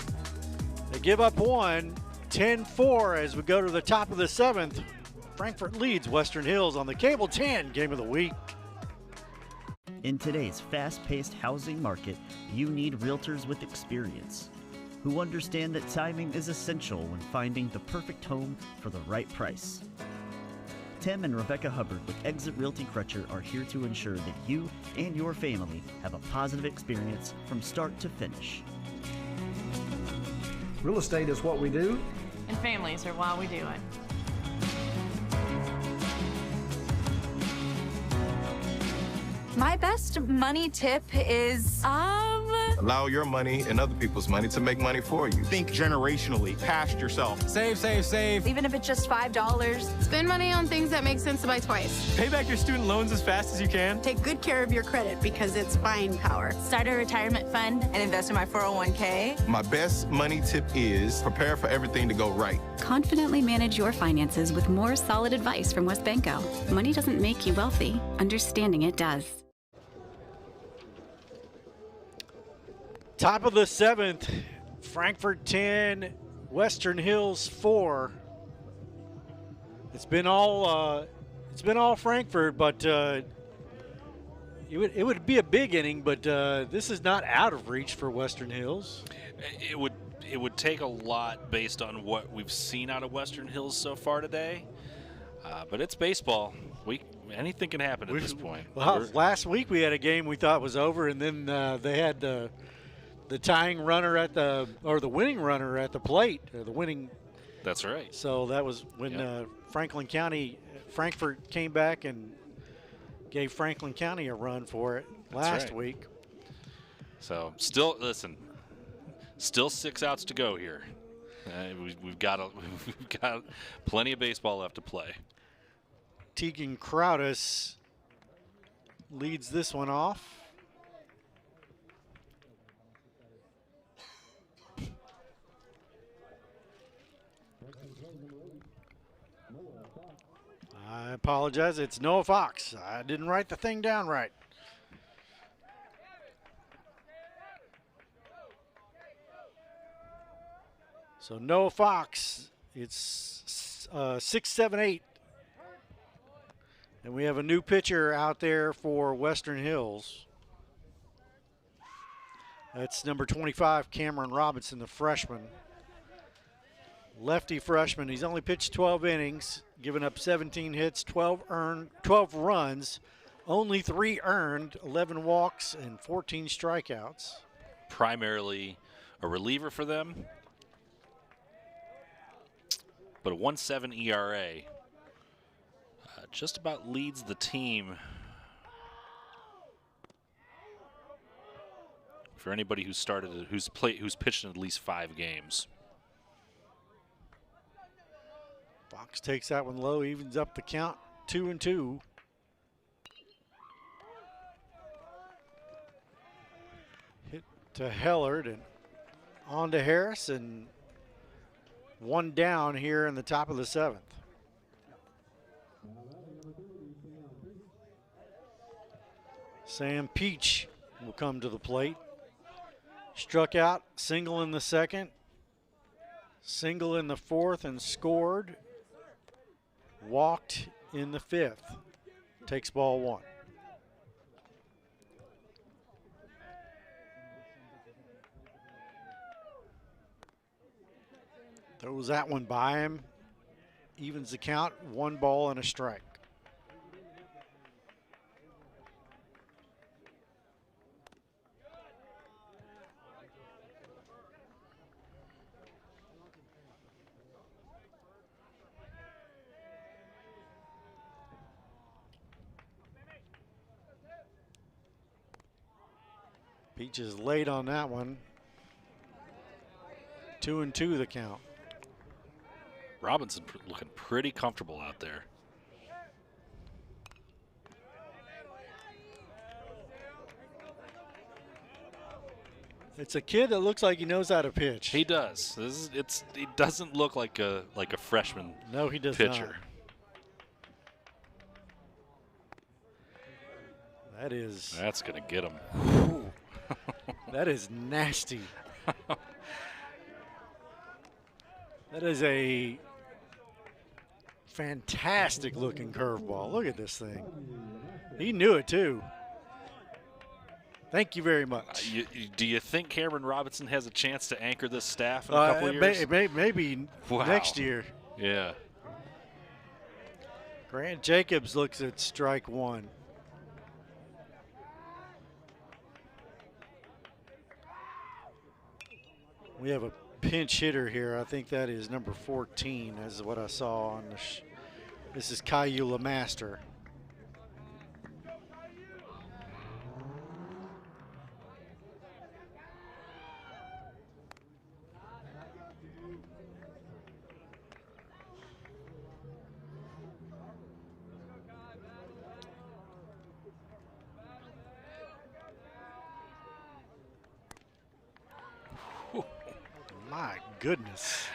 They give up 1, 10-4 as we go to the top of the 7th. Frankfort leads Western Hills on the Cable 10 Game of the Week. In today's fast-paced housing market, you need realtors with experience who understand that timing is essential when finding the perfect home for the right price. Tim and Rebecca Hubbard with Exit Realty Crutcher are here to ensure that you and your family have a positive experience from start to finish. Real estate is what we do, And families are why we do it. My best money tip is, Allow your money and other people's money to make money for you. Think generationally, past yourself. Save, save, save. even if it's just $5. Spend money on things that make sense to buy twice. Pay back your student loans as fast as you can. Take good care of your credit because it's buying power. Start a retirement fund and invest in my 401k. My best money tip is prepare for everything to go right. Confidently manage your finances with more solid advice from WesBanco. Money doesn't make you wealthy. Understanding it does. Top of the 7th, Frankfort 10, Western Hills 4. It's been all Frankfort, but it would be a big inning, but this is not out of reach for Western Hills. It would take a lot based on what we've seen out of Western Hills so far today, but it's baseball. Anything can happen at this point. Well, last week we had a game we thought was over, and then they had the tying runner or the winning runner at the plate, or the winning. That's right. So that was when Frankfort came back and gave Franklin County a run for it last week. So still 6 outs to go here. We've got plenty of baseball left to play. Tegan Crowdis leads this one off. I apologize. It's Noah Fox. I didn't write the thing down right. So Noah Fox, it's 6-7-8. And we have a new pitcher out there for Western Hills. That's number 25, Cameron Robinson, the freshman. Lefty freshman. He's only pitched 12 innings, given up 17 hits, 12 runs, only 3 earned, 11 walks, and 14 strikeouts. Primarily a reliever for them, but a 1.7 ERA. Just about leads the team. For anybody who's pitched in at least 5 games. Fox takes that one low, evens up the count, 2-2. Hit to Hellard and on to Harris, and one down here in the top of the 7th. Sam Peach will come to the plate. Struck out, single in the 2nd, single in the 4th, and scored. Walked in the 5th. Takes ball 1. Throws that one by him. Evens the count, 1 ball and a strike. Peach is late on that one. 2-2 the count. Robinson looking pretty comfortable out there. It's a kid that looks like he knows how to pitch. He does. He doesn't look like a freshman. No, he does pitcher. not. That's gonna get him. That is nasty. That is a fantastic looking curveball. Look at this thing. He knew it too. Thank you very much. Do you think Cameron Robinson has a chance to anchor this staff in a couple of years? Maybe next year. Yeah. Grant Jacobs looks at strike 1. We have a pinch hitter here. I think that is number 14, is what I saw on the. This is Caillou Lemaster. My goodness.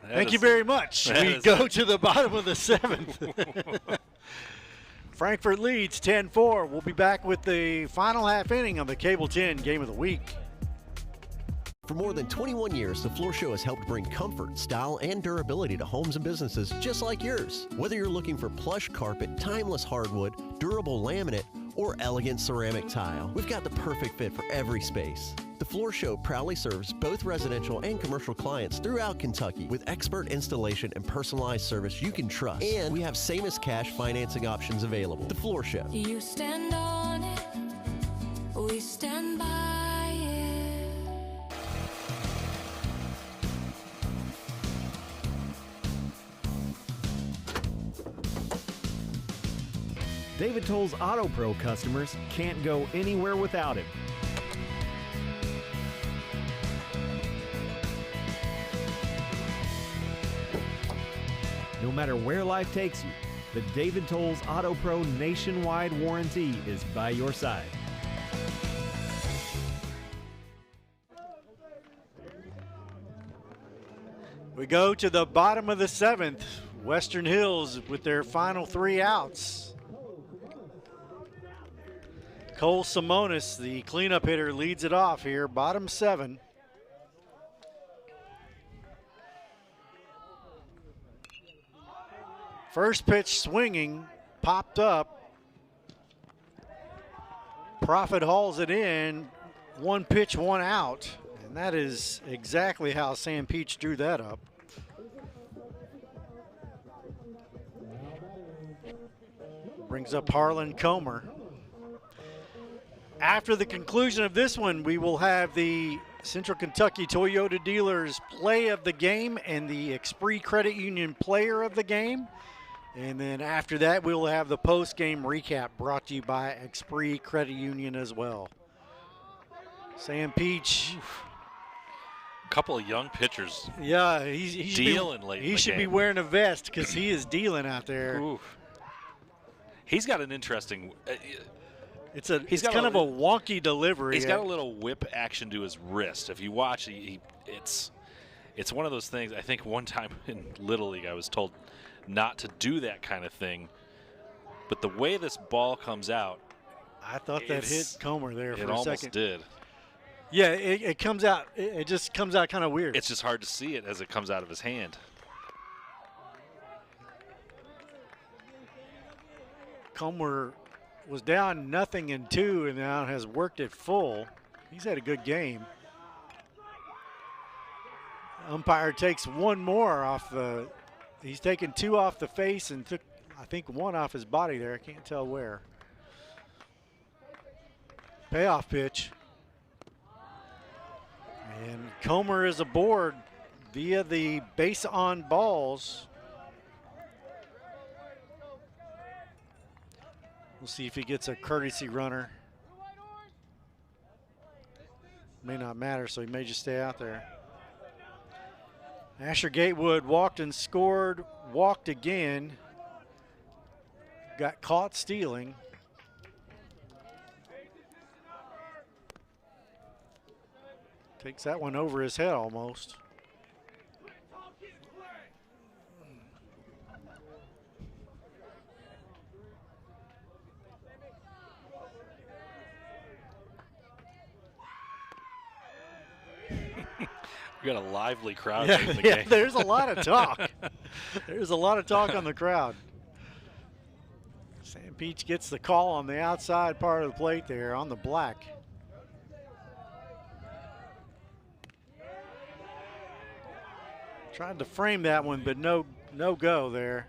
Thank you very much. We go to the bottom of the 7th. Frankfort leads 10-4. We'll be back with the final half inning on the Cable 10 Game of the Week. For more than 21 years, the Floor Show has helped bring comfort, style, and durability to homes and businesses just like yours. Whether you're looking for plush carpet, timeless hardwood, durable laminate, or elegant ceramic tile, we've got the perfect fit for every space. The Floor Show proudly serves both residential and commercial clients throughout Kentucky with expert installation and personalized service you can trust. And we have same as cash financing options available. The Floor Show. You stand on it, we stand by it. David Toll's Auto Pro customers can't go anywhere without him. No matter where life takes you, The David Tolles Auto Pro nationwide warranty is by your side. We go to the bottom of the 7th. Western Hills with their final 3 outs. Cole Simonis, the cleanup hitter, leads it off here, bottom 7. First pitch swinging, popped up. Profit hauls it in, 1 pitch, 1 out. And that is exactly how Sam Peach drew that up. Brings up Harlan Comer. After the conclusion of this one, we will have the Central Kentucky Toyota Dealers Play of the Game and the Esprit Credit Union Player of the Game. And then after that, we will have the post-game recap brought to you by Esprit Credit Union as well. Sam Peach. A couple of young pitchers. Yeah, he's dealing late. He should be wearing a vest because he is dealing out there. Oof. He's got an interesting. It's kind of a wonky delivery. He's got a little whip action to his wrist. If you watch, it's one of those things. I think one time in Little League, I was told not to do that kind of thing. But the way this ball comes out, I thought that hit Comer there for a second. It almost did. Yeah, it comes out. It just comes out kind of weird. It's just hard to see it as it comes out of his hand. Comer was down 0-2 and now has worked it full. He's had a good game. Umpire takes 1 more off the. He's taken 2 off the face and took, I think, 1 off his body there. I can't tell where. Payoff pitch. And Comer is aboard via the base on balls. We'll see if he gets a courtesy runner. May not matter, so he may just stay out there. Asher Gatewood walked and scored, walked again. Got caught stealing. Takes that one over his head almost. We got a lively crowd Yeah, in the yeah, game. There's a lot of talk. There's a lot of talk on the crowd. Sam Peach gets the call on the outside part of the plate there on the black. Tried to frame that one, but no go there.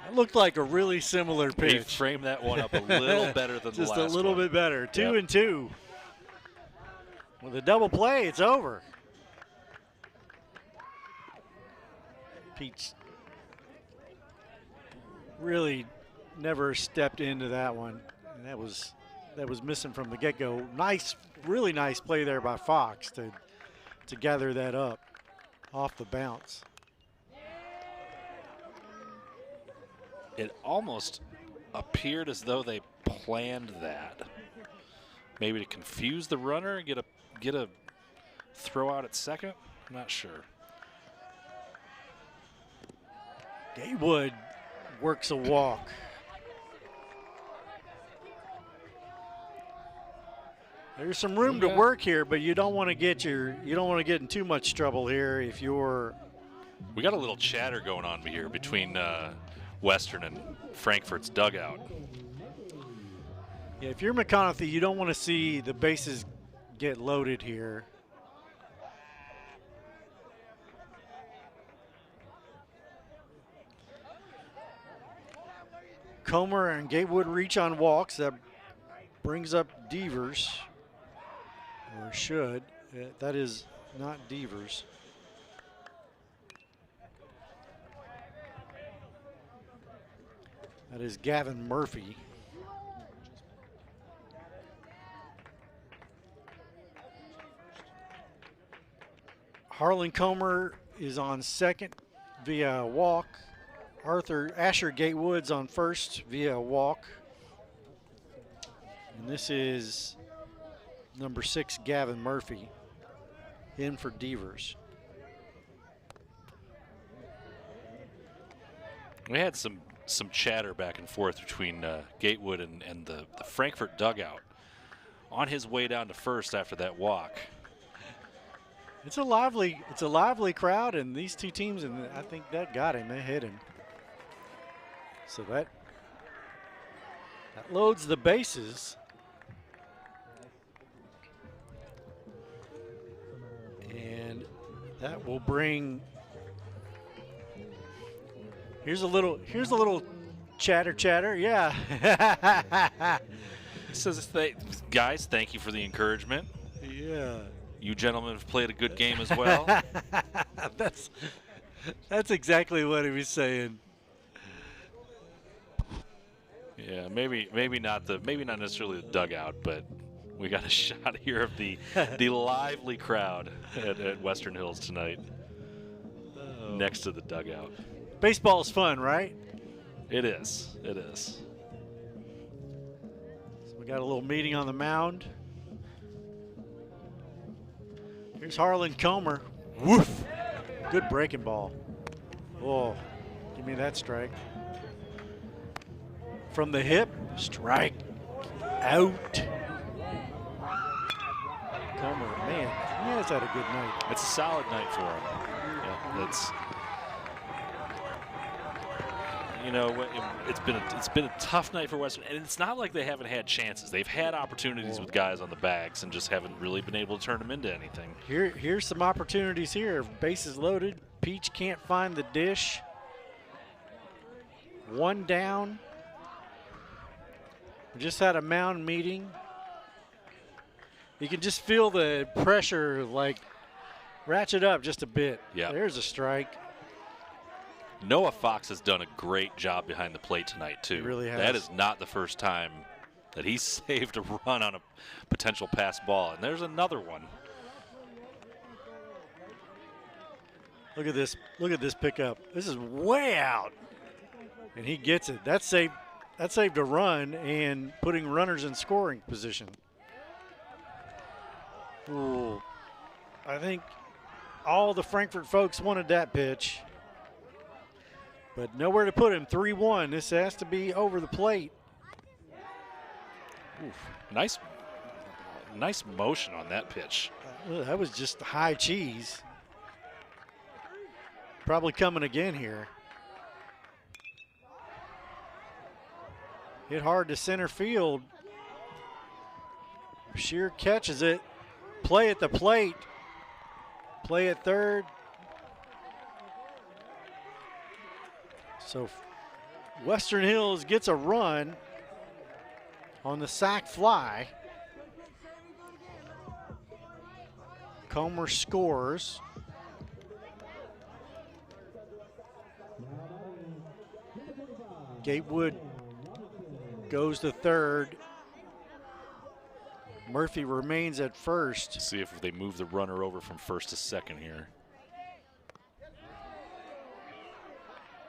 It looked like a really similar pitch. He framed that one up a little better than the last one. Just a little bit better. 2-2. With a double play, it's over. Peach really never stepped into that one. And that was missing from the get-go. Nice, really nice play there by Fox to gather that up off the bounce. It almost appeared as though they planned that. Maybe to confuse the runner, get a throw out at second. I'm not sure. Gatewood works a walk. There's some room to work here, but you don't want to get in too much trouble here if you're. We got a little chatter going on here between Western and Frankfort's dugout. Yeah, if you're McConaughey, you don't want to see the bases get loaded here. Comer and Gatewood reach on walks. That brings up Devers, or should. That is not Devers. That is Gavin Murphy. Harlan Comer is on second via a walk. Asher Gatewoods on first via a walk. And this is number 6, Gavin Murphy, in for Devers. We had some chatter back and forth between Gatewood and the Frankfort dugout on his way down to first after that walk. It's a lively crowd, and these two teams, and I think that got him. They hit him. So that loads the bases. And that will bring. Here's a little chatter. Yeah. He says, guys, thank you for the encouragement. Yeah. You gentlemen have played a good game as well. That's exactly what he was saying. Yeah, maybe not necessarily the dugout, but we got a shot here of the lively crowd at Western Hills tonight, next to the dugout. Baseball is fun, right? It is. It is. So we got a little meeting on the mound. Here's Harlan Comer. Woof! Good breaking ball. Oh, give me that strike. From the hip, strike out. Comer, man, he has had a good night. It's a solid night for him. Yeah, it's been a tough night for Western, and it's not like they haven't had chances. They've had opportunities with guys on the bags and just haven't really been able to turn them into anything. Here's some opportunities here. Bases loaded. Peach can't find the dish. One down. We just had a mound meeting. You can just feel the pressure, like, ratchet up just a bit. Yeah. There's a strike. Noah Fox has done a great job behind the plate tonight, too. He really has. That is not the first time that he saved a run on a potential pass ball. And there's another one. Look at this. Look at this pickup. This is way out. And he gets it. That saved a run and putting runners in scoring position. Ooh. I think all the Frankfort folks wanted that pitch. But nowhere to put him. 3-1. This has to be over the plate. Oof. Nice motion on that pitch. That was just high cheese. Probably coming again here. Hit hard to center field. Shear catches it. Play at the plate. Play at third. So Western Hills gets a run on the sac fly. Comer scores. Gatewood goes to third. Murphy remains at first. See if they move the runner over from first to second here.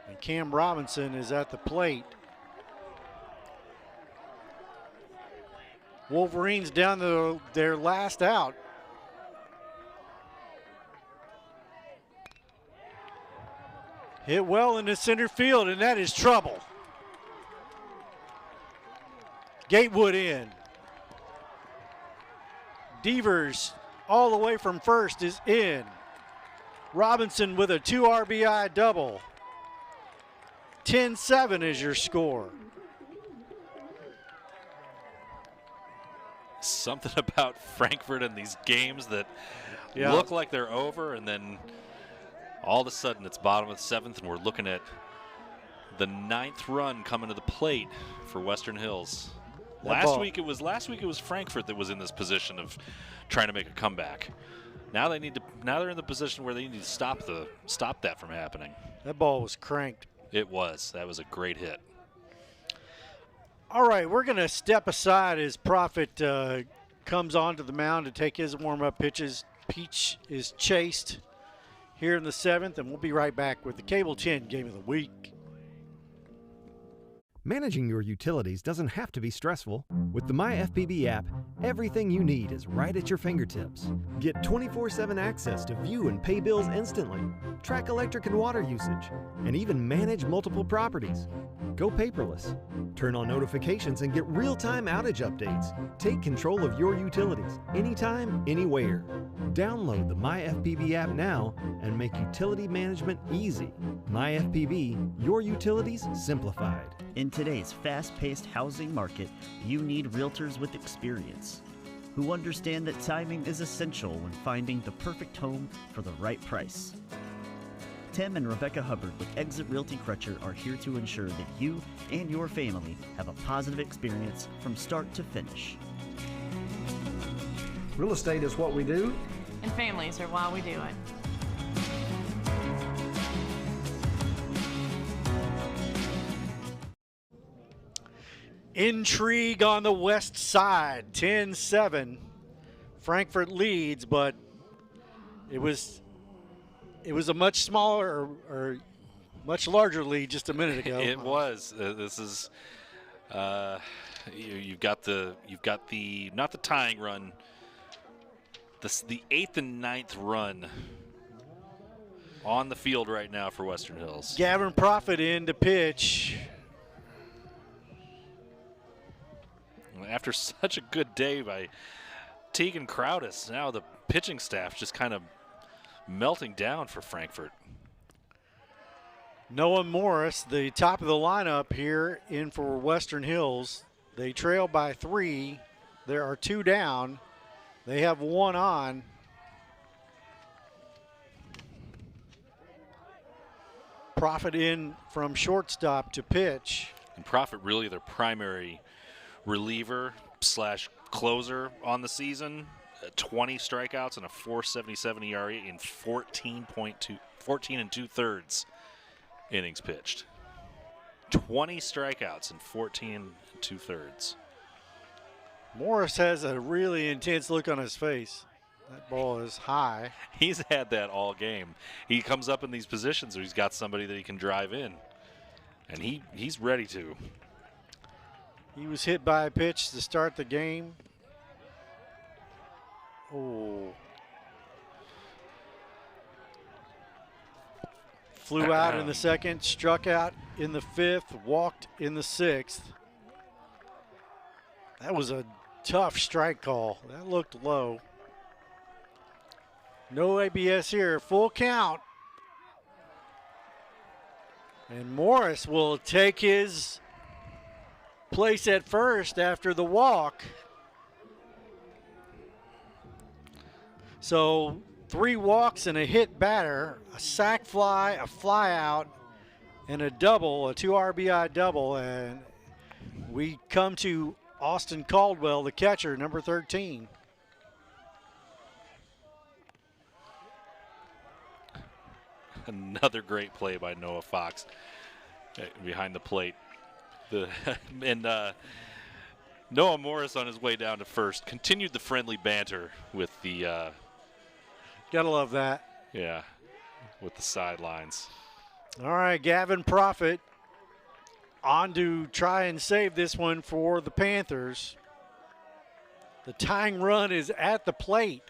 And Cam Robinson is at the plate. Wolverines down to their last out. Hit well into center field, and that is trouble. Gatewood in. Devers all the way from first is in. Robinson with a 2 RBI double. 10-7 is your score. Something about Frankfort and these games that look like they're over, and then all of a sudden it's bottom of the 7th, and we're looking at the 9th run coming to the plate for Western Hills. Last week it was Frankfort that was in this position of trying to make a comeback. Now they're in the position where they need to stop that from happening. That ball was cranked. It was. That was a great hit. All right, we're going to step aside as Prophet comes onto the mound to take his warm-up pitches. Peach is chased here in the 7th, and we'll be right back with the Cable 10 Game of the Week. Managing your utilities doesn't have to be stressful. With the MyFPB app, everything you need is right at your fingertips. Get 24/7 access to view and pay bills instantly, track electric and water usage, and even manage multiple properties. Go paperless. Turn on notifications and get real-time outage updates. Take control of your utilities anytime, anywhere. Download the MyFPB app now and make utility management easy. MyFPB, your utilities simplified. In today's fast-paced housing market, you need realtors with experience who understand that timing is essential when finding the perfect home for the right price. Tim and Rebecca Hubbard with Exit Realty Crutcher are here to ensure that you and your family have a positive experience from start to finish. Real estate is what we do, And families are why we do it. Intrigue on the west side, 10-7. Frankfort leads, but it was a much smaller or much larger lead just a minute ago. It was. This is you've got the not the tying run. The 8th and 9th run on the field right now for Western Hills. Gavin Prophet in to pitch. After such a good day by Tegan Crowdis, now the pitching staff just kind of melting down for Frankfort. Noah Morris, the top of the lineup here in for Western Hills. They trail by 3. There are 2 down. They have 1 on. Prophet in from shortstop to pitch. And Prophet really their primary reliever / closer on the season. 20 strikeouts and a 4.77 ERA in 14 and 2/3 innings pitched. 20 strikeouts and 14 and 2/3. Morris has a really intense look on his face. That ball is high. He's had that all game. He comes up in these positions where he's got somebody that he can drive in, and he's ready to. He was hit by a pitch to start the game. Oh. Flew out in the 2nd, struck out in the 5th, walked in the 6th. That was a tough strike call. That looked low. No ABS here, full count. And Morris will take his place at first after the walk. So 3 walks and a hit batter, a sac fly, a fly out, and a double, a 2 RBI double. And we come to Austin Caldwell, the catcher, number 13. Another great play by Noah Fox behind the plate. Noah Morris on his way down to first continued the friendly banter with the gotta love that. Yeah, with the sidelines. All right, Gavin Prophet on to try and save this one for the Panthers. The tying run is at the plate.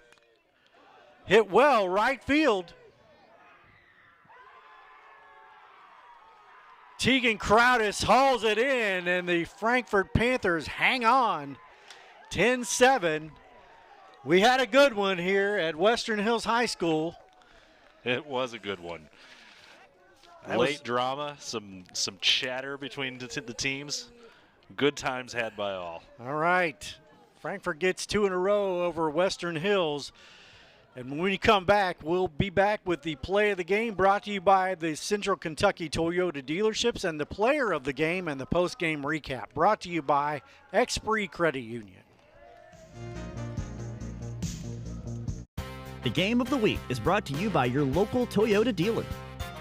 Hit well, right field. Tegan Crowdis hauls it in, and the Frankfort Panthers hang on. 10-7. We had a good one here at Western Hills High School. It was a good one. Late drama, some chatter between the teams. Good times had by all. All right. Frankfort gets 2 in a row over Western Hills. And when we come back, we'll be back with the play of the game brought to you by the Central Kentucky Toyota dealerships and the player of the game and the post-game recap brought to you by Expree Credit Union. The Game of the Week is brought to you by your local Toyota dealer.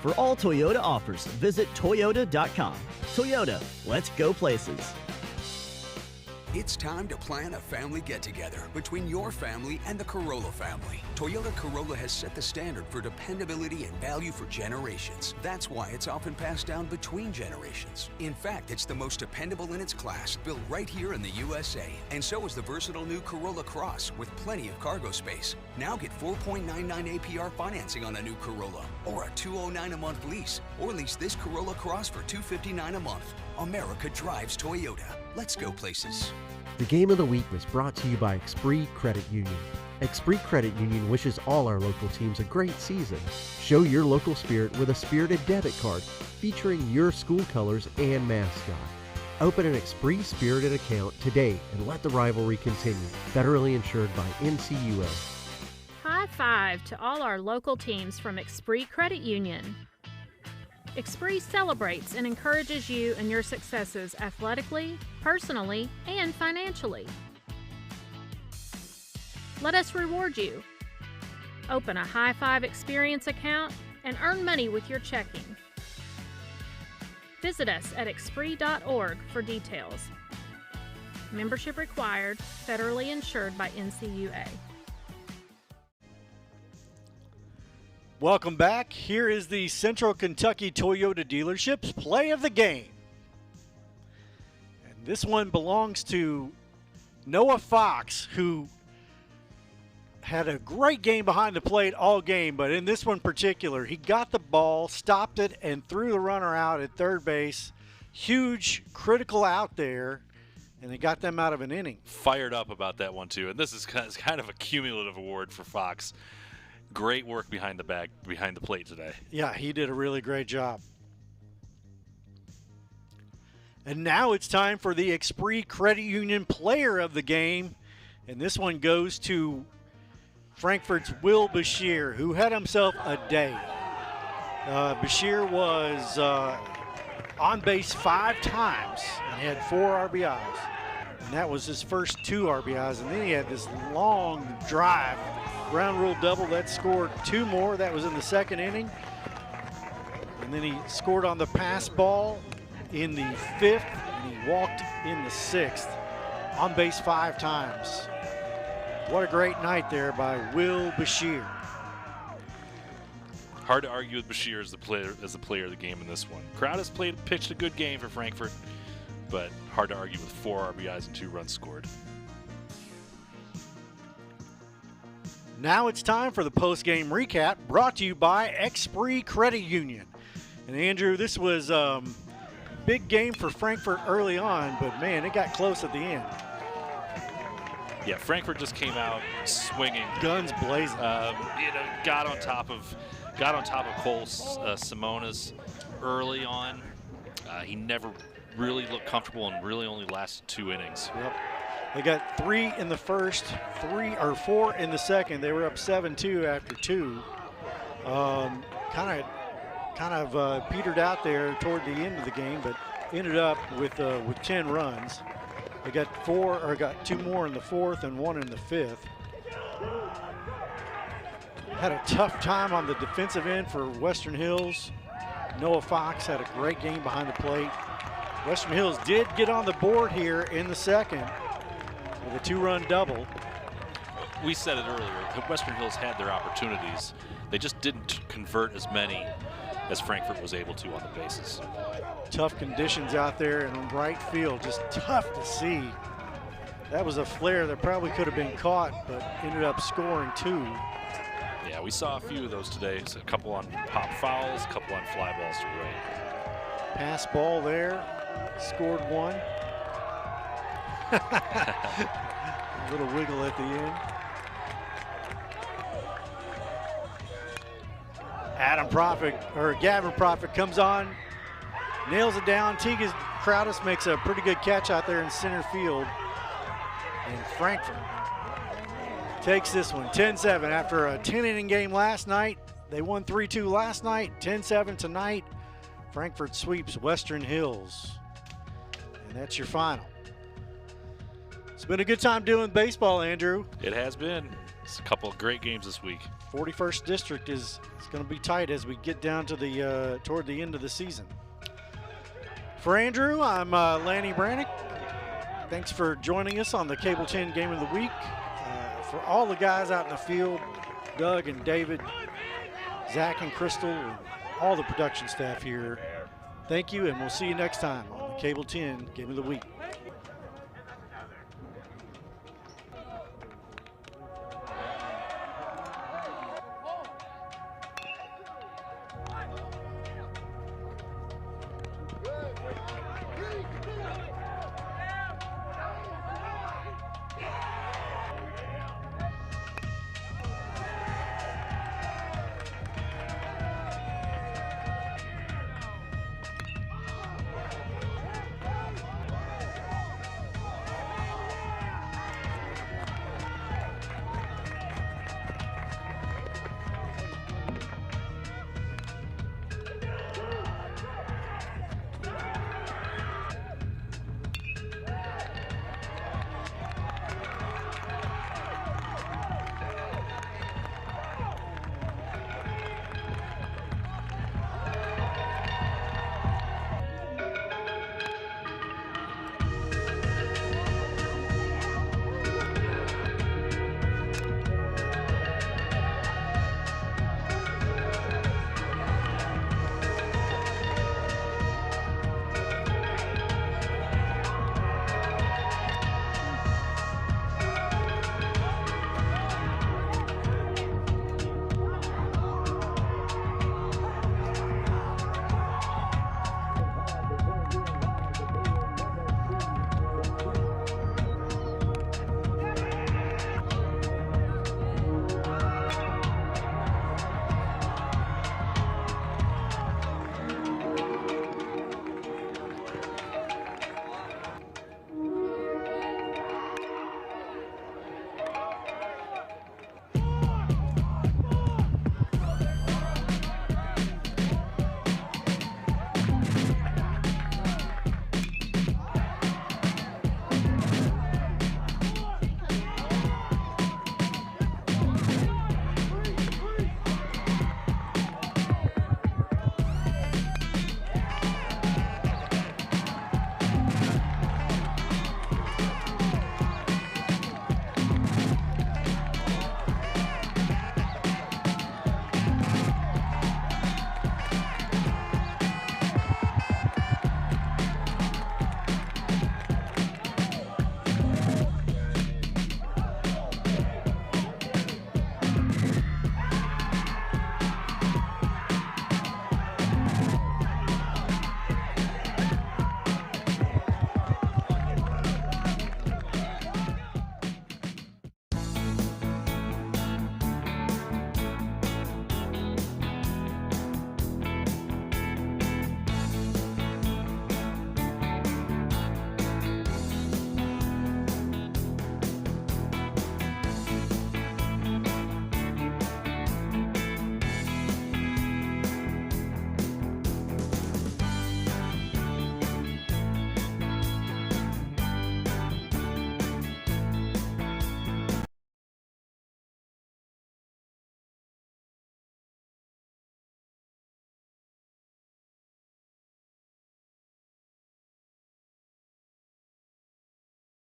For all Toyota offers, visit Toyota.com. Toyota, let's go places. It's time to plan a family get-together between your family and the Corolla family. Toyota Corolla has set the standard for dependability and value for generations. That's why it's often passed down between generations. In fact, it's the most dependable in its class, built right here in the USA. And so is the versatile new Corolla Cross with plenty of cargo space. Now get 4.99 APR financing on a new Corolla, or a $209 a month lease, or lease this Corolla Cross for $259 a month. America drives Toyota. Let's go places. The Game of the Week was brought to you by Esprit Credit Union. Esprit Credit Union wishes all our local teams a great season. Show your local spirit with a spirited debit card featuring your school colors and mascot. Open an Esprit Spirited account today and let the rivalry continue. Federally insured by NCUA. High five to all our local teams from Esprit Credit Union. Esprit celebrates and encourages you and your successes athletically, personally, and financially. Let us reward you. Open a High Five Experience account and earn money with your checking. Visit us at esprit.org for details. Membership required, federally insured by NCUA. Welcome back. Here is the Central Kentucky Toyota dealership's play of the game. And this one belongs to Noah Fox, who had a great game behind the plate all game, but in this one particular, he got the ball, stopped it, and threw the runner out at third base. Huge, critical out there, and they got them out of an inning. Fired up about that one, too. And this is kind of a cumulative award for Fox. Great work behind the plate today. Yeah, he did a really great job. And now it's time for the Esprit Credit Union player of the game. And this one goes to Frankfort's Will Bashir, who had himself a day. Bashir was on base 5 times and had 4 RBIs. And that was his first 2 RBIs. And then he had this long drive, ground rule double that scored 2 more. That was in the 2nd inning. And then he scored on the pass ball in the 5th, and he walked in the 6th. On base 5 times. What a great night there by Will Bashir. Hard to argue with Bashir as the player of the game in this one. Crowd has pitched a good game for Frankfort, but hard to argue with 4 RBIs and 2 runs scored. Now it's time for the post-game recap, brought to you by Esprit Credit Union. And Andrew, this was a big game for Frankfort early on, but man, it got close at the end. Yeah, Frankfort just came out swinging, guns blazing. Got on top of Cole Simonas early on. He never really looked comfortable and really only lasted 2 innings. Yep. They got 3 in the first, 4 in the second. They were up 7-2 after 2. Kind of petered out there toward the end of the game, but ended up with 10 runs. They got 2 more in the 4th and 1 in the 5th. Had a tough time on the defensive end for Western Hills. Noah Fox had a great game behind the plate. Western Hills did get on the board here in the 2nd with a 2-run double. We said it earlier, Western Hills had their opportunities. They just didn't convert as many as Frankfort was able to on the bases. Tough conditions out there in right field, just tough to see. That was a flare that probably could have been caught, but ended up scoring 2. Yeah, we saw a few of those today. So a couple on pop fouls, a couple on fly balls to right. Pass ball there, scored 1. A little wiggle at the end. Gavin Profit comes on, nails it down. Tegas Crowdis makes a pretty good catch out there in center field. And Frankfort takes this one 10-7 after a 10-inning game last night. They won 3-2 last night, 10-7 tonight. Frankfort sweeps Western Hills. And that's your final. It's been a good time doing baseball, Andrew. It has been. It's a couple of great games this week. 41st District is going to be tight as we get down to the toward the end of the season. For Andrew, I'm Lanny Brannick. Thanks for joining us on the Cable 10 Game of the Week. For all the guys out in the field, Doug and David, Zach and Crystal, and all the production staff here, thank you, and we'll see you next time on the Cable 10 Game of the Week.